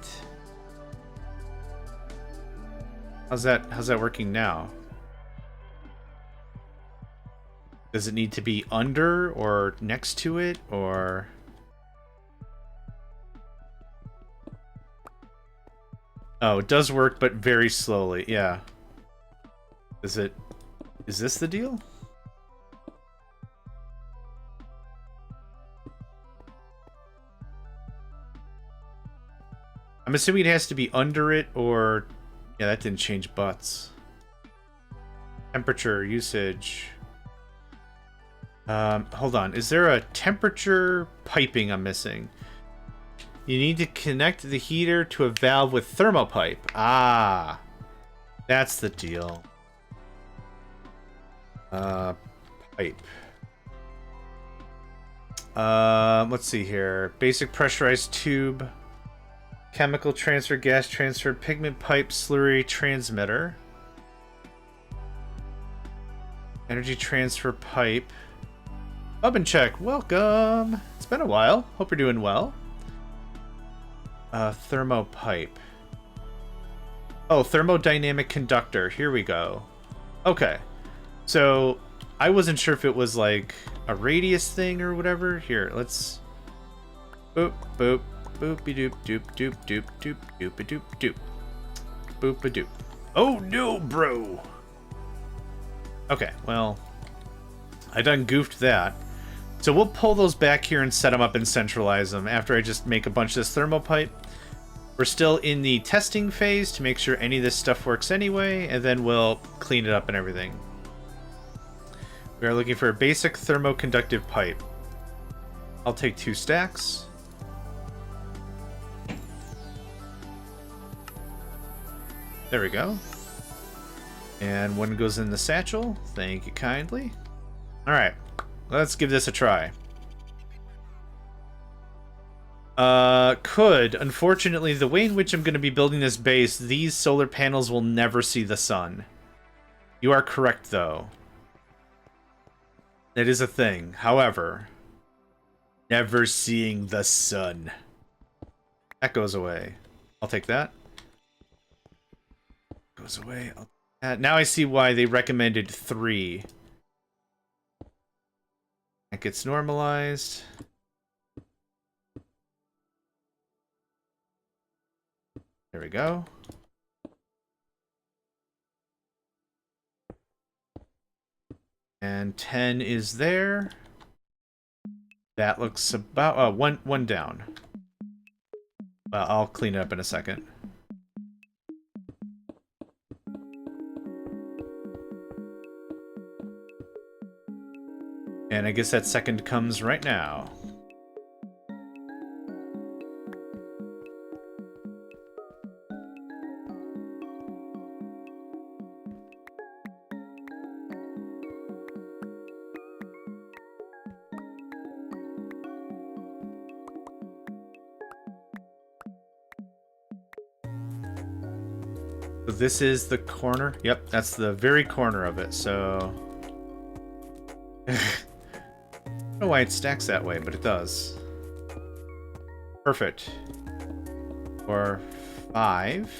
How's that working now? Does it need to be under or next to it, or... Oh, it does work, but very slowly, yeah. Is this the deal? I'm assuming it has to be under it, or... Yeah, that didn't change butts. Temperature, usage... hold on. Is there a temperature piping I'm missing? You need to connect the heater to a valve with thermopipe. Ah, that's the deal. Pipe. Let's see here. Basic pressurized tube. Chemical transfer, gas transfer, pigment pipe, slurry transmitter. Energy transfer pipe. Oven check, welcome. It's been a while. Hope you're doing well. Thermopipe. Oh, thermodynamic conductor. Here we go. Okay. So, I wasn't sure if it was like a radius thing or whatever. Here, let's... Boop, boop, boopy doop, doop, doop, doop, doop, doopy doop, doop. Boop a doop. Oh no, bro! Okay, well... I done goofed that. So we'll pull those back here and set them up and centralize them after I just make a bunch of this thermopipe. We're still in the testing phase to make sure any of this stuff works anyway, and then we'll clean it up and everything. We are looking for a basic thermoconductive pipe. I'll take 2 stacks. There we go. And one goes in the satchel. Thank you kindly. Alright, let's give this a try. Unfortunately, the way in which I'm going to be building this base, these solar panels will never see the sun. You are correct, though. That is a thing. However, never seeing the sun. That goes away. I'll take that. Goes away. Now I see why they recommended 3. That gets normalized. There we go. And 10 is there. That looks about one down. I'll clean it up in a second. And I guess that second comes right now. So this is the corner. Yep, that's the very corner of it, so... I don't know why it stacks that way, but it does. Perfect. For 5.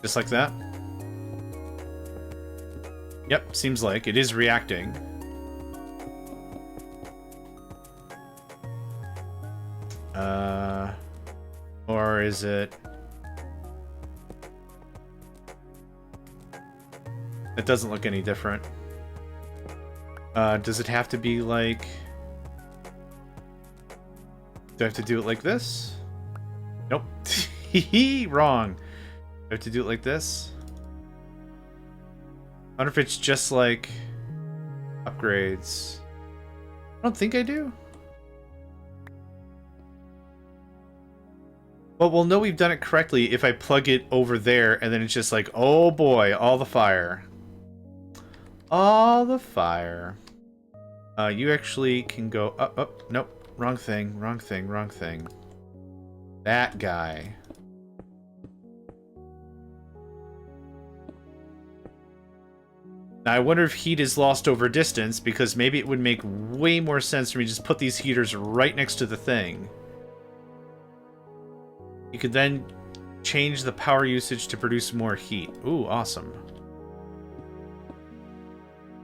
Just like that. Yep, seems like it is reacting. Or is it... It doesn't look any different. Does it have to be like... Do I have to do it like this? Nope. Wrong. Do I have to do it like this? I wonder if it's just like... upgrades. I don't think I do. Well, we'll know we've done it correctly if I plug it over there, and then it's just like, oh boy, all the fire. All the fire. You actually can go up, up, nope, wrong thing, wrong thing, wrong thing. That guy. Now, I wonder if heat is lost over distance, because maybe it would make way more sense for me to just put these heaters right next to the thing. You could then change the power usage to produce more heat. Ooh, awesome.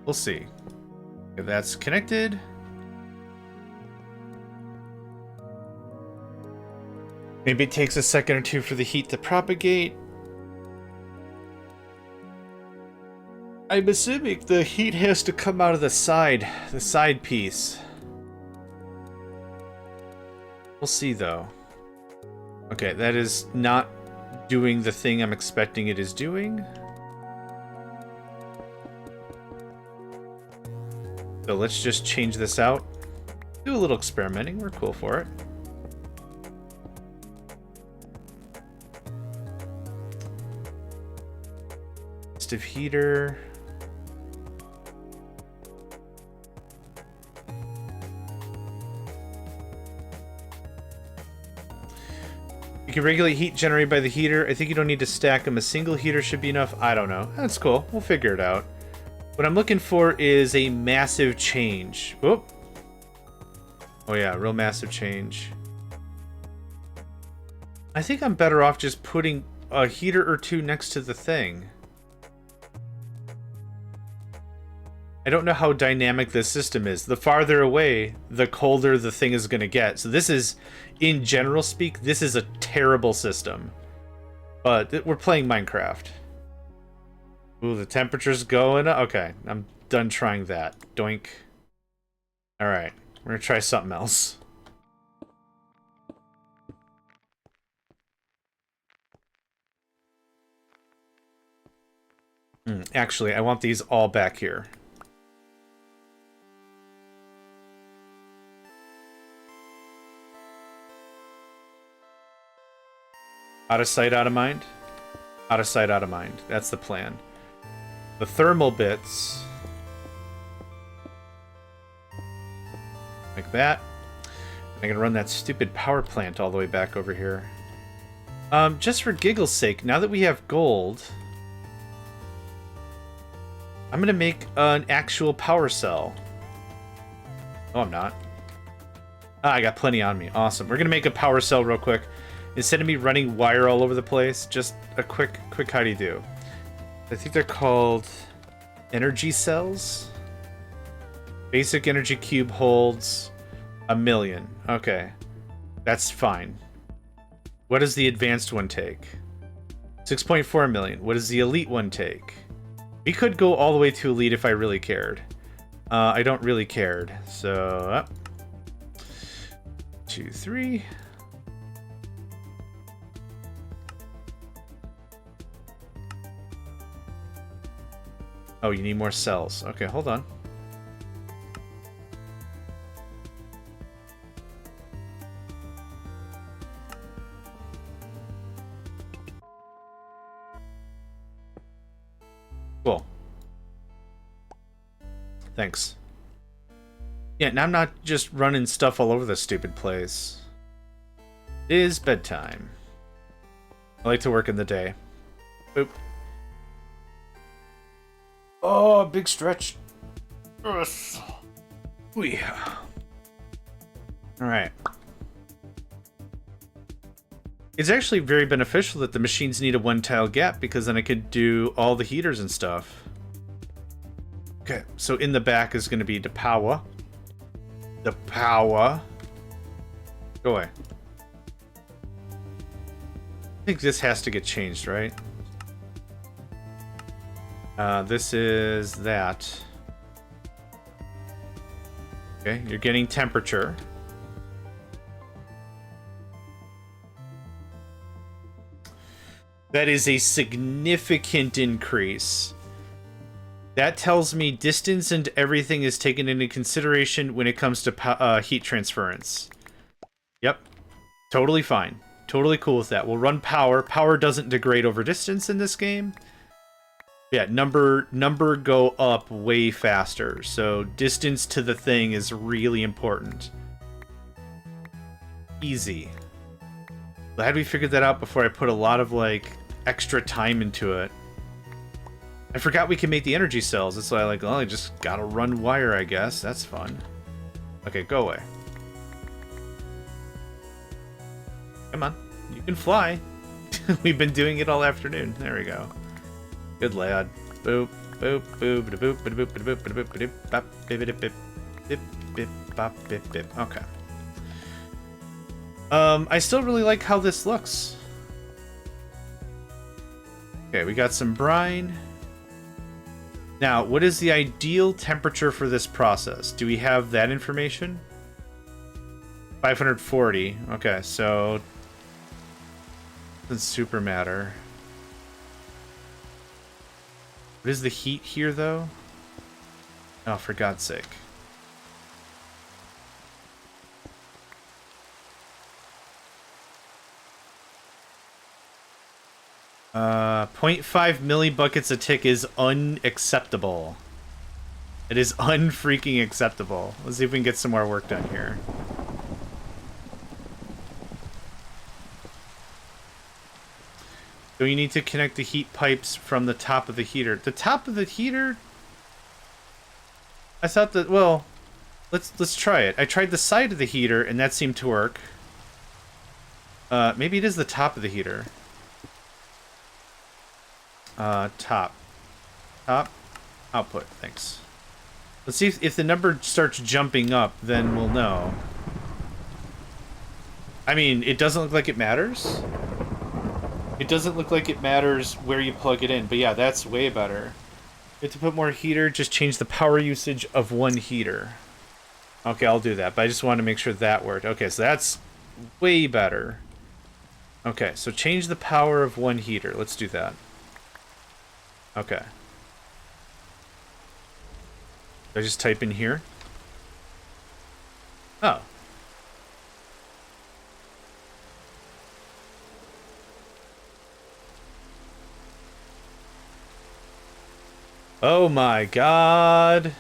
We'll see. If that's connected. Maybe it takes a second or two for the heat to propagate. I'm assuming the heat has to come out of the side piece. We'll see, though. Okay, that is not doing the thing I'm expecting it is doing. So let's just change this out. Do a little experimenting. We're cool for it. Resistive heater. You can regulate heat generated by the heater. I think you don't need to stack them. A single heater should be enough. I don't know. That's cool. We'll figure it out. What I'm looking for is a massive change. Whoop. Oh yeah, real massive change. I think I'm better off just putting a heater or two next to the thing. I don't know how dynamic this system is. The farther away, the colder the thing is going to get. So this is, in general speak, this is a terrible system. But we're playing Minecraft. Ooh, the temperature's going up. Okay, I'm done trying that. Doink. Alright, we're going to try something else. Actually, I want these all back here. Out of sight, out of mind? Out of sight, out of mind. That's the plan. The thermal bits. Like that. I'm gonna run that stupid power plant all the way back over here. Just for giggle's sake, now that we have gold, I'm gonna make an actual power cell. Oh, I'm not. Ah, I got plenty on me. Awesome. We're gonna make a power cell real quick. Instead of me running wire all over the place, just a quick how do you do? I think they're called energy cells. Basic energy cube holds 1,000,000. Okay, that's fine. What does the advanced one take? 6.4 million. What does the elite one take? We could go all the way to elite if I really cared. I don't really cared. So, 2, 3. Oh, you need more cells. Okay, hold on. Cool. Thanks. Yeah, now I'm not just running stuff all over the stupid place. It is bedtime. I like to work in the day. Boop. Oh, big stretch. Ugh. Alright. It's actually very beneficial that the machines need a one-tile gap, because then I could do all the heaters and stuff. Okay, so in the back is going to be the power. The power. Go away. I think this has to get changed, right? This is that. Okay, you're getting temperature. That is a significant increase. That tells me distance and everything is taken into consideration when it comes to heat transference. Yep, totally fine. Totally cool with that. We'll run power. Power doesn't degrade over distance in this game. Yeah, number go up way faster. So distance to the thing is really important. Easy. Glad we figured that out before I put a lot of, like, extra time into it. I forgot we can make the energy cells. That's why I like, well, I just gotta run wire, I guess. That's fun. Okay, go away. Come on. You can fly. We've been doing it all afternoon. There we go. Good lad. Boop, boop, boop, da boop, da boop, da boop, da boop, da boop, bop, bip, bip, bip, bip, bip, bop, bip, bip. Okay. I still really like how this looks. Okay, we got some brine. Now, what is the ideal temperature for this process? Do we have that information? 540. Okay, so doesn't super matter. What is the heat here, though? Oh, for God's sake. Uh, 0.5 millibuckets a tick is unacceptable. It is unfreaking acceptable. Let's see if we can get some more work done here. So you need to connect the heat pipes from the top of the heater. The top of the heater? I thought that, well, let's try it. I tried the side of the heater and that seemed to work. Maybe it is the top of the heater. Top. Output, thanks. Let's see if the number starts jumping up, then we'll know. I mean, it doesn't look like it matters. It doesn't look like it matters where you plug it in, but yeah, that's way better. You have to put more heater, just change the power usage of one heater. Okay, I'll do that, but I just wanted to make sure that worked. Okay, so that's way better. Okay, so change the power of one heater. Let's do that. Okay. I just type in here? Oh. Oh my god.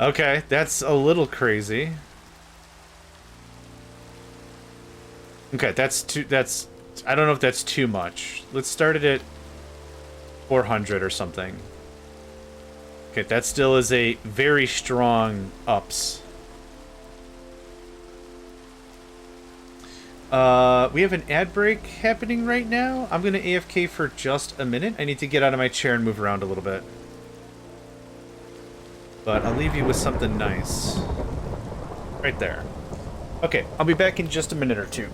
Okay, that's a little crazy. Okay, that's I don't know if that's too much. Let's start it at 400 or something. Okay, that still is a very strong ups. We have an ad break happening right now. I'm gonna AFK for just a minute. I need to get out of my chair and move around a little bit. But I'll leave you with something nice. Right there. Okay, I'll be back in just a minute or two.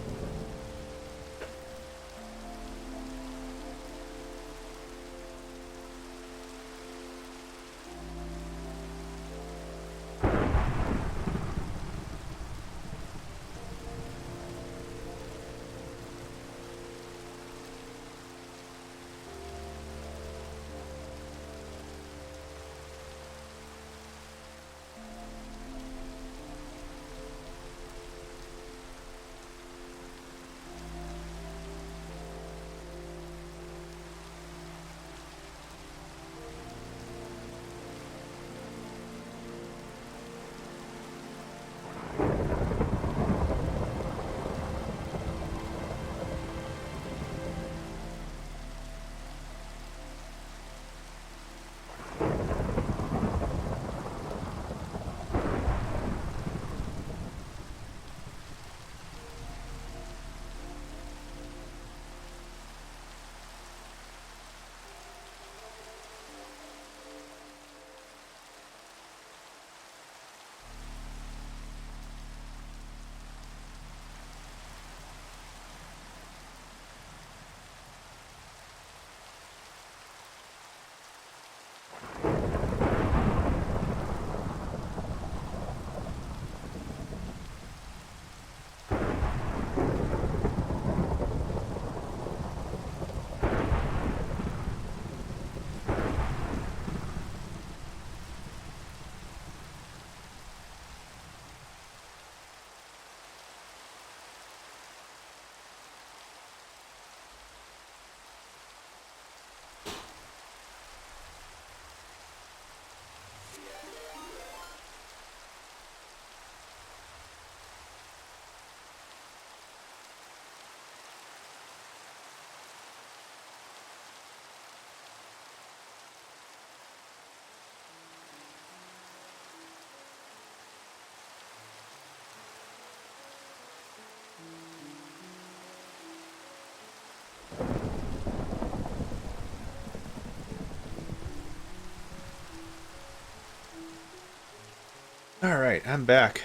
Alright, I'm back.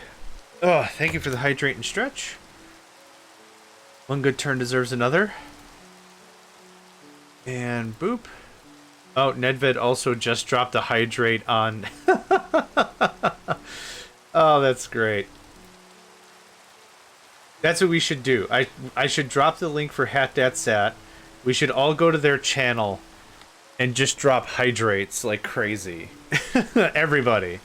Oh, thank you for the hydrate and stretch. One good turn deserves another. And boop. Oh, Nedved also just dropped a hydrate on... Oh, that's great. That's what we should do. I should drop the link for HatDatSat. We should all go to their channel and just drop hydrates like crazy. Everybody.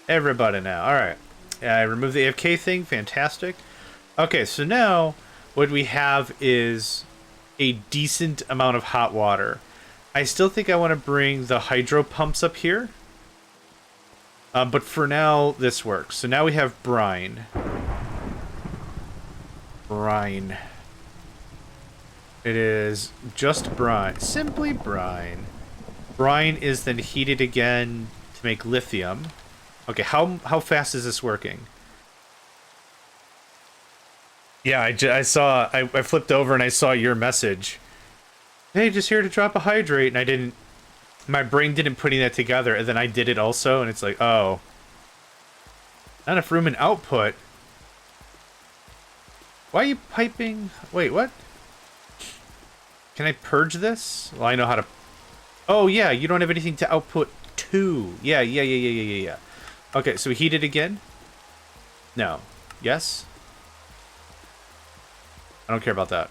Everybody now. Alright. I removed the AFK thing. Fantastic. Okay, so now what we have is a decent amount of hot water. I still think I want to bring the hydro pumps up here. But for now, this works. So now we have brine. Brine. It is just brine. Simply brine. Brine is then heated again to make lithium. Okay, how fast is this working? Yeah, I flipped over and I saw your message. Hey, just here to drop a hydrate, and I didn't... My brain didn't putting that together, and then I did it also, and it's like, oh. Not enough room and output. Why are you piping? Wait, what? Can I purge this? Well, I know how to... Oh, yeah, you don't have anything to output to. Yeah. Okay, so we heat it again? No. Yes? I don't care about that.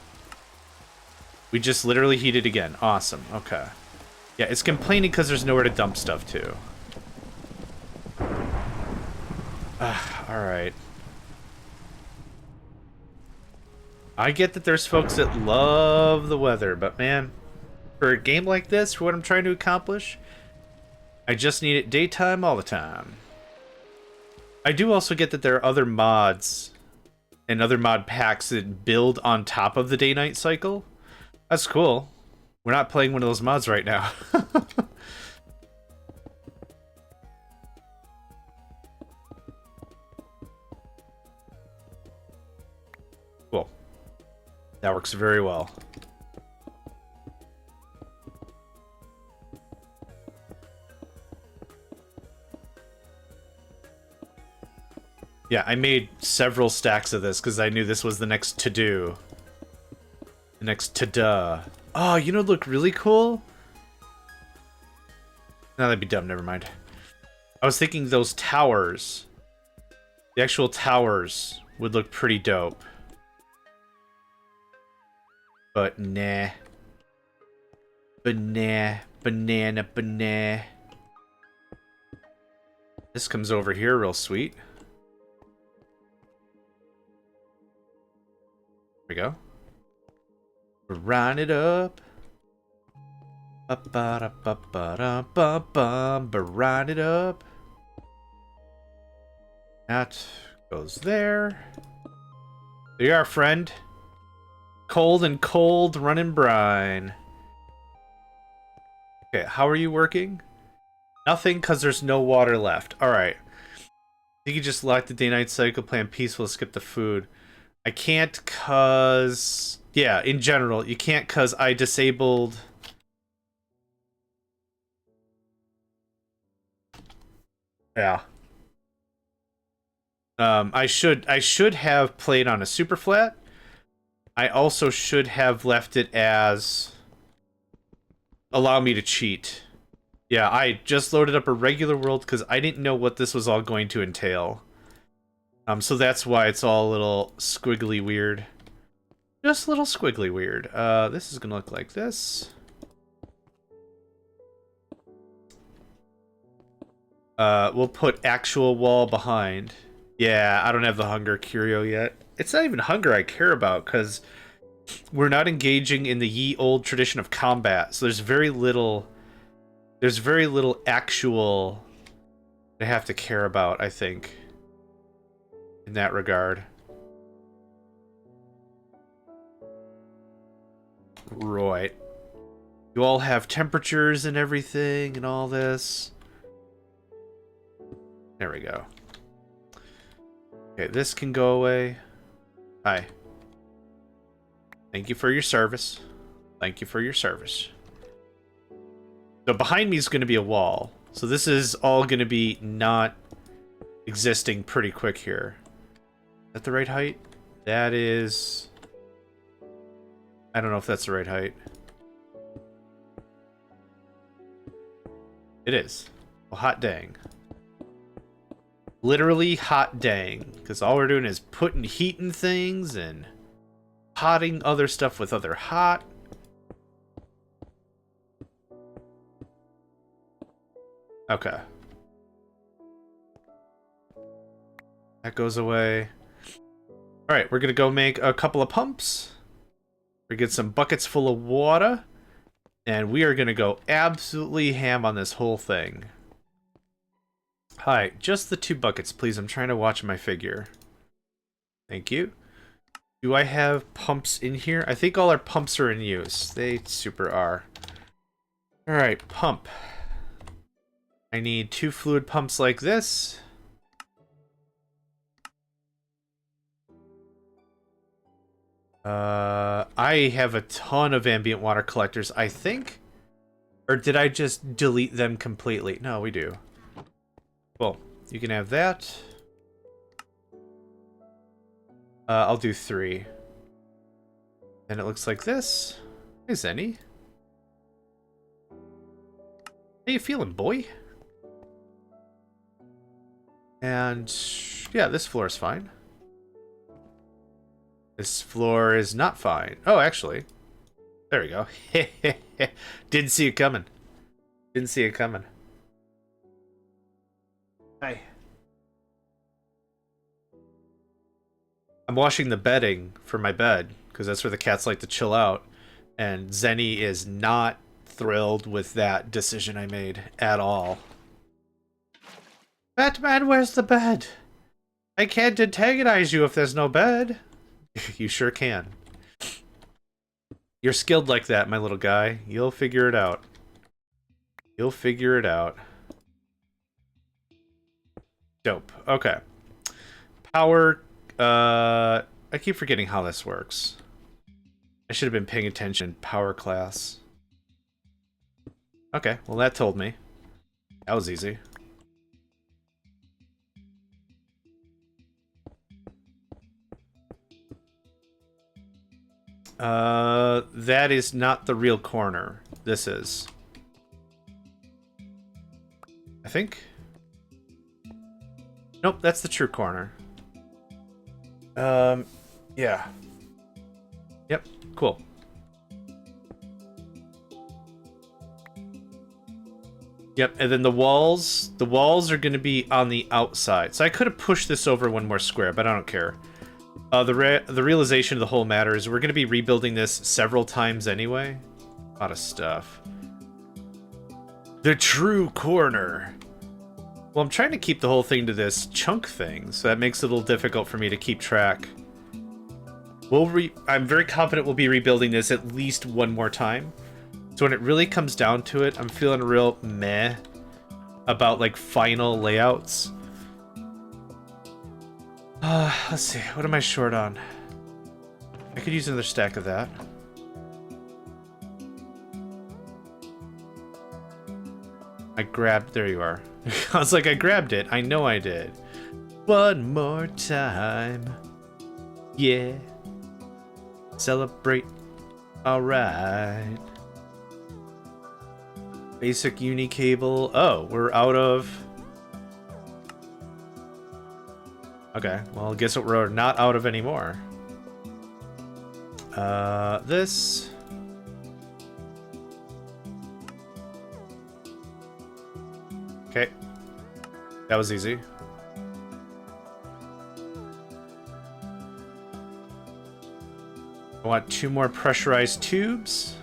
We just literally heat it again. Awesome. Okay. Yeah, it's complaining because there's nowhere to dump stuff to. Alright. I get that there's folks that love the weather, but man, for a game like this, for what I'm trying to accomplish, I just need it daytime all the time. I do also get that there are other mods and other mod packs that build on top of the day-night cycle. That's cool. We're not playing one of those mods right now. Cool. That works very well. Yeah, I made several stacks of this because I knew this was the next to-do. The next to-duh. Oh, you know what look really cool? No, that'd be dumb, never mind. I was thinking those towers. The actual towers would look pretty dope. But nah. Banana. This comes over here real sweet. There we go. Run it up. Run it up. That goes there. There you are, friend. Cold and cold running brine. Okay, how are you working? Nothing, because there's no water left. Alright. You can just lock the day-night cycle, plan peaceful, skip the food. I can't cause... Yeah, in general, you can't cause I disabled... Yeah. I should have played on a super flat. I also should have left it as... Allow me to cheat. Yeah, I just loaded up a regular world because I didn't know what this was all going to entail. So that's why it's all a little squiggly weird. Just a little squiggly weird. This is gonna look like this. We'll put actual wall behind. Yeah, I don't have the hunger curio yet. It's not even hunger I care about, because we're not engaging in the ye old tradition of combat, so there's very little actual I have to care about, I think, in that regard. Right. You all have temperatures and everything and all this. There we go. Okay, this can go away. Hi. Thank you for your service. Thank you for your service. So behind me is going to be a wall. So this is all going to be not existing pretty quick here. Is that the right height? That is... I don't know if that's the right height. It is. Well, hot dang. Literally hot dang. Because all we're doing is putting heat in things and hotting other stuff with other hot. Okay. That goes away. Alright, we're gonna go make a couple of pumps. We get some buckets full of water. And we are gonna go absolutely ham on this whole thing. Hi, just the 2 buckets, please. I'm trying to watch my figure. Thank you. Do I have pumps in here? I think all our pumps are in use. They super are. Alright, pump. I need 2 fluid pumps like this. I have a ton of ambient water collectors, I think. Or did I just delete them completely? No, we do. Cool. You can have that. I'll do 3. And it looks like this. Hey, Zenny. How you feeling, boy? And yeah, this floor is fine. This floor is not fine. Oh, actually. There we go. Didn't see it coming. Didn't see it coming. Hi. I'm washing the bedding for my bed, because that's where the cats like to chill out. And Zenny is not thrilled with that decision I made at all. Batman, where's the bed? I can't antagonize you if there's no bed. You sure can. You're skilled like that, my little guy. You'll figure it out. You'll figure it out. Dope. Okay. Power. I keep forgetting how this works. I should have been paying attention. Power class. Okay, well that told me. That was easy. That is not the real corner. This is. I think. Nope, that's the true corner. Yeah. Yep, cool. Yep, and then the walls are going to be on the outside. So I could have pushed this over one more square, but I don't care. The realization of the whole matter is we're going to be rebuilding this several times anyway. A lot of stuff. The true corner. Well, I'm trying to keep the whole thing to this chunk thing, so that makes it a little difficult for me to keep track. I'm very confident we'll be rebuilding this at least one more time. So when it really comes down to it, I'm feeling real meh about, like, final layouts. Let's see. What am I short on? I could use another stack of that. I grabbed... There you are. I was like, I grabbed it. I know I did. One more time. Yeah. Celebrate. Alright. Basic uni cable. Oh, we're out of... Okay, well, guess what we're not out of anymore. This... Okay. That was easy. I want 2 more pressurized tubes.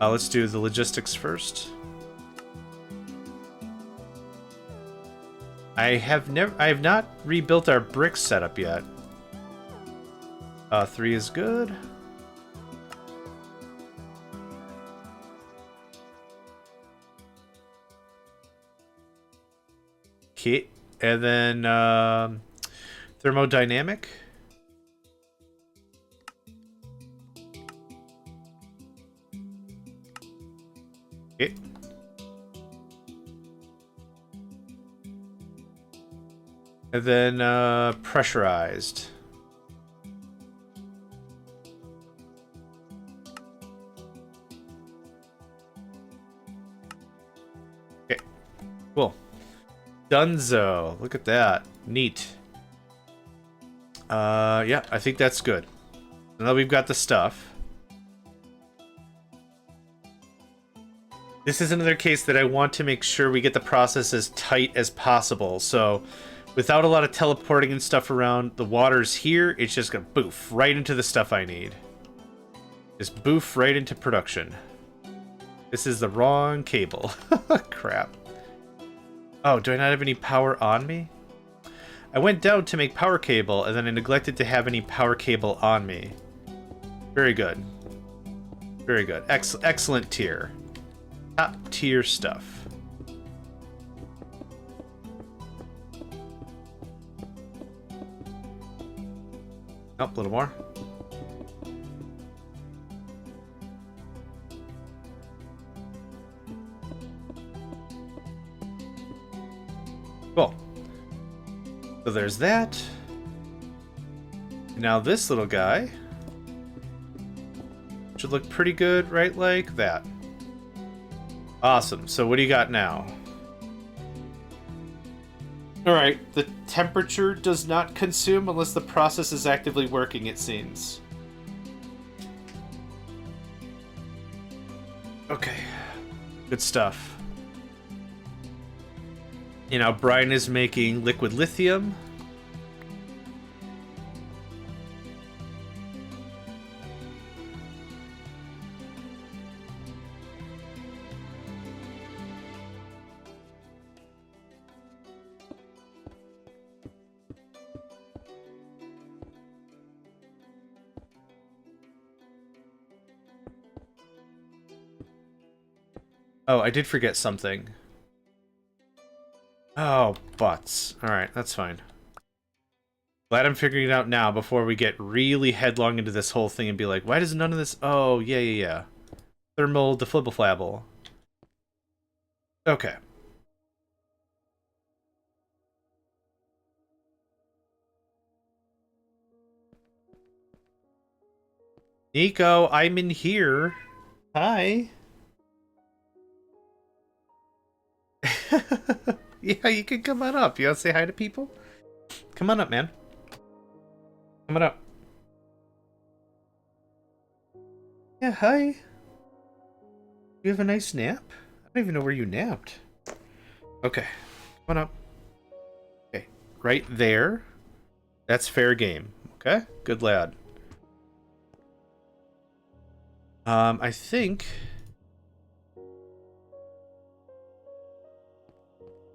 Let's do the logistics first. I have not rebuilt our brick setup yet. 3 is good. Okay, and then thermodynamic. Okay. And then pressurized. Okay, cool. Dunzo. Look at that. Neat. Yeah, I think that's good. Now we've got the stuff. This is another case that I want to make sure we get the process as tight as possible. So without a lot of teleporting and stuff around, the water's here. It's just gonna boof right into the stuff I need. Just boof right into production. This is the wrong cable. Crap. Oh, do I not have any power on me? I went down to make power cable, and then I neglected to have any power cable on me. Very good. Very good. Excellent tier. Top tier stuff. Oh, a little more. Cool. So there's that. Now this little guy should look pretty good, right? Like that. Awesome. So what do you got now? Alright, the temperature does not consume unless the process is actively working, it seems. Okay. Good stuff. You know, Brian is making liquid lithium. Oh, I did forget something. Oh, butts. Alright, that's fine. Glad I'm figuring it out now before we get really headlong into this whole thing and be like, why does none of this... Oh, yeah. Thermal deflibble. Okay. Nico, I'm in here. Hi. Yeah, you can come on up. You want to say hi to people? Come on up, man. Come on up. Yeah, hi. You have a nice nap? I don't even know where you napped. Okay, come on up. Okay, right there. That's fair game. Okay, good lad. I think...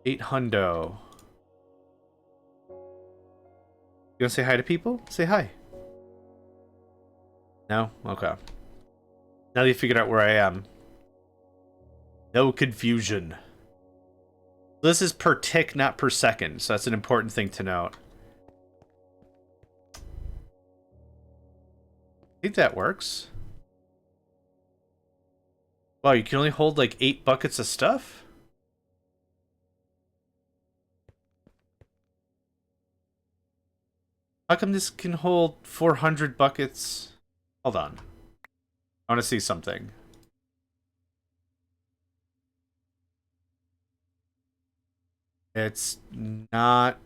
800. You wanna say hi to people? Say hi. No? Okay. Now that you figured out where I am. No confusion. This is per tick, not per second, so that's an important thing to note. I think that works. Wow, you can only hold like 8 buckets of stuff? How come this can hold 400 buckets? Hold on. I want to see something. It's not...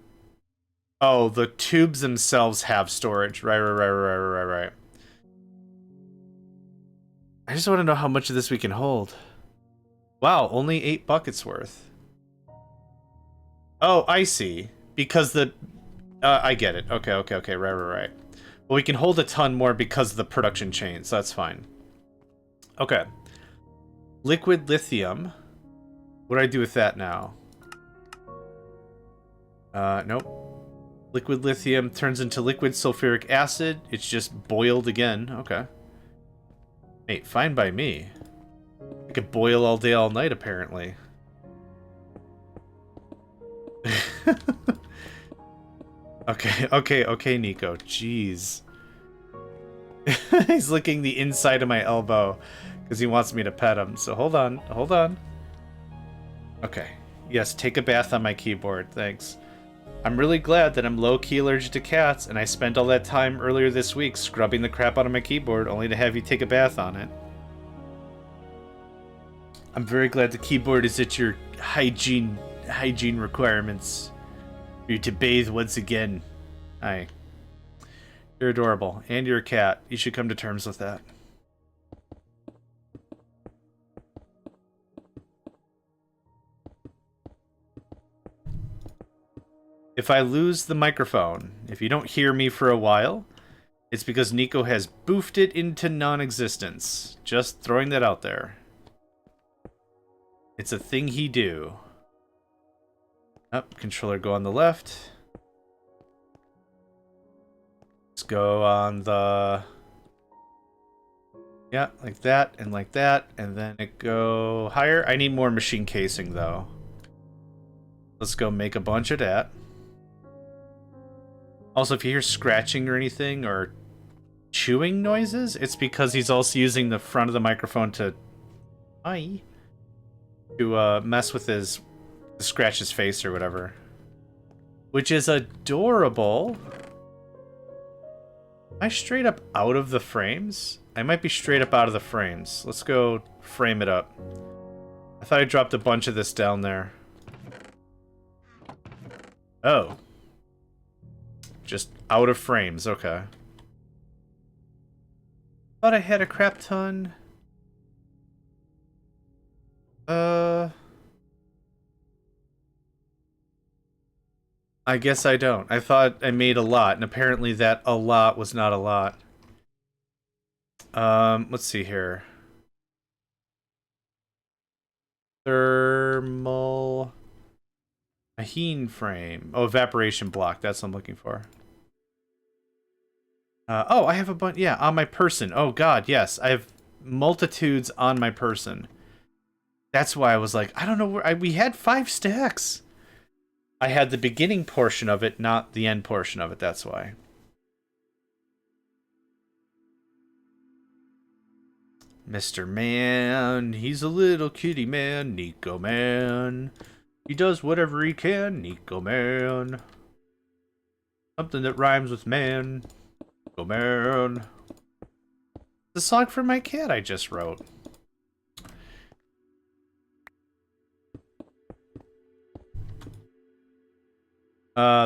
Oh, the tubes themselves have storage. Right. I just want to know how much of this we can hold. Wow, only 8 buckets worth. Oh, I see. Because the... I get it. Okay. Right. Well, we can hold a ton more because of the production chain, so that's fine. Okay. Liquid lithium. What do I do with that now? Nope. Liquid lithium turns into liquid sulfuric acid. It's just boiled again. Okay. Hey, fine by me. I could boil all day, all night, apparently. Okay, Nico. Jeez. He's licking the inside of my elbow because he wants me to pet him. So hold on. Okay. Yes, take a bath on my keyboard. Thanks. I'm really glad that I'm low-key allergic to cats, and I spent all that time earlier this week scrubbing the crap out of my keyboard only to have you take a bath on it. I'm very glad the keyboard is at your hygiene requirements for you to bathe once again. Hi. You're adorable, and you're a cat. You should come to terms with that. If I lose the microphone, if you don't hear me for a while, it's because Nico has boofed it into non-existence. Just throwing that out there. It's a thing he do. Up, controller go on the left. Let's go on the... Yeah, like that, and then it go higher. I need more machine casing, though. Let's go make a bunch of that. Also, if you hear scratching or anything, or chewing noises, it's because he's also using the front of the microphone to mess with his... scratch his face or whatever. Which is adorable. Am I straight up out of the frames? I might be straight up out of the frames. Let's go frame it up. I thought I dropped a bunch of this down there. Oh. Just out of frames, okay. Thought I had a crap ton. I guess I don't. I thought I made a lot, and apparently that a lot was not a lot. Let's see here. Thermal... Mahine frame. Oh, evaporation block. That's what I'm looking for. Oh, I have a bunch... Yeah, on my person. Oh, God, yes. I have multitudes on my person. That's why I was like, I don't know where... we had 5 stacks. I had the beginning portion of it, not the end portion of it. That's why. Mr. Man. He's a little kitty man. Nico man. He does whatever he can. Nico man. Something that rhymes with man. Nico man. The song for my cat I just wrote.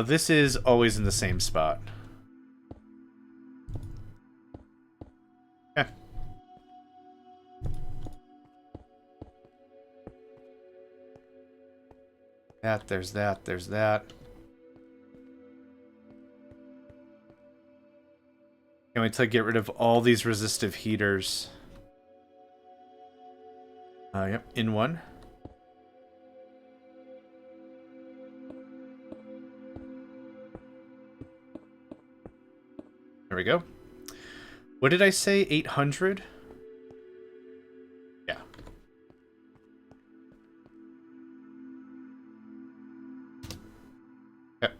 This is always in the same spot. Okay. There's that. Can't wait till I get rid of all these resistive heaters. Yep, in one. There we go. What did I say? 800? Yeah. Yep.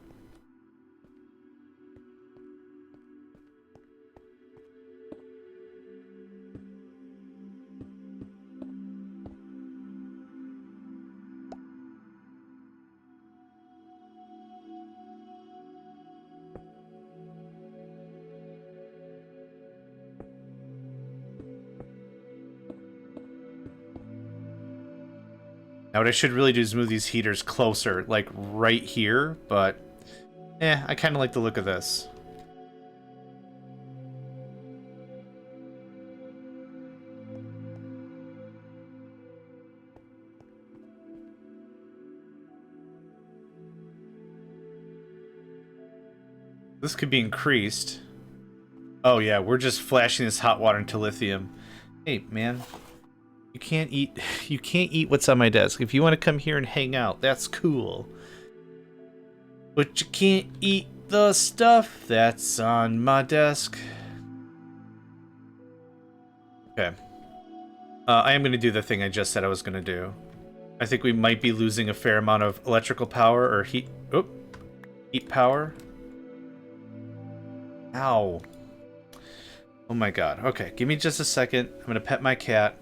Now what I should really do is move these heaters closer, like right here, but I kind of like the look of this. This could be increased. Oh yeah, we're just flashing this hot water into lithium. Hey, man. You can't eat what's on my desk. If you want to come here and hang out, that's cool. But you can't eat the stuff that's on my desk. Okay. I am going to do the thing I just said I was going to do. I think we might be losing a fair amount of electrical power or heat power. Ow. Oh my god. Okay, give me just a second. I'm going to pet my cat.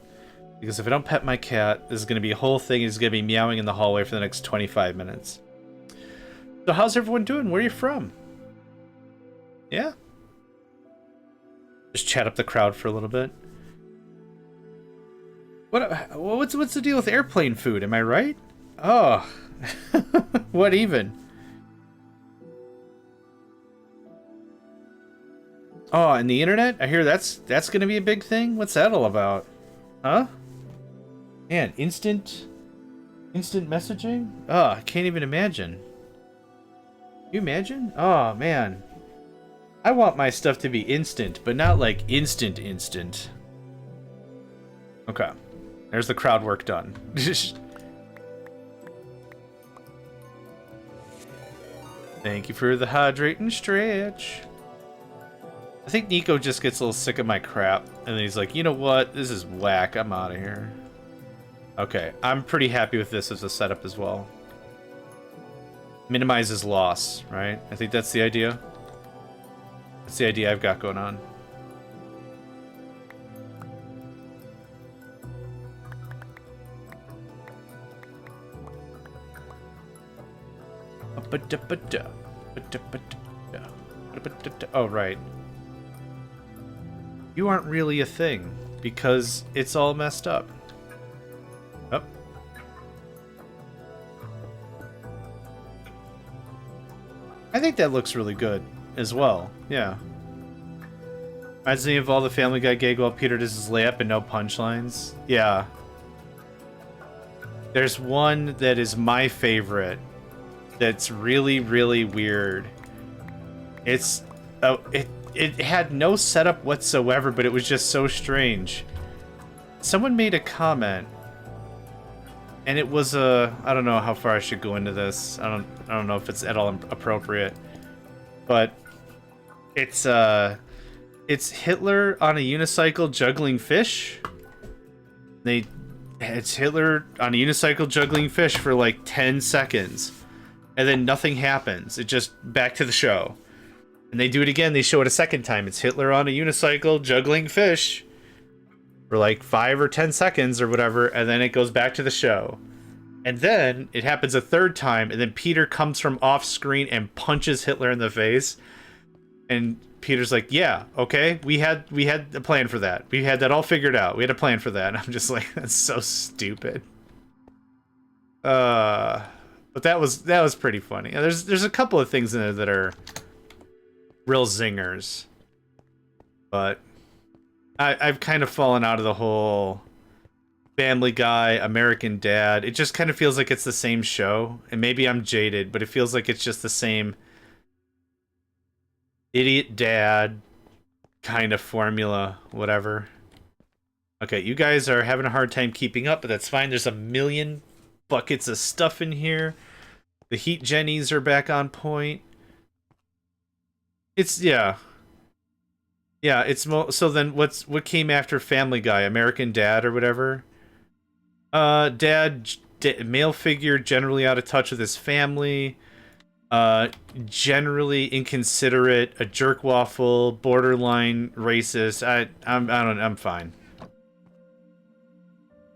Because if I don't pet my cat, this is going to be a whole thing. He's going to be meowing in the hallway for the next 25 minutes. So how's everyone doing? Where are you from? Yeah? Just chat up the crowd for a little bit. What's the deal with airplane food? Am I right? Oh. What even? Oh, and the internet? I hear that's gonna be a big thing? What's that all about? Huh? Man, instant messaging? Oh, I can't even imagine. Can you imagine? Oh, man. I want my stuff to be instant, but not like instant. Okay. There's the crowd work done. Thank you for the hydrate and stretch. I think Nico just gets a little sick of my crap, and then he's like, you know what? This is whack. I'm out of here. Okay, I'm pretty happy with this as a setup as well. Minimizes loss, right? I think that's the idea. That's the idea I've got going on. Oh, right. You aren't really a thing, because it's all messed up. Oh. I think that looks really good as well. Yeah. Reminds me of all the Family Guy gag while Peter does his layup and no punchlines. Yeah. There's one that is my favorite that's really, really weird. It's... Oh, it had no setup whatsoever, but it was just so strange. Someone made a comment, and it was I don't know how far I should go into this. I don't know if it's at all appropriate, but it's Hitler on a unicycle juggling fish. It's Hitler on a unicycle juggling fish for like 10 seconds, and then nothing happens. It just back to the show. And they do it again. They show it a second time. It's Hitler on a unicycle juggling fish for like 5 or 10 seconds or whatever, and then it goes back to the show. And then it happens a third time, and then Peter comes from off screen and punches Hitler in the face. And Peter's like, "Yeah, okay, we had a plan for that. We had that all figured out. We had a plan for that." And I'm just like, that's so stupid. But that was pretty funny. There's a couple of things in there that are real zingers, but I've kind of fallen out of the whole Family Guy, American Dad. It just kind of feels like it's the same show, and maybe I'm jaded, but it feels like it's just the same idiot dad kind of formula, whatever. Okay, you guys are having a hard time keeping up, but that's fine. There's a million buckets of stuff in here. The heat jennies are back on point. It's it's so then what came after Family Guy? American Dad or whatever? Dad, male figure, generally out of touch with his family, generally inconsiderate, a jerkwaffle, borderline racist. I'm fine.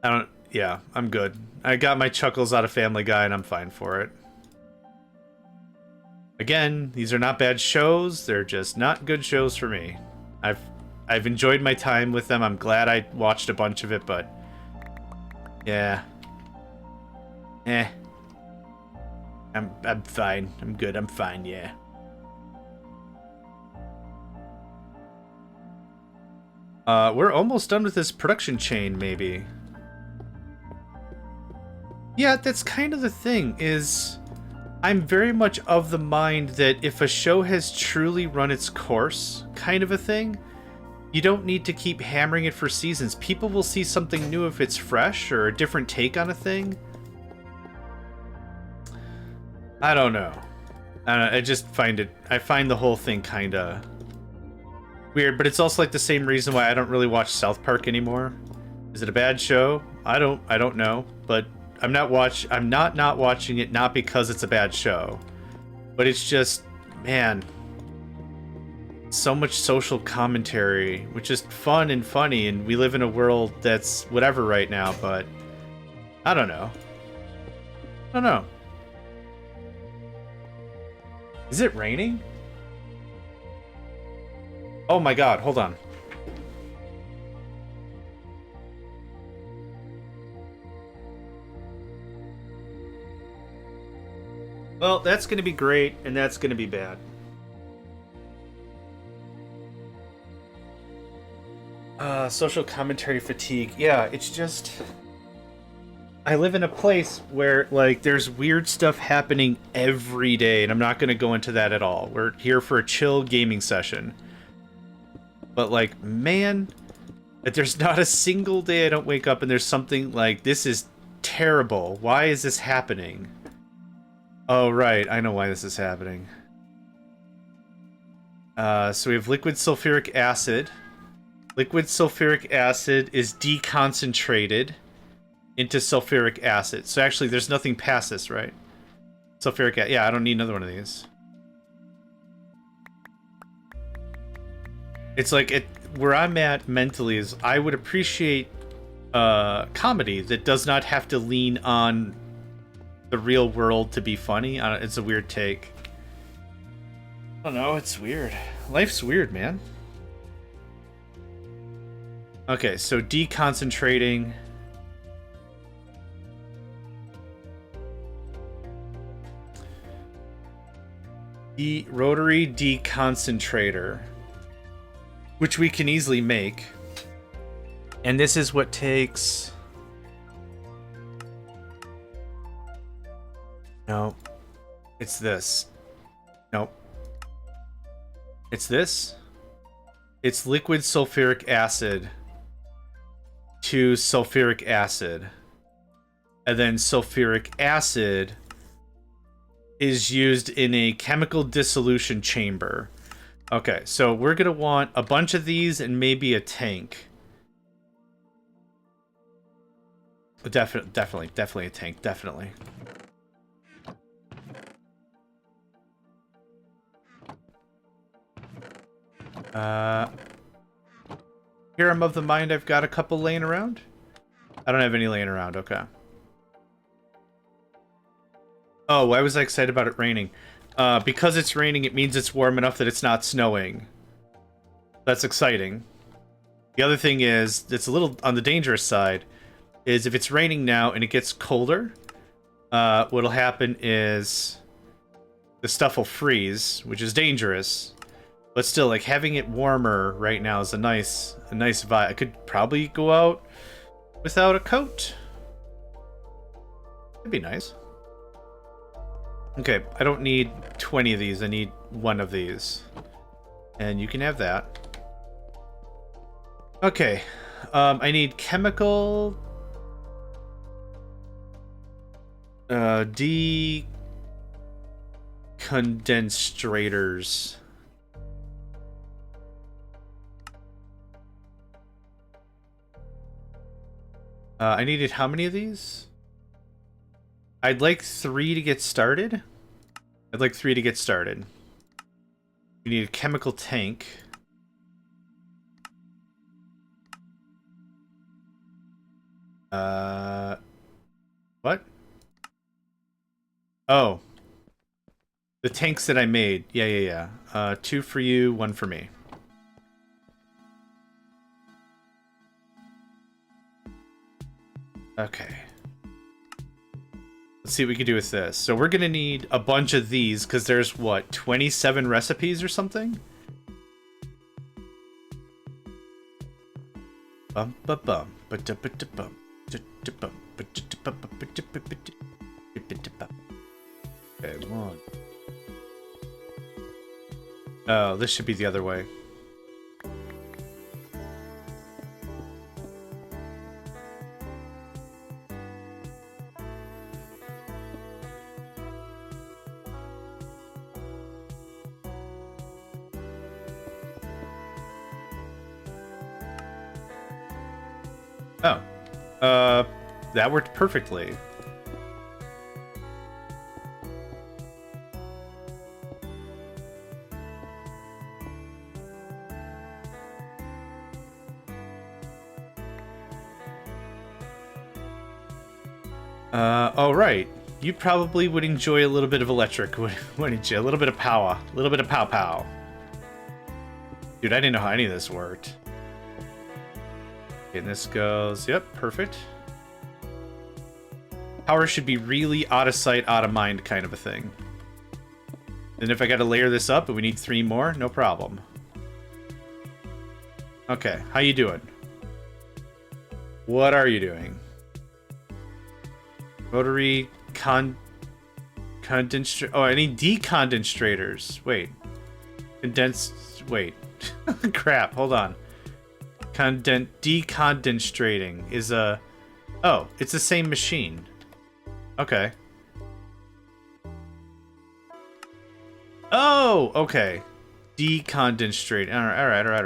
I'm good. I got my chuckles out of Family Guy and I'm fine for it. Again, these are not bad shows. They're just not good shows for me. I've enjoyed my time with them. I'm glad I watched a bunch of it, but yeah. I'm fine. I'm good. I'm fine, yeah. We're almost done with this production chain, maybe. Yeah, that's kind of the thing, is I'm very much of the mind that if a show has truly run its course, kind of a thing, you don't need to keep hammering it for seasons. People will see something new if it's fresh or a different take on a thing. I don't know. I just find the whole thing kind of weird, but it's also like the same reason why I don't really watch South Park anymore. Is it a bad show? I don't know, but I'm not watching it, not because it's a bad show, but it's just, man, so much social commentary, which is fun and funny, and we live in a world that's whatever right now, but I don't know. Is it raining? Oh my god, hold on. Well, that's going to be great, and that's going to be bad. Social commentary fatigue. Yeah, it's just... I live in a place where, like, there's weird stuff happening every day, and I'm not going to go into that at all. We're here for a chill gaming session. But, like, man, there's not a single day I don't wake up and there's something like, this is terrible. Why is this happening? Oh, right, I know why this is happening. So we have liquid sulfuric acid. Liquid sulfuric acid is deconcentrated into sulfuric acid. So actually, there's nothing past this, right? Sulfuric acid. Yeah, I don't need another one of these. It's like, where I'm at mentally is I would appreciate comedy that does not have to lean on the real world to be funny. It's a weird take. I don't know, it's weird. Life's weird, man. Okay, so deconcentrating. The rotary deconcentrator, which we can easily make. And this is what takes... No. It's this. Nope. It's this. It's liquid sulfuric acid to sulfuric acid. And then sulfuric acid is used in a chemical dissolution chamber. Okay, so we're gonna want a bunch of these and maybe a tank. Definitely a tank, definitely. Here I'm of the mind I've got a couple laying around. I don't have any laying around, okay. Oh, why was I excited about it raining? Because it's raining, it means it's warm enough that it's not snowing. That's exciting. The other thing is, it's a little on the dangerous side, is if it's raining now and it gets colder, what'll happen is the stuff will freeze, which is dangerous. But still, like, having it warmer right now is a nice vibe. I could probably go out without a coat. That'd be nice. Okay, I don't need 20 of these. I need one of these. And you can have that. Okay. I need chemical... decondensators. I needed how many of these? I'd like 3 to get started. We need a chemical tank. What? Oh. The tanks that I made. Yeah. 2 for you, 1 for me. Okay. Let's see what we can do with this. So we're gonna need a bunch of these, because there's, what, 27 recipes or something? Bum ba bum ba da ba da bum da da bum ba da da bum ba da ba ba da. Okay, 1. Oh, this should be the other way. Oh. That worked perfectly. Oh, right. You probably would enjoy a little bit of electric, wouldn't you? A little bit of power. A little bit of pow-pow. Dude, I didn't know how any of this worked. Okay, and this goes... Yep, perfect. Power should be really out of sight, out of mind kind of a thing. And if I gotta layer this up and we need 3 more, no problem. Okay, how you doing? What are you doing? Rotary condensator. Oh, I need decondensators. Wait. Condensed. Wait. Crap, hold on. Decondenstrating is a... Oh, it's the same machine. Okay. Oh, okay. Decondenstrating. All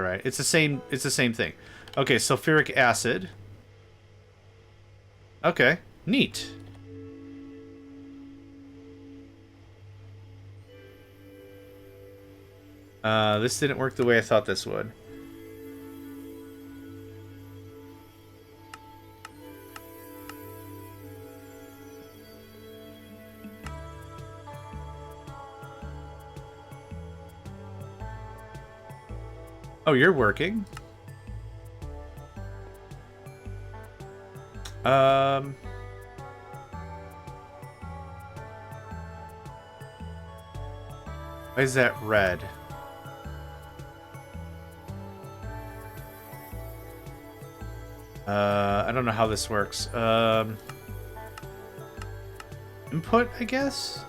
right. It's the same thing. Okay, sulfuric acid. Okay, neat. This didn't work the way I thought this would. Oh, you're working? Why is that red? I don't know how this works. Input, I guess?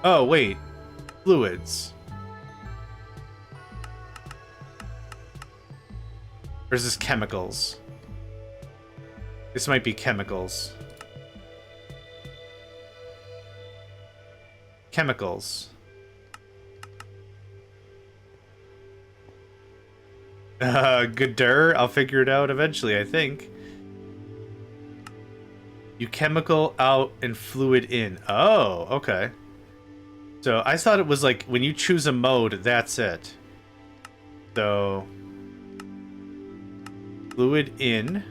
Oh, wait. Fluids. Or is this chemicals? This might be chemicals. Chemicals. Gooder. I'll figure it out eventually, I think. You chemical out and fluid in. Oh, okay. So I thought it was like when you choose a mode, that's it. So fluid in,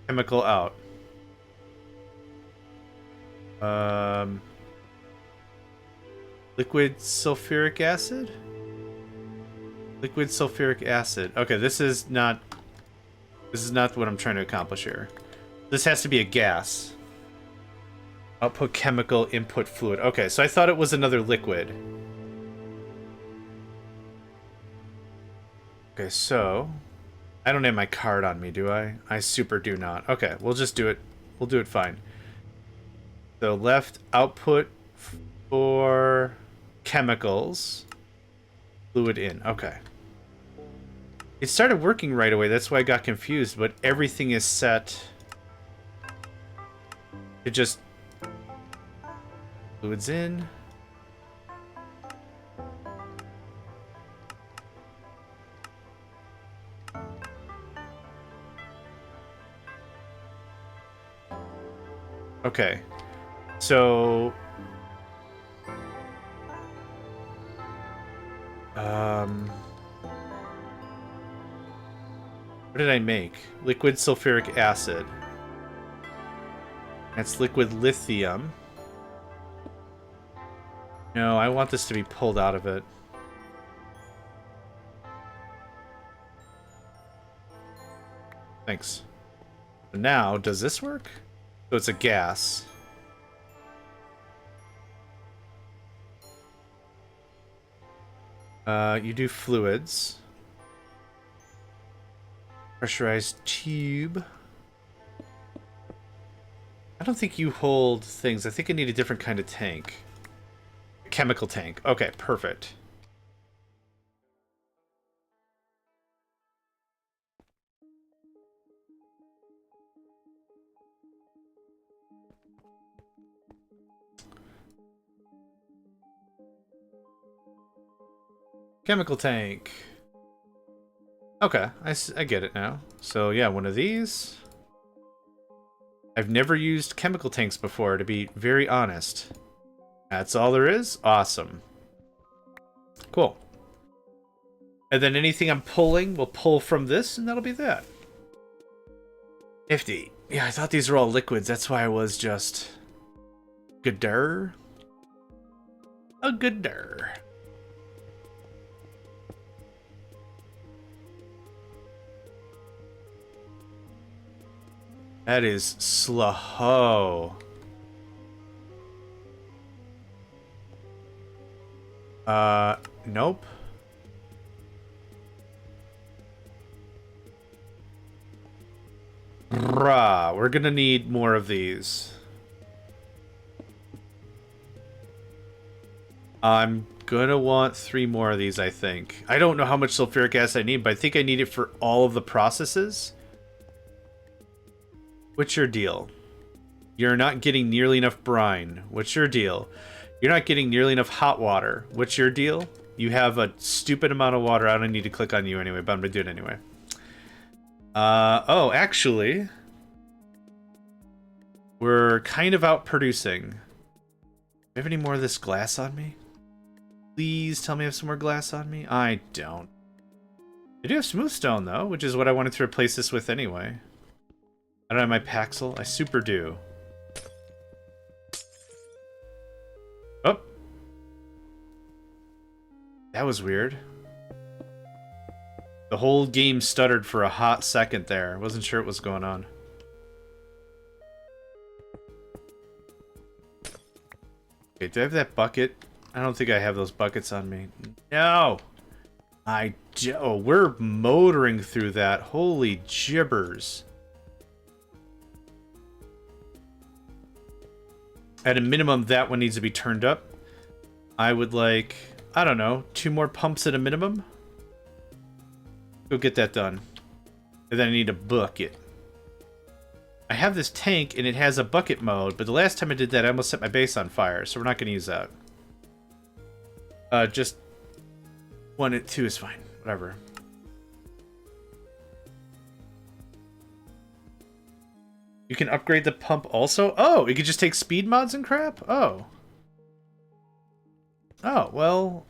chemical out. Liquid sulfuric acid? Liquid sulfuric acid. Okay, this is not what I'm trying to accomplish here. This has to be a gas. Output chemical, input fluid. Okay, so I thought it was another liquid. Okay, so I don't have my card on me, do I? I super do not. Okay, we'll just do it. We'll do it fine. So left output for chemicals, fluid in. Okay. It started working right away. That's why I got confused, but everything is set to just fluids in. Okay. So what did I make? Liquid sulfuric acid. That's liquid lithium. No, I want this to be pulled out of it. Thanks. Now, does this work? So it's a gas. You do fluids. Pressurized tube. I don't think you hold things. I think I need a different kind of tank. A chemical tank. Okay, perfect. Chemical tank. Okay, I get it now. So yeah, one of these. I've never used chemical tanks before, to be very honest. That's all there is? Awesome. Cool. And then anything I'm pulling will pull from this, and that'll be that. Nifty. Yeah, I thought these were all liquids. That's why I was just... Gooder. A gooder. That is slow. Nope. Bruh, we're gonna need more of these. I'm gonna want 3 more of these, I think. I don't know how much sulfuric acid I need, but I think I need it for all of the processes. What's your deal? You're not getting nearly enough brine. What's your deal? You're not getting nearly enough hot water. What's your deal? You have a stupid amount of water. I don't need to click on you anyway, but I'm gonna do it anyway. Oh, actually, we're kind of out producing. Do I have any more of this glass on me? Please tell me I have some more glass on me. I don't. I do have smooth stone though, which is what I wanted to replace this with anyway. I don't have my Paxil. I super do. Oh. That was weird. The whole game stuttered for a hot second there. Wasn't sure what was going on. Okay, do I have that bucket? I don't think I have those buckets on me. No! I do. Oh, we're motoring through that. Holy gibbers. At a minimum, that one needs to be turned up. I would like, I don't know, 2 more pumps at a minimum. Go get that done. And then I need a bucket. I have this tank and it has a bucket mode, but the last time I did that, I almost set my base on fire, so we're not going to use that. Just 1 and 2 is fine. Whatever. You can upgrade the pump also? Oh, you could just take speed mods and crap? Oh. Oh, well...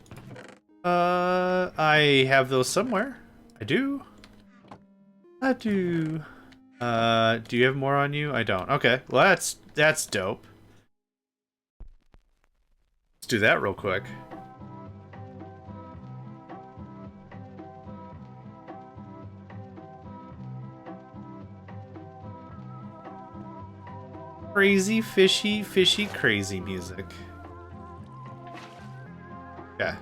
I have those somewhere. I do. I do. Do you have more on you? I don't. Okay, well that's dope. Let's do that real quick. Crazy, fishy, crazy music. Okay.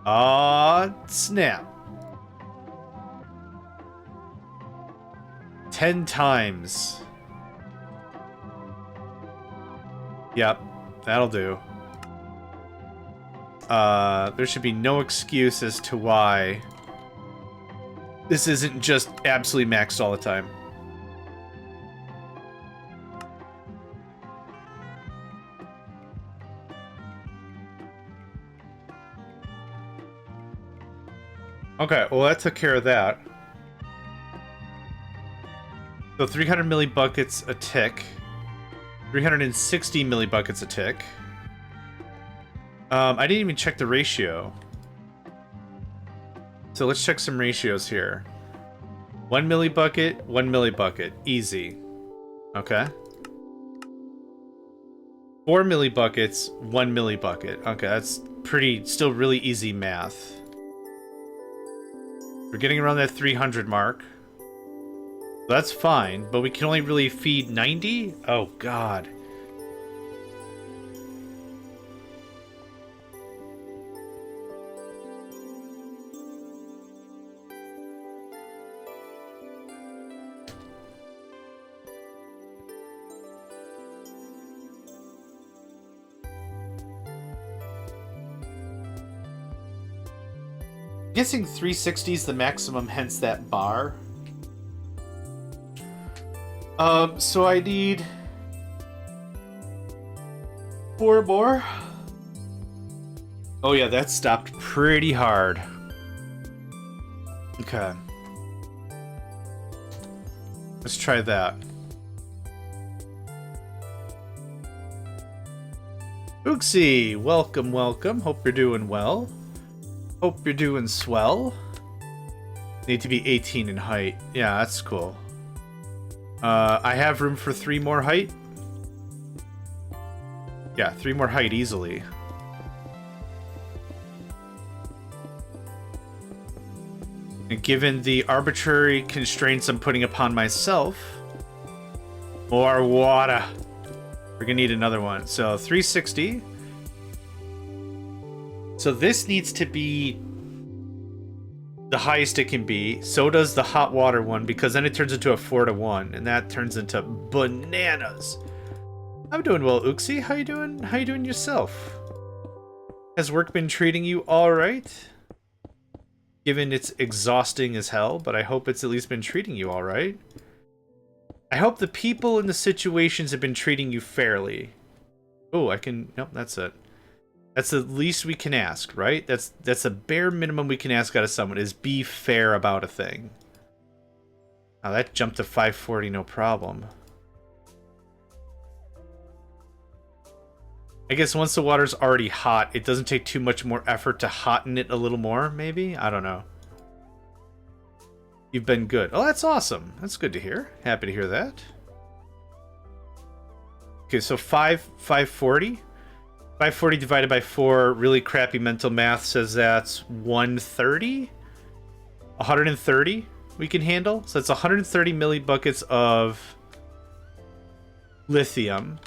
Aw, snap. 10 times. Yep, that'll do. There should be no excuse as to why this isn't just absolutely maxed all the time. Okay, well that took care of that. So 300 millibuckets a tick. 360 millibuckets a tick. I didn't even check the ratio. So let's check some ratios here. 1 millibucket, 1 millibucket. Easy. Okay. 4 millibuckets, 1 millibucket. Okay, that's still really easy math. We're getting around that 300 mark. That's fine, but we can only really feed 90? Oh, God. Guessing 360 is the maximum, hence that bar. So I need 4 more. Oh yeah, that stopped pretty hard. Okay. Let's try that. Oopsie, welcome, welcome. Hope you're doing well. Hope you're doing swell. Need to be 18 in height. Yeah, that's cool. I have room for 3 more height. Yeah, 3 more height easily. And given the arbitrary constraints I'm putting upon myself, more water. We're gonna need another one. So 360. So this needs to be the highest it can be. So does the hot water one, because then it turns into a 4-to-1, and that turns into bananas. I'm doing well, Uxie. How you doing? How you doing yourself? Has work been treating you all right? Given it's exhausting as hell, but I hope it's at least been treating you all right. I hope the people in the situations have been treating you fairly. Oh, I can... Nope, that's it. That's the least we can ask, right? That's a bare minimum we can ask out of someone, is be fair about a thing. Now that jumped to 540, no problem. I guess once the water's already hot, it doesn't take too much more effort to hotten it a little more, maybe? I don't know. You've been good. Oh, that's awesome. That's good to hear. Happy to hear that. Okay, so 540. 540 divided by 4, really crappy mental math says that's 130? 130 we can handle. So that's 130 millibuckets of lithium.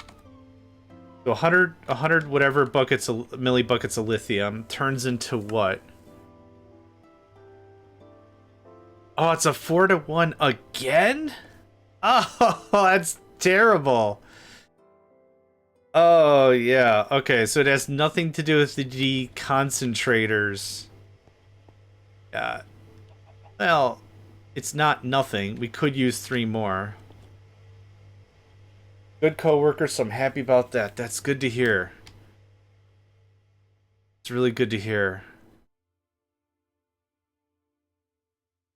So 100 whatever millibuckets of lithium turns into what? Oh, it's a 4-to-1 again? Oh, that's terrible. Oh, yeah. Okay, so it has nothing to do with the deconcentrators. Yeah. Well, it's not nothing. We could use 3 more. Good coworker, so I'm happy about that. That's good to hear. It's really good to hear.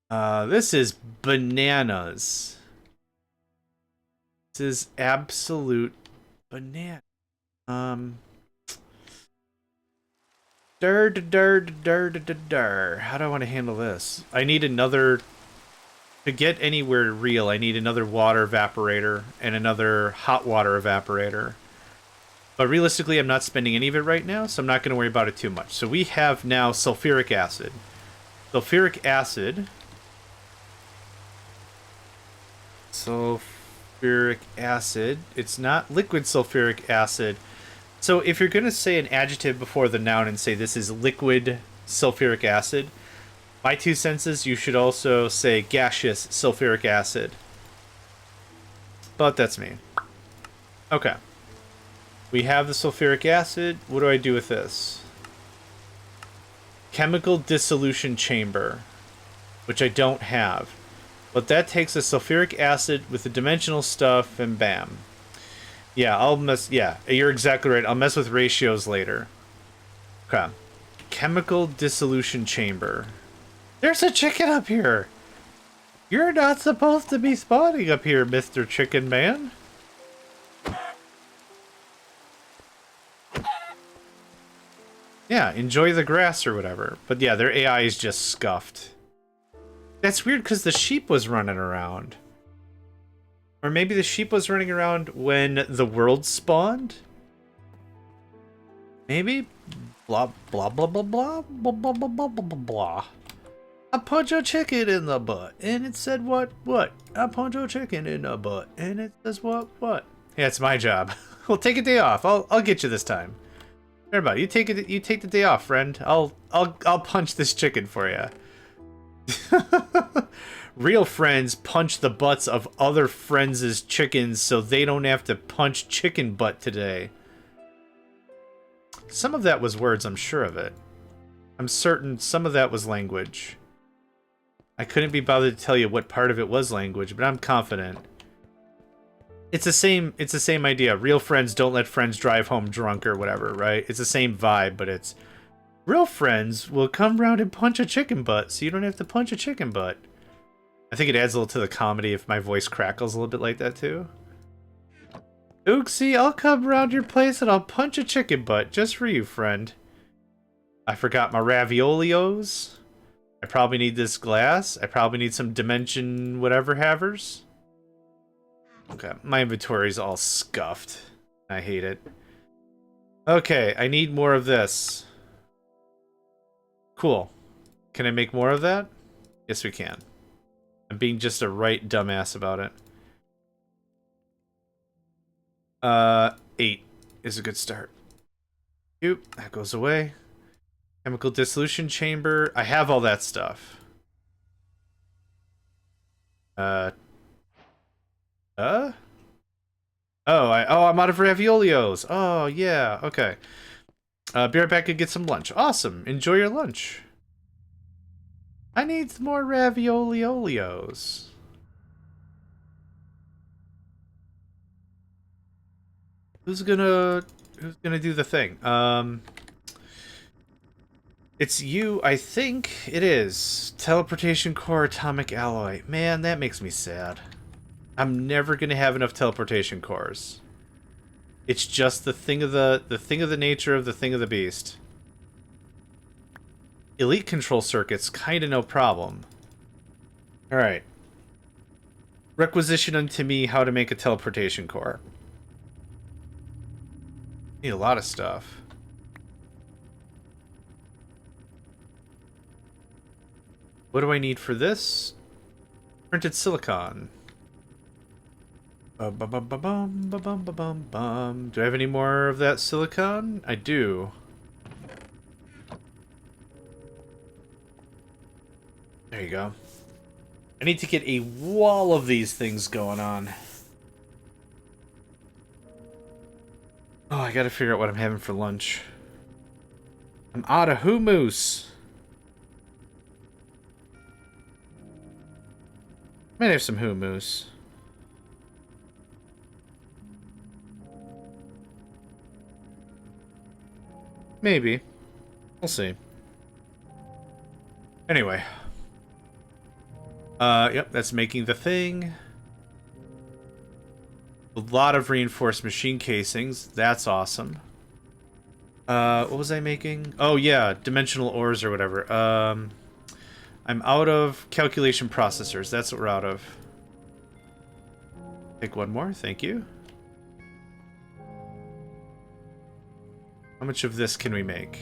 This is bananas. This is absolute banana. How do I want to handle this? I need another... To get anywhere real, I need another water evaporator and another hot water evaporator. But realistically, I'm not spending any of it right now, so I'm not going to worry about it too much. So we have now sulfuric acid. Sulfuric acid... Sulfuric acid. It's not liquid sulfuric acid. So if you're going to say an adjective before the noun and say this is liquid sulfuric acid, my 2 cents is you should also say gaseous sulfuric acid. But that's me. Okay. We have the sulfuric acid. What do I do with this? Chemical dissolution chamber, which I don't have. But that takes a sulfuric acid with the dimensional stuff, and bam. Yeah, I'll mess... Yeah, you're exactly right. I'll mess with ratios later. Okay. Chemical dissolution chamber. There's a chicken up here! You're not supposed to be spawning up here, Mr. Chicken Man. Yeah, enjoy the grass or whatever. But yeah, their AI is just scuffed. That's weird because the sheep was running around. Or maybe the sheep was running around when the world spawned? Maybe? Blah, blah, blah, blah, blah, blah, blah, blah, blah, blah, blah. I punched a chicken in the butt, and it said what? What? I punched a chicken in the butt, and it says what? What? Yeah, it's my job. Well, take a day off. I'll get you this time. Everybody, you take the day off, friend. I'll punch this chicken for you. Real friends punch the butts of other friends' chickens so they don't have to punch chicken butt today. Some of that was words, I'm sure of it. I'm certain some of that was language. I couldn't be bothered to tell you what part of it was language, but I'm confident. It's the same idea. Real friends don't let friends drive home drunk or whatever, right? It's the same vibe, but it's real friends will come round and punch a chicken butt, so you don't have to punch a chicken butt. I think it adds a little to the comedy if my voice crackles a little bit like that, too. Oopsie, I'll come round your place and I'll punch a chicken butt just for you, friend. I forgot my raviolios. I probably need this glass. I probably need some dimension whatever havers. Okay, my inventory's all scuffed. I hate it. Okay, I need more of this. Cool. Can I make more of that? Yes, we can. I'm being just a right dumbass about it. 8 is a good start. Oop, that goes away. Chemical dissolution chamber. I have all that stuff. Oh, I'm out of raviolios. Oh, yeah. Okay. Be right back and get some lunch. Awesome. Enjoy your lunch. I need more raviolios. Who's gonna do the thing? It's you, I think it is. Teleportation core atomic alloy. Man, that makes me sad. I'm never gonna have enough teleportation cores. It's just the thing of the nature of the thing of the beast. Elite control circuits, kinda no problem. Alright. Requisition unto me how to make a teleportation core. Need a lot of stuff. What do I need for this? Printed silicon. Do I have any more of that silicon? I do. There you go. I need to get a wall of these things going on. Oh, I gotta figure out what I'm having for lunch. I'm out of hummus. Might have some hummus. Maybe. We'll see. Anyway. Yep, that's making the thing. A lot of reinforced machine casings. That's awesome. What was I making? Oh, yeah, dimensional ores or whatever. I'm out of calculation processors. That's what we're out of. Take one more, thank you. How much of this can we make?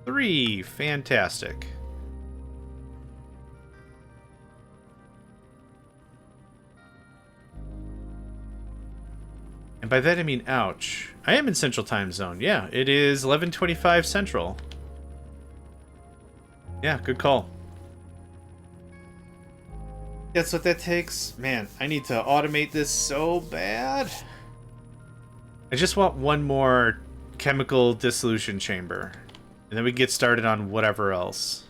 3, fantastic. And by that I mean ouch. I am in Central Time Zone. Yeah, it is 11:25 Central. Yeah, good call. That's what that takes. Man, I need to automate this so bad. I just want one more chemical dissolution chamber. And then we get started on whatever else.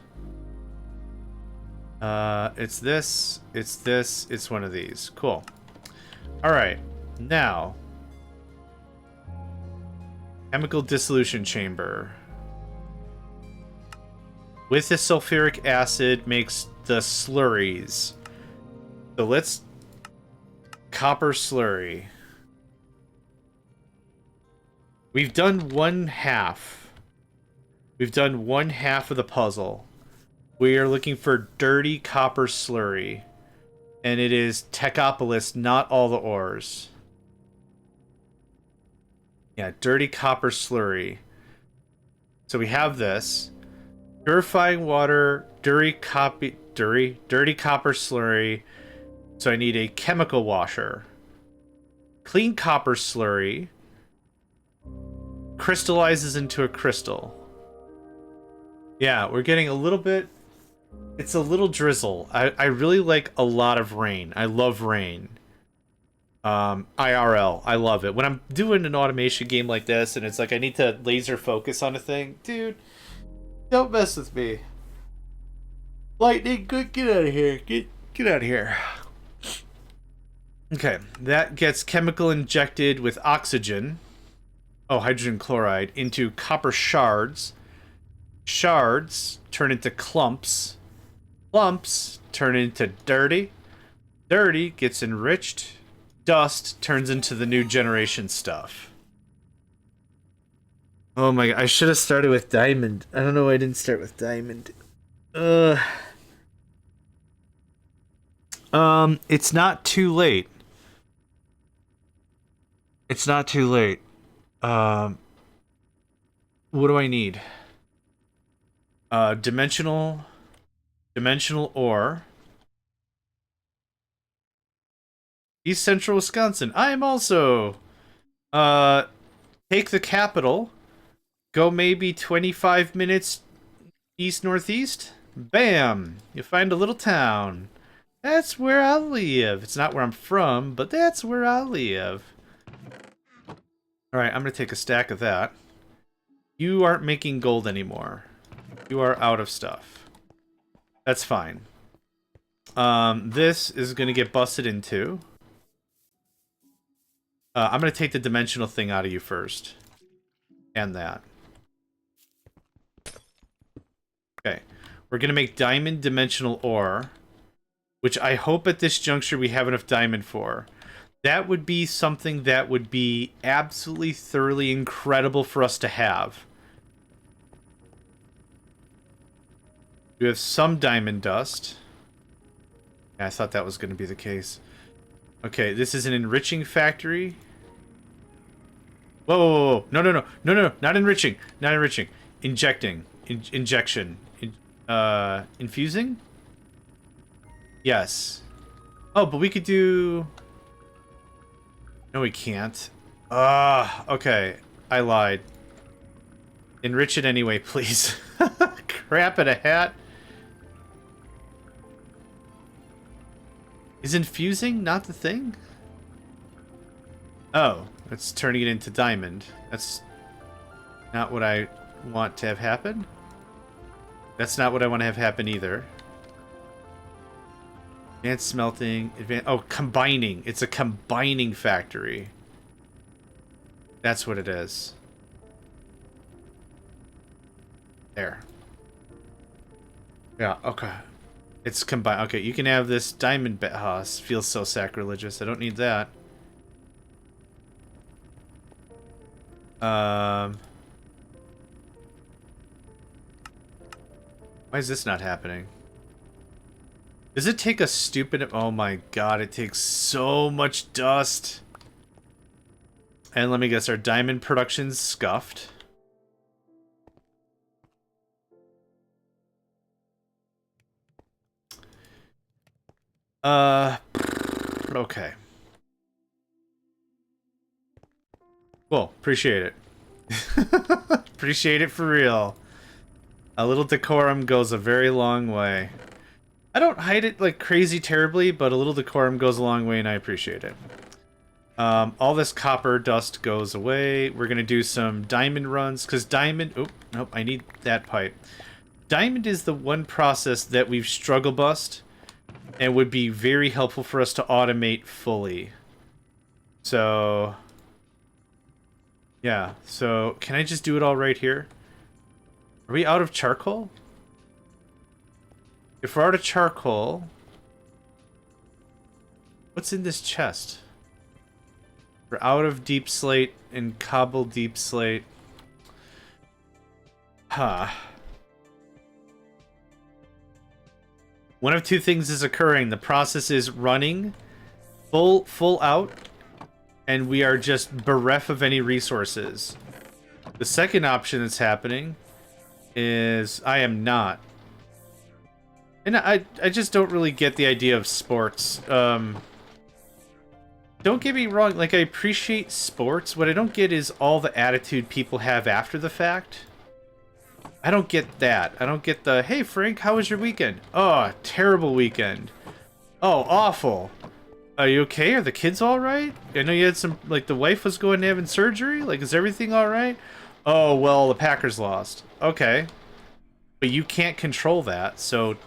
It's this, it's one of these. Cool. Alright, now. Chemical dissolution chamber. With the sulfuric acid makes the slurries. So let's copper slurry. We've done one half. We've done one half of the puzzle. We are looking for dirty copper slurry. And it is Techopolis, not all the ores. Yeah, dirty copper slurry. So we have this. Purifying water, dirty copper slurry. So I need a chemical washer. Clean copper slurry. Crystallizes into a crystal. Yeah, we're getting a little bit... It's a little drizzle. I really like a lot of rain. I love rain. IRL. I love it. When I'm doing an automation game like this and it's like I need to laser focus on a thing, dude, don't mess with me. Lightning, get out of here. Get out of here. Okay, that gets chemical injected with oxygen. Oh, hydrogen chloride into copper shards. Shards turn into clumps. Clumps turn into dirty. Dirty gets enriched. Dust turns into the new generation stuff. Oh my god, I should have started with diamond. I don't know why I didn't start with diamond. It's not too late. It's not too late. What do I need? Dimensional ore. East Central Wisconsin. I am also take the capital. Go maybe 25 minutes east northeast. Bam! You find a little town. That's where I live. It's not where I'm from, but that's where I live. Alright, I'm gonna take a stack of that. You aren't making gold anymore. You are out of stuff. That's fine. This is gonna get busted into. I'm gonna take the dimensional thing out of you first. And that. Okay. We're gonna make diamond dimensional ore. Which I hope at this juncture we have enough diamond for. That would be something that would be absolutely thoroughly incredible for us to have. We have some diamond dust. Yeah, I thought that was going to be the case. Okay, this is an enriching factory. Whoa, whoa, whoa, whoa. No, no, no. No, no, no. Not enriching. Not enriching. Injecting. Injection. Infusing? Yes. Oh, but we could do... No, we can't. Okay. I lied. Enrich it anyway, please. Crap in a hat. Is infusing not the thing? Oh, it's turning it into diamond. That's not what I want to have happen. That's not what I want to have happen either. Advanced smelting, oh, combining. It's a combining factory. That's what it is. There. Yeah, okay. It's combined. Okay, you can have this diamond this feels so sacrilegious. I don't need that. Why is this not happening? Does it take a stupid... Oh my god, it takes so much dust. And let me guess, our diamond production's scuffed. Okay. Well, appreciate it. Appreciate it for real. A little decorum goes a very long way. I don't hide it like crazy terribly, but a little decorum goes a long way and I appreciate it. All this copper dust goes away. We're going to do some diamond runs, because diamond... Oh, nope, I need that pipe. Diamond is the one process that we've struggle bust and would be very helpful for us to automate fully. So... Yeah, so can I just do it all right here? Are we out of charcoal? If we're out of charcoal... What's in this chest? We're out of deep slate and cobble deep slate. Huh. One of two things is occurring. The process is running full out, and we are just bereft of any resources. The second option that's happening is I am not. And I just don't really get the idea of sports. Don't get me wrong, like, I appreciate sports. What I don't get is all the attitude people have after the fact. I don't get that. I don't get the, hey, Frank, how was your weekend? Oh, terrible weekend. Oh, awful. Are you okay? Are the kids all right? I know you had some, like, the wife was going to having surgery. Like, is everything all right? Oh, well, the Packers lost. Okay. But you can't control that, so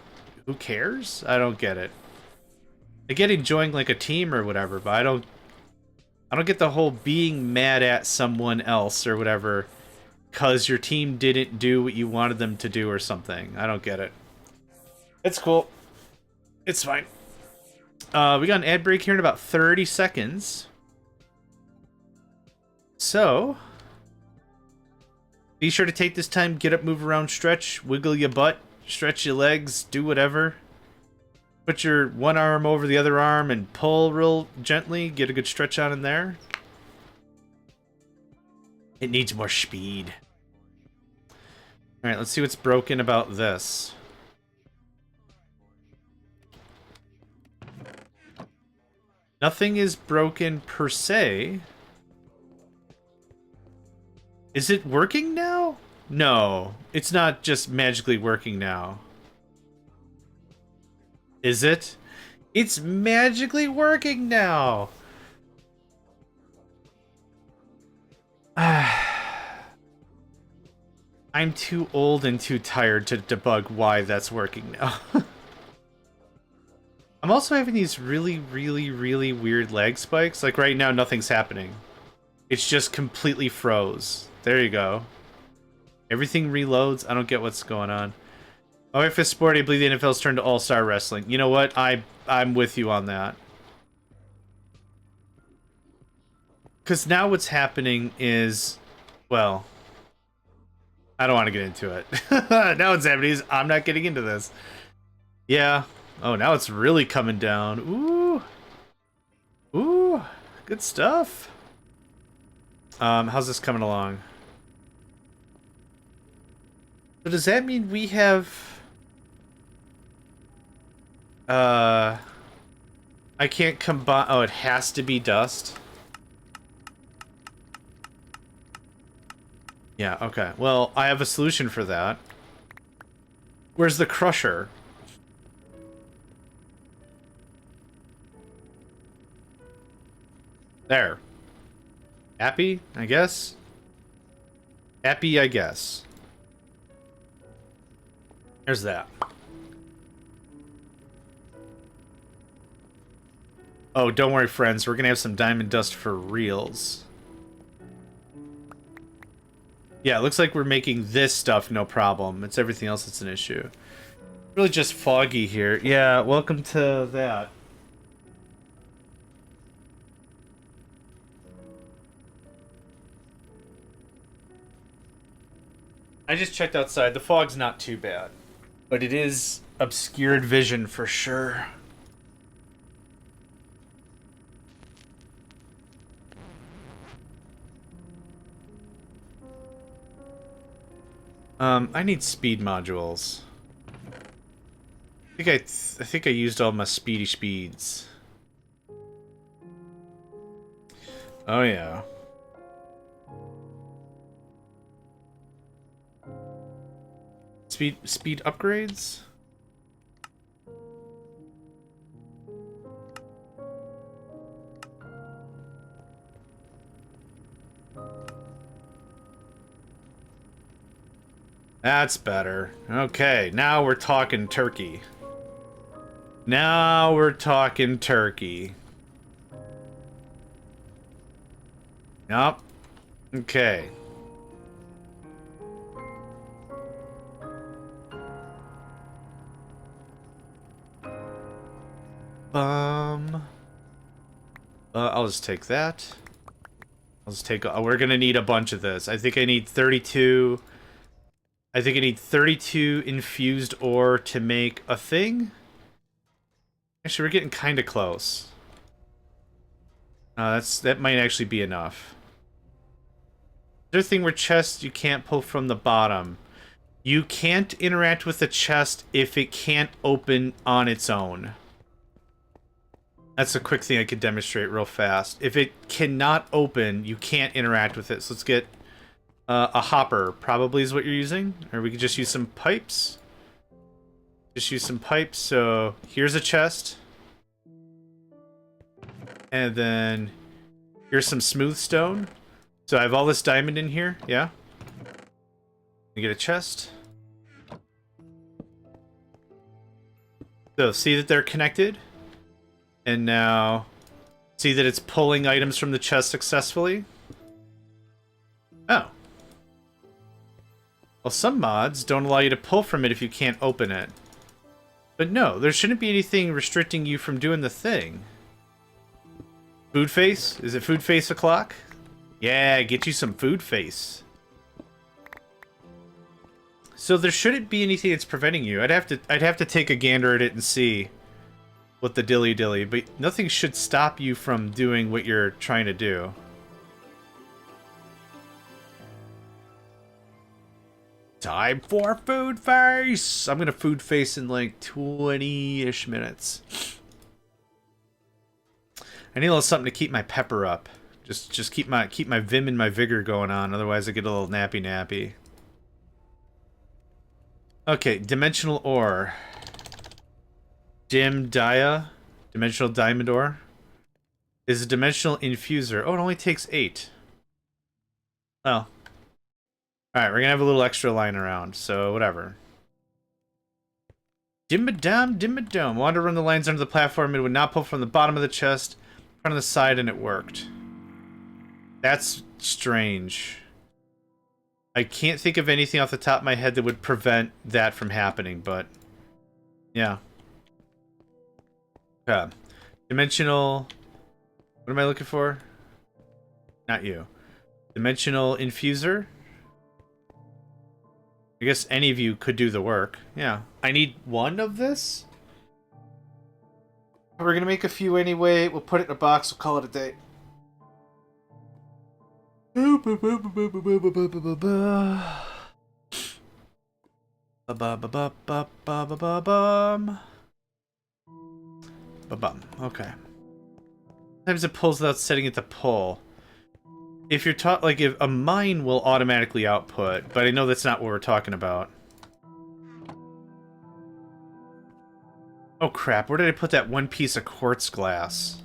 who cares? I don't get it. I get enjoying, like, a team or whatever, but I don't get the whole being mad at someone else or whatever because your team didn't do what you wanted them to do or something. I don't get it. It's cool. It's fine. We got an ad break here in about 30 seconds. So, Be sure to take this time, get up, move around, stretch, wiggle your butt, stretch your legs, do whatever. Put your one arm over the other arm and pull real gently. Get a good stretch on in there. It needs more speed. Alright, let's see what's broken about this. Nothing is broken per se. Is it working now? No, it's not just magically working now. Is it? It's magically working now! I'm too old and too tired to debug why that's working now. I'm also having these really weird lag spikes. Like right now, nothing's happening. It's just completely froze. There you go. Everything reloads. I don't get what's going on. My wife is sporty. I believe the NFL's turned to all-star wrestling. You know what? I'm with you on that. Because now what's happening is, well, I don't want to get into it. Now what's happening is I'm not getting into this. Yeah. Oh, now it's really coming down. Ooh. Ooh. Good stuff. How's this coming along? So does that mean we have... I can't combine... Oh, it has to be dust? Yeah, okay. Well, I have a solution for that. Where's the crusher? There. Happy, I guess? Happy, I guess. There's that. Oh, don't worry, friends. We're gonna have some diamond dust for reals. Yeah, it looks like we're making this stuff no problem. It's everything else that's an issue. Really just foggy here. Yeah, welcome to that. I just checked outside. The fog's not too bad. But it is obscured vision for sure. I need speed modules. I think I used all my speedy speeds. Oh yeah. Speed upgrades? That's better. Okay, now we're talking turkey. Now we're talking turkey. Yup. Okay. I'll just take that. I'll just take... we're gonna need a bunch of this. I think I need 32... I think I need 32 infused ore to make a thing. Actually, we're getting kind of close. That might actually be enough. Another thing where chests you can't pull from the bottom. You can't interact with the chest if it can't open on its own. That's a quick thing I could demonstrate real fast. If it cannot open, you can't interact with it. So let's get a hopper, probably is what you're using. Or we could just use some pipes. Just use some pipes. So here's a chest. And then here's some smooth stone. So I have all this diamond in here, yeah? You get a chest. So see that they're connected? And now see that it's pulling items from the chest successfully? Oh. Well, some mods don't allow you to pull from it if you can't open it. But no, there shouldn't be anything restricting you from doing the thing. Food face? Is it food face o'clock? Yeah, get you some food face. So there shouldn't be anything that's preventing you. I'd have to take a gander at it and see what the dilly-dilly, but nothing should stop you from doing what you're trying to do. Time for food face! I'm gonna food face in like 20-ish minutes. I need a little something to keep my pepper up. Just keep my vim and my vigor going on, otherwise I get a little nappy. Okay, dimensional ore. Dimensional diamond ore. Is a dimensional infuser. Oh, it only takes 8. Oh. Alright, we're gonna have a little extra line around, so whatever. Dimmadome. Wanted to run the lines under the platform. It would not pull from the bottom of the chest, front of the side, and it worked. That's strange. I can't think of anything off the top of my head that would prevent that from happening, but yeah. Okay. Dimensional... What am I looking for? Not you. Dimensional infuser? I guess any of you could do the work. Yeah. I need 1 of this? We're gonna make a few anyway. We'll put it in a box. We'll call it a day. Okay. Sometimes it pulls without setting it to pull. If you're taught, like, if a mine will automatically output, but I know that's not what we're talking about. Oh crap, where did I put that 1 piece of quartz glass?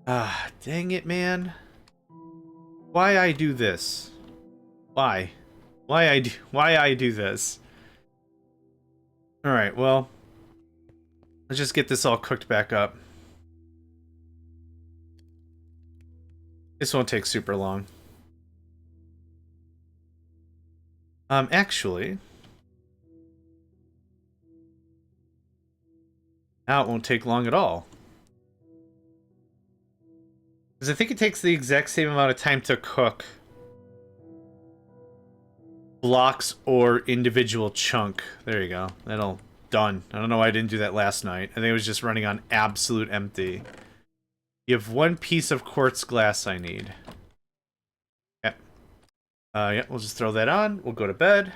Ah, dang it, man. Why I do this? Why? Why I do this? Alright, well, let's just get this all cooked back up. This won't take super long. Actually... Now it won't take long at all. Because I think it takes the exact same amount of time to cook blocks or individual chunk. There you go. That'll... Done. I don't know why I didn't do that last night. I think it was just running on absolute empty. You have 1 piece of quartz glass I need. Yep. Yeah, we'll just throw that on. We'll go to bed.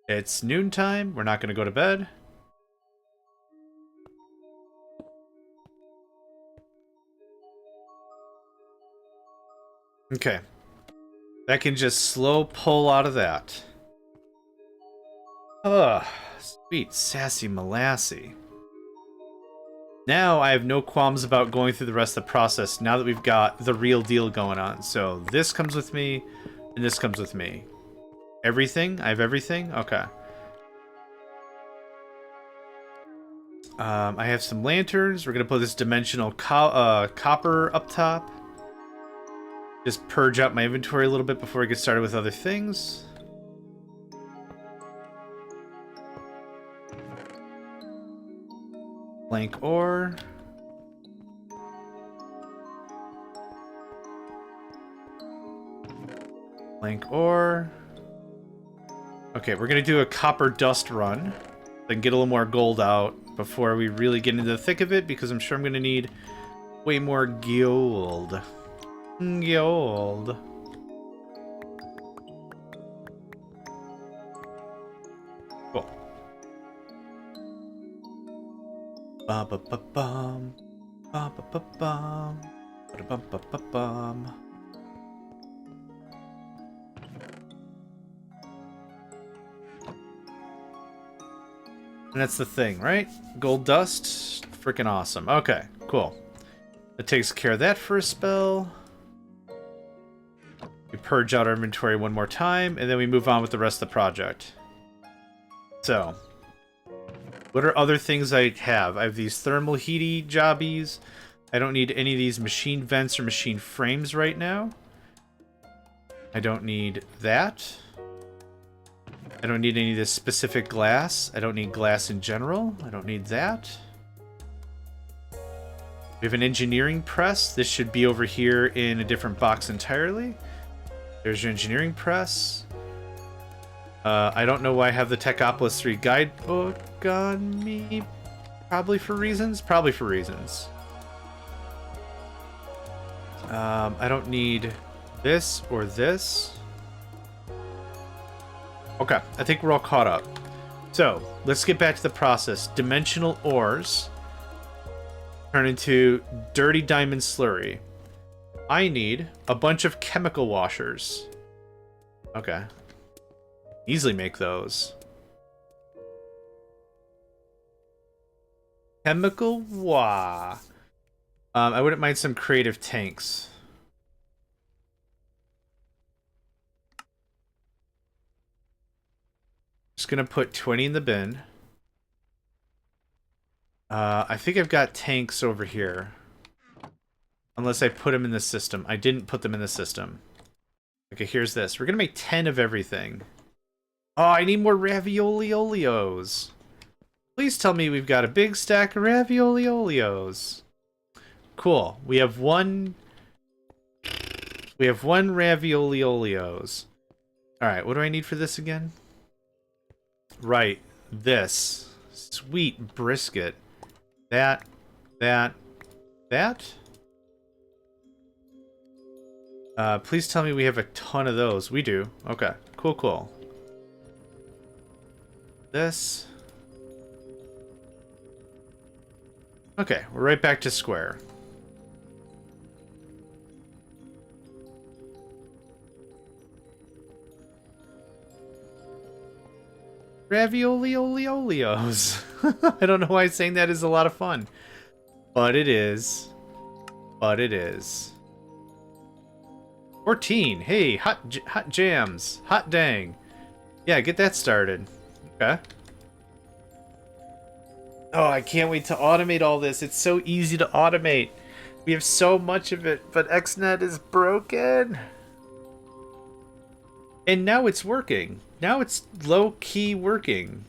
It's noontime. We're not going to go to bed. Okay. That can just slow pull out of that. Ugh. Sweet sassy molassy. Now I have no qualms about going through the rest of the process now that we've got the real deal going on. So this comes with me, and this comes with me. Everything? I have everything? Okay. I have some lanterns. We're going to put this dimensional copper up top. Just purge out my inventory a little bit before I get started with other things. Blank ore. Blank ore. Okay, we're gonna do a copper dust run. Then get a little more gold out before we really get into the thick of it, because I'm sure I'm gonna need way more gold. Gold. Cool. Ba ba ba bum. Ba ba ba bum. Ba bum ba ba bum. And that's the thing, right? Gold dust. Freaking awesome. Okay, cool. That takes care of that for a spell. We purge out our inventory 1 more time, and then we move on with the rest of the project. So, what are other things I have? I have these thermal heaty jobbies. I don't need any of these machine vents or machine frames right now. I don't need that. I don't need any of this specific glass. I don't need glass in general. I don't need that. We have an engineering press. This should be over here in a different box entirely. There's your engineering press. I don't know why I have the Techopolis 3 guidebook on me. Probably for reasons. Probably for reasons. I don't need this or this. Okay, I think we're all caught up. So, let's get back to the process. Dimensional ores turn into dirty diamond slurry. I need a bunch of chemical washers. Okay. Easily make those. Chemical I wouldn't mind some creative tanks. Just gonna put 20 in the bin. I think I've got tanks over here. Unless I put them in the system. I didn't put them in the system. Okay, here's this. We're gonna make 10 of everything. Oh, I need more ravioli-olios. Please tell me we've got a big stack of ravioli-olios. Cool. We have one ravioli-olios. Alright, what do I need for this again? Right, this. Sweet brisket. That. Please tell me we have a ton of those. We do. Okay, cool. This. Okay, we're right back to square. Ravioli-olios. I don't know why saying that is a lot of fun. But it is. 14. Hey, hot jams. Hot dang. Yeah, get that started. Okay. Oh, I can't wait to automate all this. It's so easy to automate. We have so much of it, but XNet is broken. And now it's working. Now it's low-key working.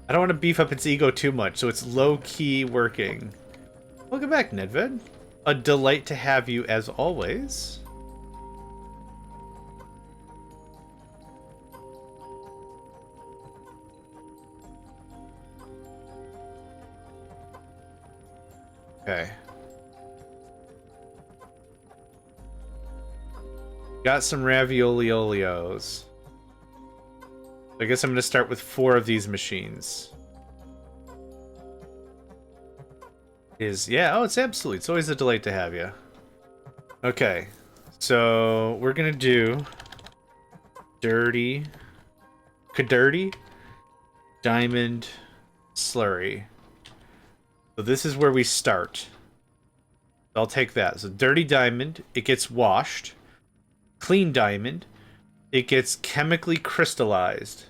I don't want to beef up its ego too much, so it's low-key working. Welcome back, Nedved. A delight to have you as always. Okay. Got some ravioli-olios. I guess I'm going to start with 4 of these machines. Yeah, it's absolutely. It's always a delight to have you. Okay. So, we're going to do dirty diamond slurry. So this is where we start. I'll take that. So dirty diamond, it gets washed. Clean diamond, it gets chemically crystallized.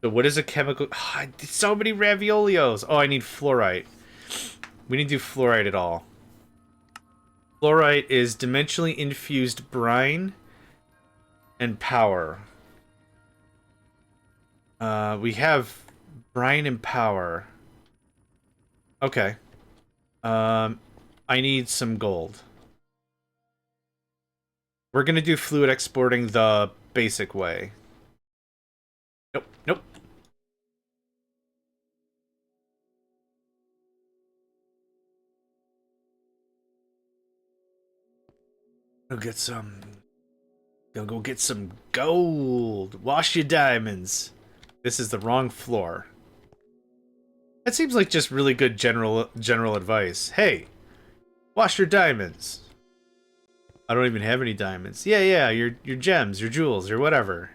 So what is a chemical? Oh, so many raviolios. Oh, I need fluorite. We didn't do fluorite at all. Fluorite is dimensionally infused brine and power. We have brine and power. Okay. I need some gold. We're gonna do fluid exporting the basic way. Nope. Go get some. Go get some gold. Wash your diamonds. This is the wrong floor. That seems like just really good general advice. Hey, wash your diamonds. I don't even have any diamonds. Yeah, your gems, your jewels, your whatever.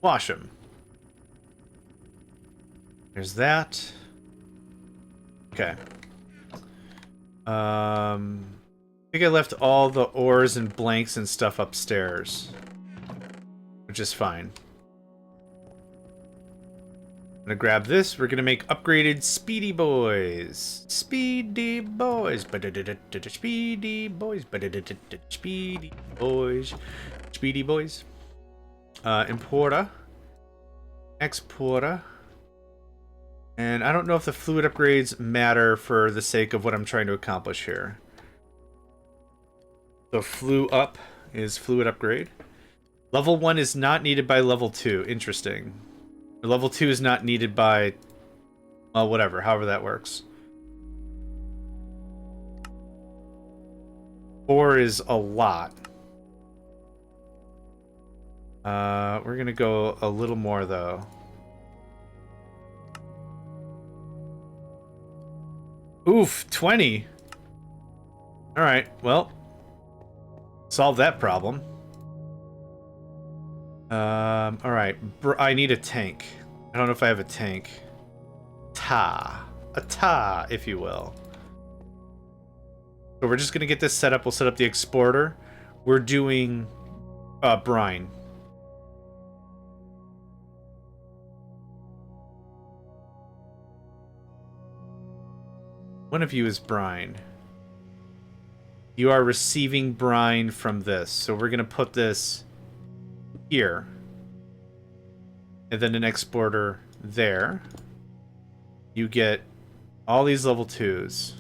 Wash them. There's that. Okay. I think I left all the ores and blanks and stuff upstairs, which is fine. I'm gonna grab this. We're gonna make upgraded Speedy Boys. Speedy Boys. Speedy Boys. Speedy Boys. Speedy Boys. Importer. Exporter. And I don't know if the fluid upgrades matter for the sake of what I'm trying to accomplish here. So flew up is fluid upgrade. Level 1 is not needed by level 2. Interesting. Or level 2 is not needed by... Well, whatever. However that works. 4 is a lot. We're gonna go a little more, though. Oof, 20. Alright, well. Solve that problem. Alright. I need a tank. I don't know if I have a tank. A TA, if you will. So we're just gonna get this set up. We'll set up the exporter. We're doing brine. One of you is brine. You are receiving brine from this. So we're gonna put this here. And then an exporter there. You get all these level 2s.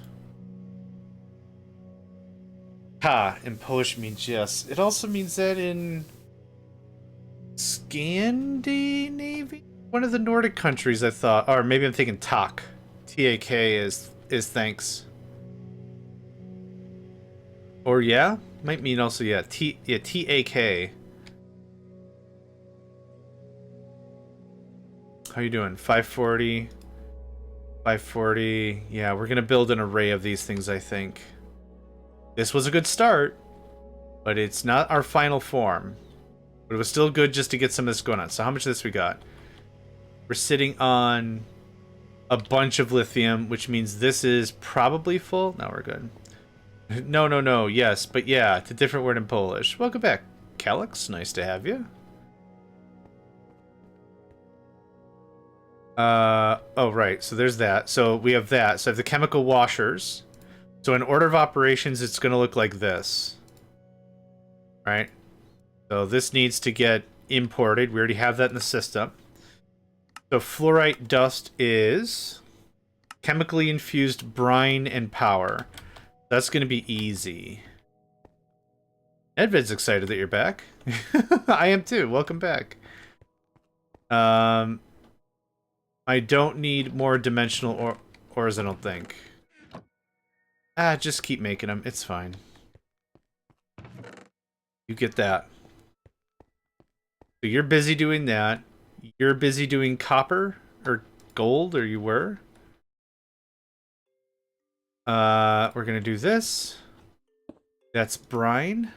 Ha, in Polish means yes. It also means that in Scandinavia? One of the Nordic countries, I thought. Or maybe I'm thinking TAK. T-A-K is thanks. Or yeah? Might mean also, yeah. T-A-K. How you doing? 540. 540. Yeah, we're gonna build an array of these things, I think. This was a good start, but it's not our final form. But it was still good just to get some of this going on. So how much of this we got? We're sitting on a bunch of lithium, which means this is probably full. Now we're good. No. Yes, but yeah, it's a different word in Polish. Welcome back, Calyx. Nice to have you. Oh, right. So there's that. So we have that. So I have the chemical washers. So in order of operations, it's going to look like this. Right? So this needs to get imported. We already have that in the system. So fluorite dust is chemically infused brine and power. That's going to be easy. Edvid's excited that you're back. I am too. Welcome back. I don't need more dimensional ores, I don't think. Just keep making them. It's fine. You get that. So you're busy doing that. You're busy doing copper or gold, or you were. We're gonna do this. That's brine.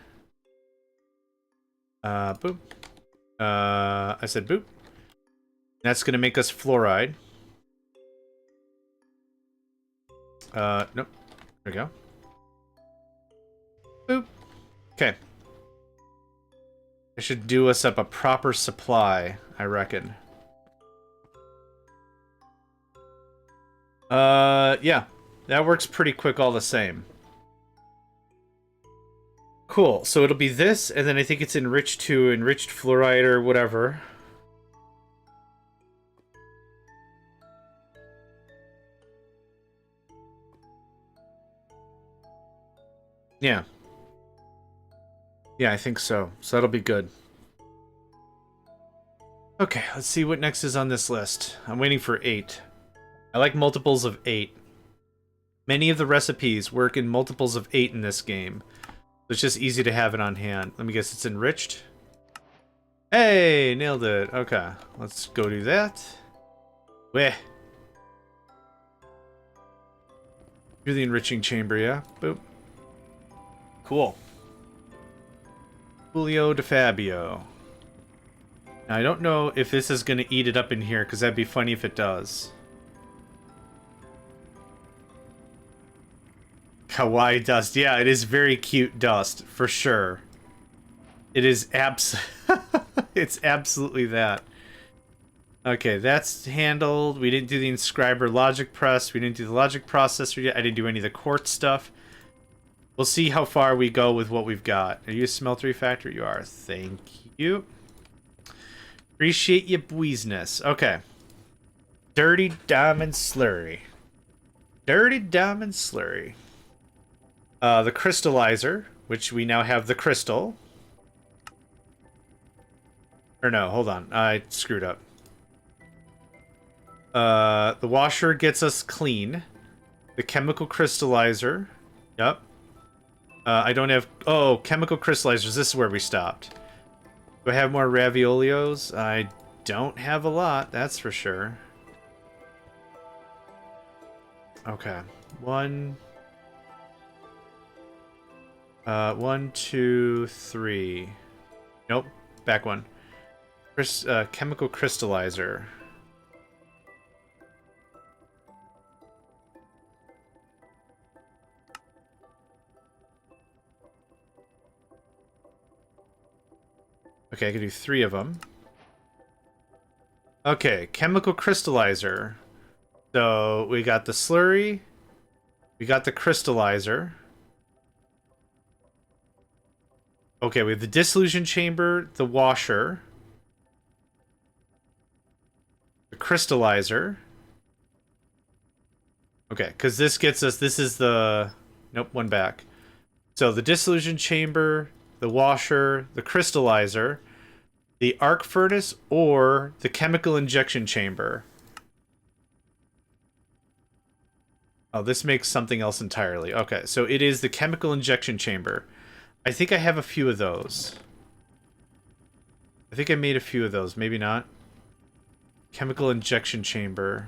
Boop. I said boop. That's gonna make us fluoride. Nope. There we go. Boop. Okay. I should do us up a proper supply, I reckon. Yeah. That works pretty quick all the same. Cool. So it'll be this, and then I think it's enriched to enriched fluoride or whatever. Yeah. Yeah, I think so. So that'll be good. Okay, let's see what next is on this list. I'm waiting for 8. I like multiples of 8. Many of the recipes work in multiples of 8 in this game. So it's just easy to have it on hand. Let me guess, it's enriched? Hey, nailed it. Okay, let's go do that. Weh. You're the enriching chamber, yeah? Boop. Cool. Julio de Fabio. Now, I don't know if this is going to eat it up in here, because that'd be funny if it does. Kawaii dust. Yeah, it is very cute dust, for sure. It is it's absolutely that. Okay, that's handled. We didn't do the inscriber logic press. We didn't do the logic processor yet. I didn't do any of the quartz stuff. We'll see how far we go with what we've got. Are you a smeltery factory? You are. Thank you. Appreciate your business. Okay. Dirty diamond slurry. Dirty diamond slurry. The crystallizer, which we now have the crystal. Or no, hold on. I screwed up. The washer gets us clean. The chemical crystallizer. Yep. I don't have... Oh, chemical crystallizers. This is where we stopped. Do I have more raviolios? I don't have a lot, that's for sure. Okay. One, 2, 3. Nope. Back one. Chemical crystallizer. Okay, I can do 3 of them. Okay, chemical crystallizer. So we got the slurry. We got the crystallizer. Okay, we have the dissolution chamber, the washer, the crystallizer. Okay, because this gets us, this is the, nope, one back. So the dissolution chamber, the washer, the crystallizer, the arc furnace, or the chemical injection chamber. Oh, this makes something else entirely. Okay, so it is the chemical injection chamber. I think I have a few of those. I think I made a few of those. Maybe not. Chemical injection chamber.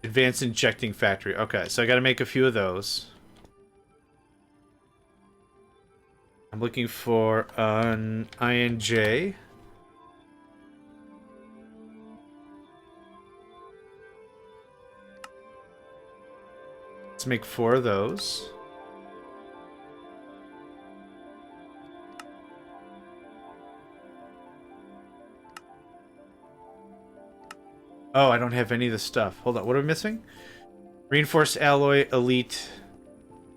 Advanced injecting factory. Okay, so I gotta make a few of those. I'm looking for an INJ. Let's make 4 of those. Oh, I don't have any of the stuff. Hold on, what are we missing? Reinforced alloy elite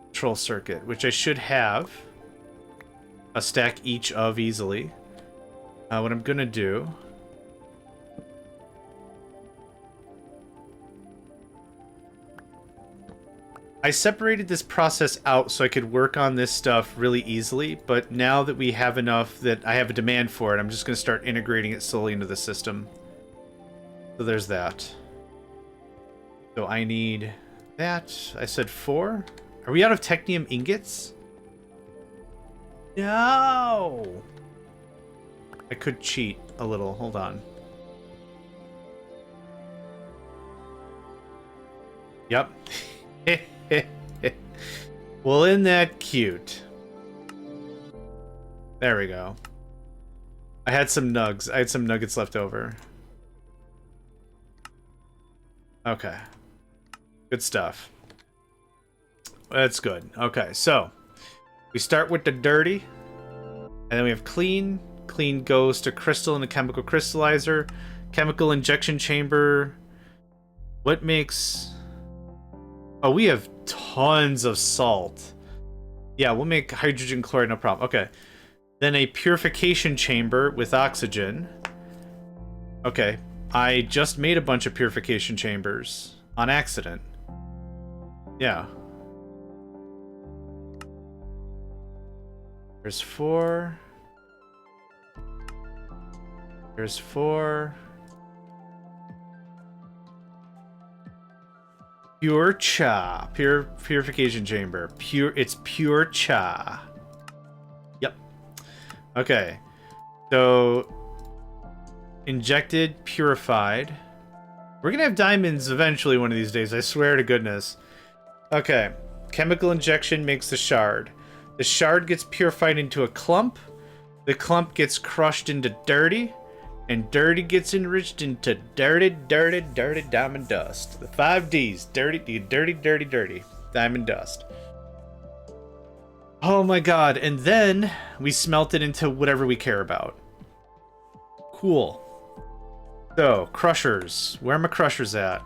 control circuit, which I should have a stack each of easily. What I'm gonna do... I separated this process out so I could work on this stuff really easily, but now that we have enough that I have a demand for it, I'm just gonna start integrating it slowly into the system. So there's that. So I need that. I said 4. Are we out of technium ingots? No! I could cheat a little. Hold on. Yep. Well, isn't that cute? There we go. I had some nugs. I had some nuggets left over. Okay. Good stuff. That's good. Okay, so we start with the dirty, and then we have clean. Clean goes to crystal and the chemical crystallizer. Chemical injection chamber. What makes... Oh, we have tons of salt. Yeah, we'll make hydrogen chloride, no problem. Okay. Then a purification chamber with oxygen. Okay. I just made a bunch of purification chambers on accident. Yeah. There's 4. There's 4. Pure cha. Purification chamber. It's pure cha. Yep. Okay. So injected, purified. We're gonna have diamonds eventually one of these days, I swear to goodness. Okay. Chemical injection makes the shard. The shard gets purified into a clump. The clump gets crushed into dirty. And dirty gets enriched into dirty diamond dust. The 5 Ds. Dirty. Diamond dust. Oh my god. And then we smelt it into whatever we care about. Cool. So, crushers. Where are my crushers at?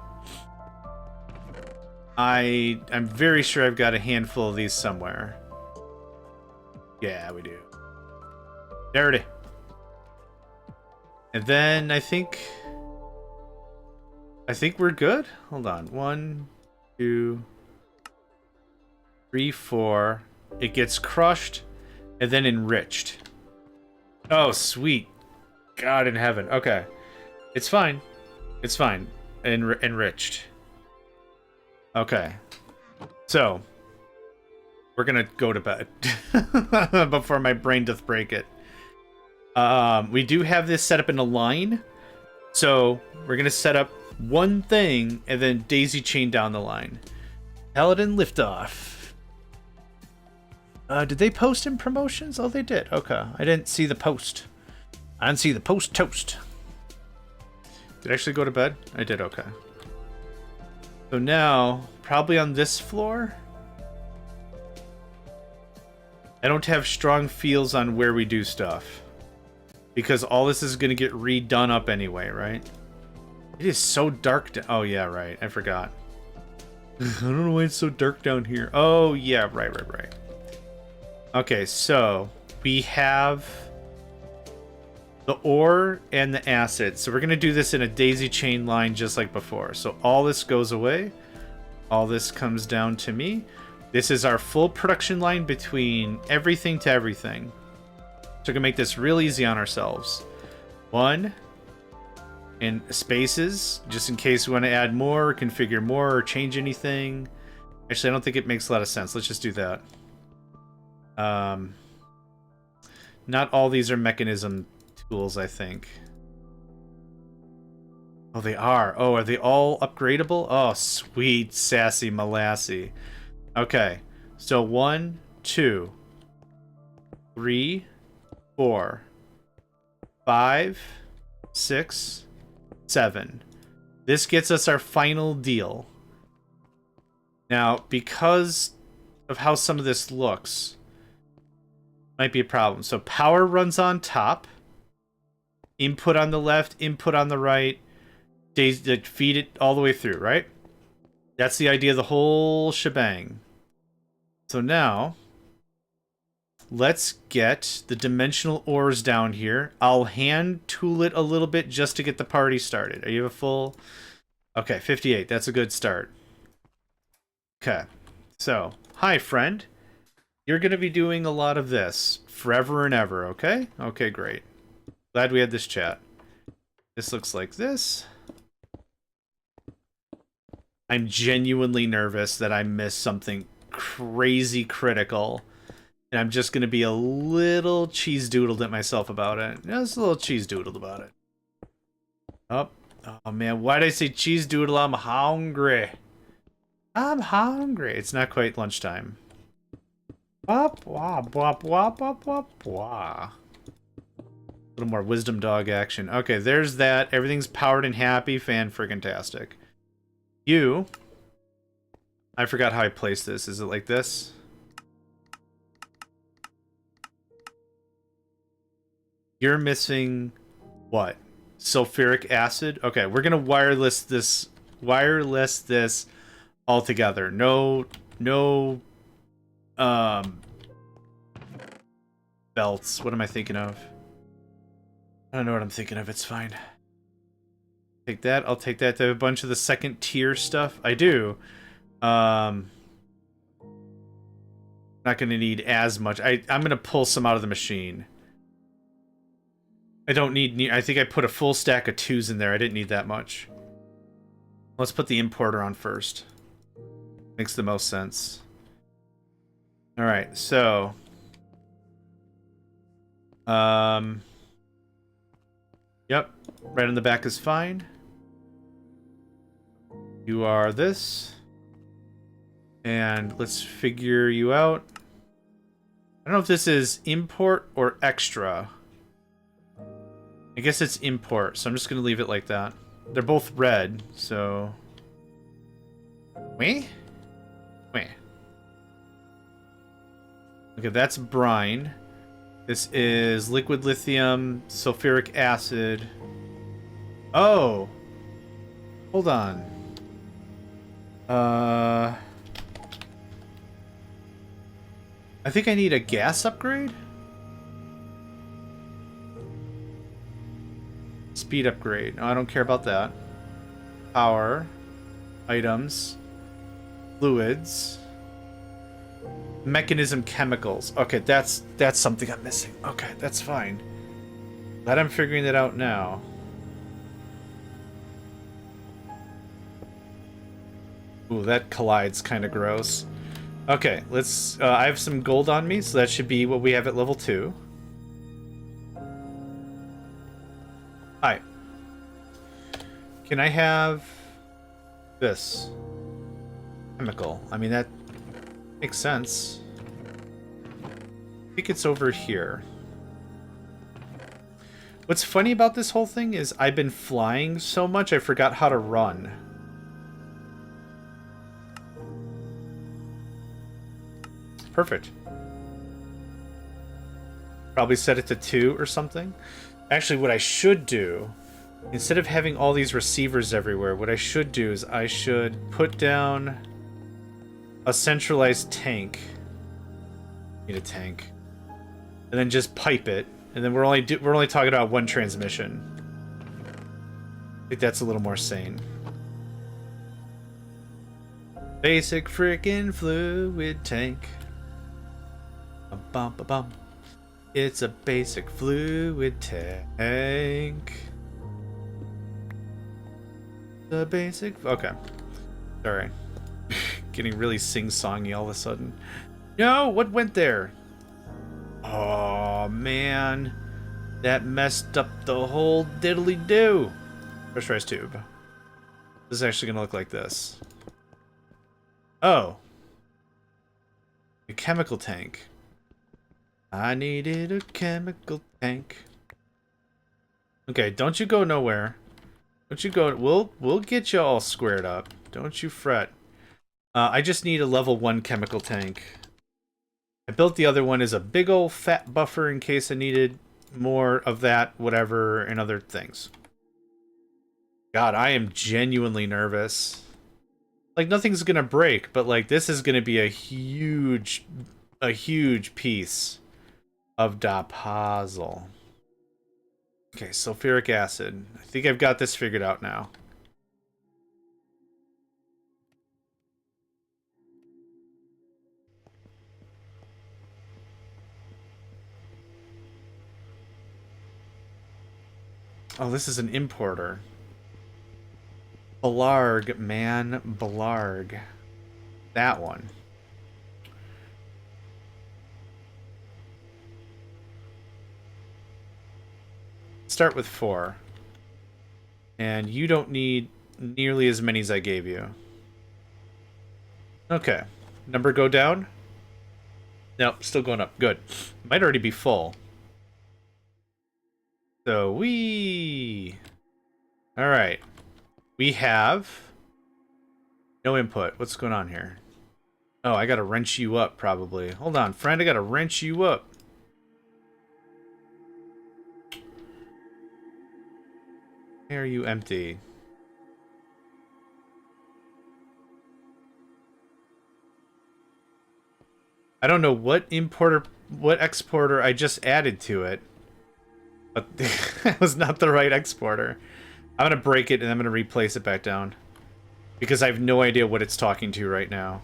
I'm very sure I've got a handful of these somewhere. Yeah, we do. Dirty. And then I think we're good. Hold on. 1, 2, 3, 4. It gets crushed and then enriched. Oh, sweet. God in heaven. Okay. It's fine. It's fine. Enriched. Okay. So, we're gonna go to bed before my brain doth break it. We do have this set up in a line. So, we're gonna set up one thing and then daisy chain down the line. Paladin liftoff. Did they post in promotions? Oh, they did. Okay. I didn't see the post. I didn't see the post toast. Did I actually go to bed? I did, okay. So now, probably on this floor. I don't have strong feels on where we do stuff. Because all this is going to get redone up anyway, right? It is so dark. Oh, yeah, right. I forgot. I don't know why it's so dark down here. Oh, yeah, right. Okay, so we have the ore and the acid. So we're going to do this in a daisy chain line just like before. So all this goes away. All this comes down to me. This is our full production line between everything to everything. So we're going to make this real easy on ourselves. 1. And spaces, just in case we want to add more, configure more, or change anything. Actually, I don't think it makes a lot of sense. Let's just do that. Not all these are mechanism tools, I think. Oh, they are. Oh, are they all upgradable? Oh, sweet, sassy Molassy. Okay, so 1, 2, 3, 4, 5, 6, 7. This gets us our final deal. Now, because of how some of this looks, might be a problem. So power runs on top, input on the left, input on the right, feed it all the way through, right? That's the idea of the whole shebang. So now, let's get the dimensional ores down here. I'll hand tool it a little bit just to get the party started. Are you a full? Okay, 58. That's a good start. Okay. So, hi, friend. You're going to be doing a lot of this forever and ever, okay? Okay, great. Glad we had this chat. This looks like this. I'm genuinely nervous that I missed something crazy critical. And I'm just going to be a little cheese-doodled at myself about it. Just a little cheese-doodled about it. Oh, man. Why did I say cheese-doodle? I'm hungry. I'm hungry. It's not quite lunchtime. Wop, wop, wop, wop, wop, wop, wop. A little more wisdom dog action. Okay, there's that. Everything's powered and happy. Fan-friggin-tastic. You... I forgot how I placed this. Is it like this? You're missing what? Sulfuric acid? Okay, we're gonna wireless this all together. No belts. What am I thinking of? I don't know what I'm thinking of. It's fine. Take that. I'll take that. To have a bunch of the second tier stuff. I do. Not gonna need as much. I'm gonna pull some out of the machine. I don't need... I think I put a full stack of 2s in there. I didn't need that much. Let's put the importer on first. Makes the most sense. Alright, so... Yep. Right on the back is fine. You are this. And let's figure you out. I don't know if this is import or extra. I guess it's import, so I'm just going to leave it like that. They're both red, so... Wait? Okay, that's brine. This is liquid lithium, sulfuric acid. Oh! Hold on. I think I need a gas upgrade? Speed upgrade. No, I don't care about that. Power. Items. Fluids. Mechanism chemicals. Okay, that's something I'm missing. Okay, that's fine. Glad I'm figuring that out now. Ooh, that collides kind of gross. Okay, let's... I have some gold on me, so that should be what we have at level 2. Hi. Can I have this? Chemical. I mean, that makes sense. I think it's over here. What's funny about this whole thing is I've been flying so much I forgot how to run. Perfect. Probably set it to 2 or something. Actually, what I should do, instead of having all these receivers everywhere, what I should do is I should put down a centralized tank. Need a tank. And then just pipe it. And then we're only talking about one transmission. I think that's a little more sane. Basic frickin' fluid tank. Bum, bum, bum. It's a basic fluid tank. The basic... Okay. Sorry. Getting really sing-songy all of a sudden. No! What went there? Oh, man. That messed up the whole diddly-do. Pressurized tube. This is actually going to look like this. Oh. A chemical tank. I needed a chemical tank. Okay, don't you go nowhere. Don't you go... We'll get you all squared up. Don't you fret. I just need a level 1 chemical tank. I built the other one as a big old fat buffer in case I needed more of that, whatever, and other things. God, I am genuinely nervous. Like, nothing's gonna break, but, like, this is gonna be a huge piece of da puzzle. Okay, sulfuric acid. I think I've got this figured out now. Oh, this is an importer. Blarg, man. Blarg. That one. Start with 4. And you don't need nearly as many as I gave you. Okay. Number go down? Nope, still going up. Good. Might already be full. So Alright. We have no input. What's going on here? Oh, I gotta wrench you up, probably. Hold on, friend, I gotta wrench you up. Why are you empty? I don't know what exporter I just added to it. But that was not the right exporter. I'm gonna break it and I'm gonna replace it back down. Because I have no idea what it's talking to right now.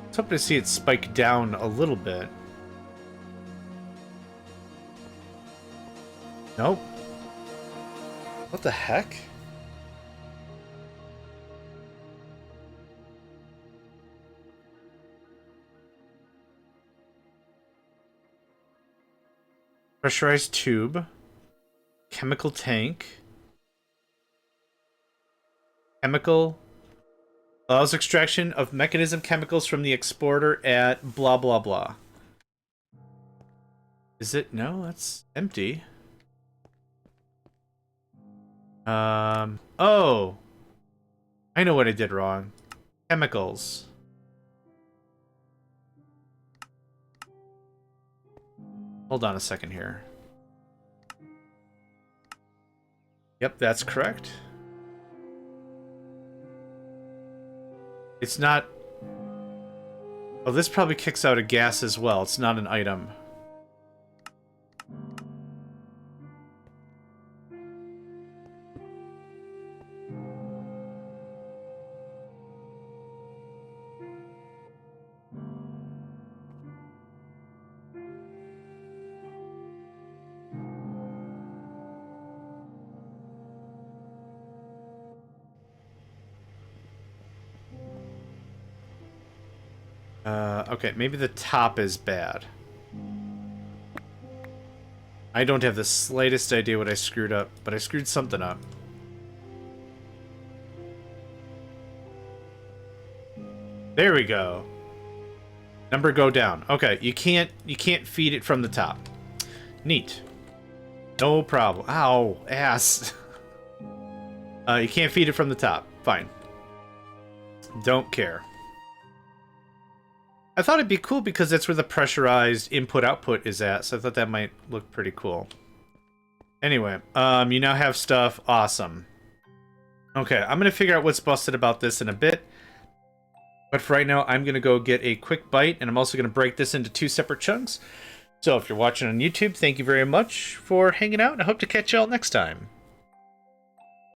I was hoping to see it spike down a little bit. Nope. What the heck? Pressurized tube. Chemical tank. Chemical. Allows extraction of mechanism chemicals from the exporter at blah blah blah. Is it? No, that's empty. Oh! I know what I did wrong. Chemicals. Hold on a second here. Yep, that's correct. It's not... Oh, this probably kicks out a gas as well. It's not an item. Okay, maybe the top is bad. I don't have the slightest idea what I screwed up, but I screwed something up. There we go. Number go down. Okay, you can't feed it from the top. Neat. No problem. Ow, ass. You can't feed it from the top. Fine. Don't care. I thought it'd be cool because that's where the pressurized input-output is at, so I thought that might look pretty cool. Anyway, you now have stuff. Awesome. Okay, I'm going to figure out what's busted about this in a bit. But for right now, I'm going to go get a quick bite, and I'm also going to break this into 2 separate chunks. So if you're watching on YouTube, thank you very much for hanging out, and I hope to catch y'all next time.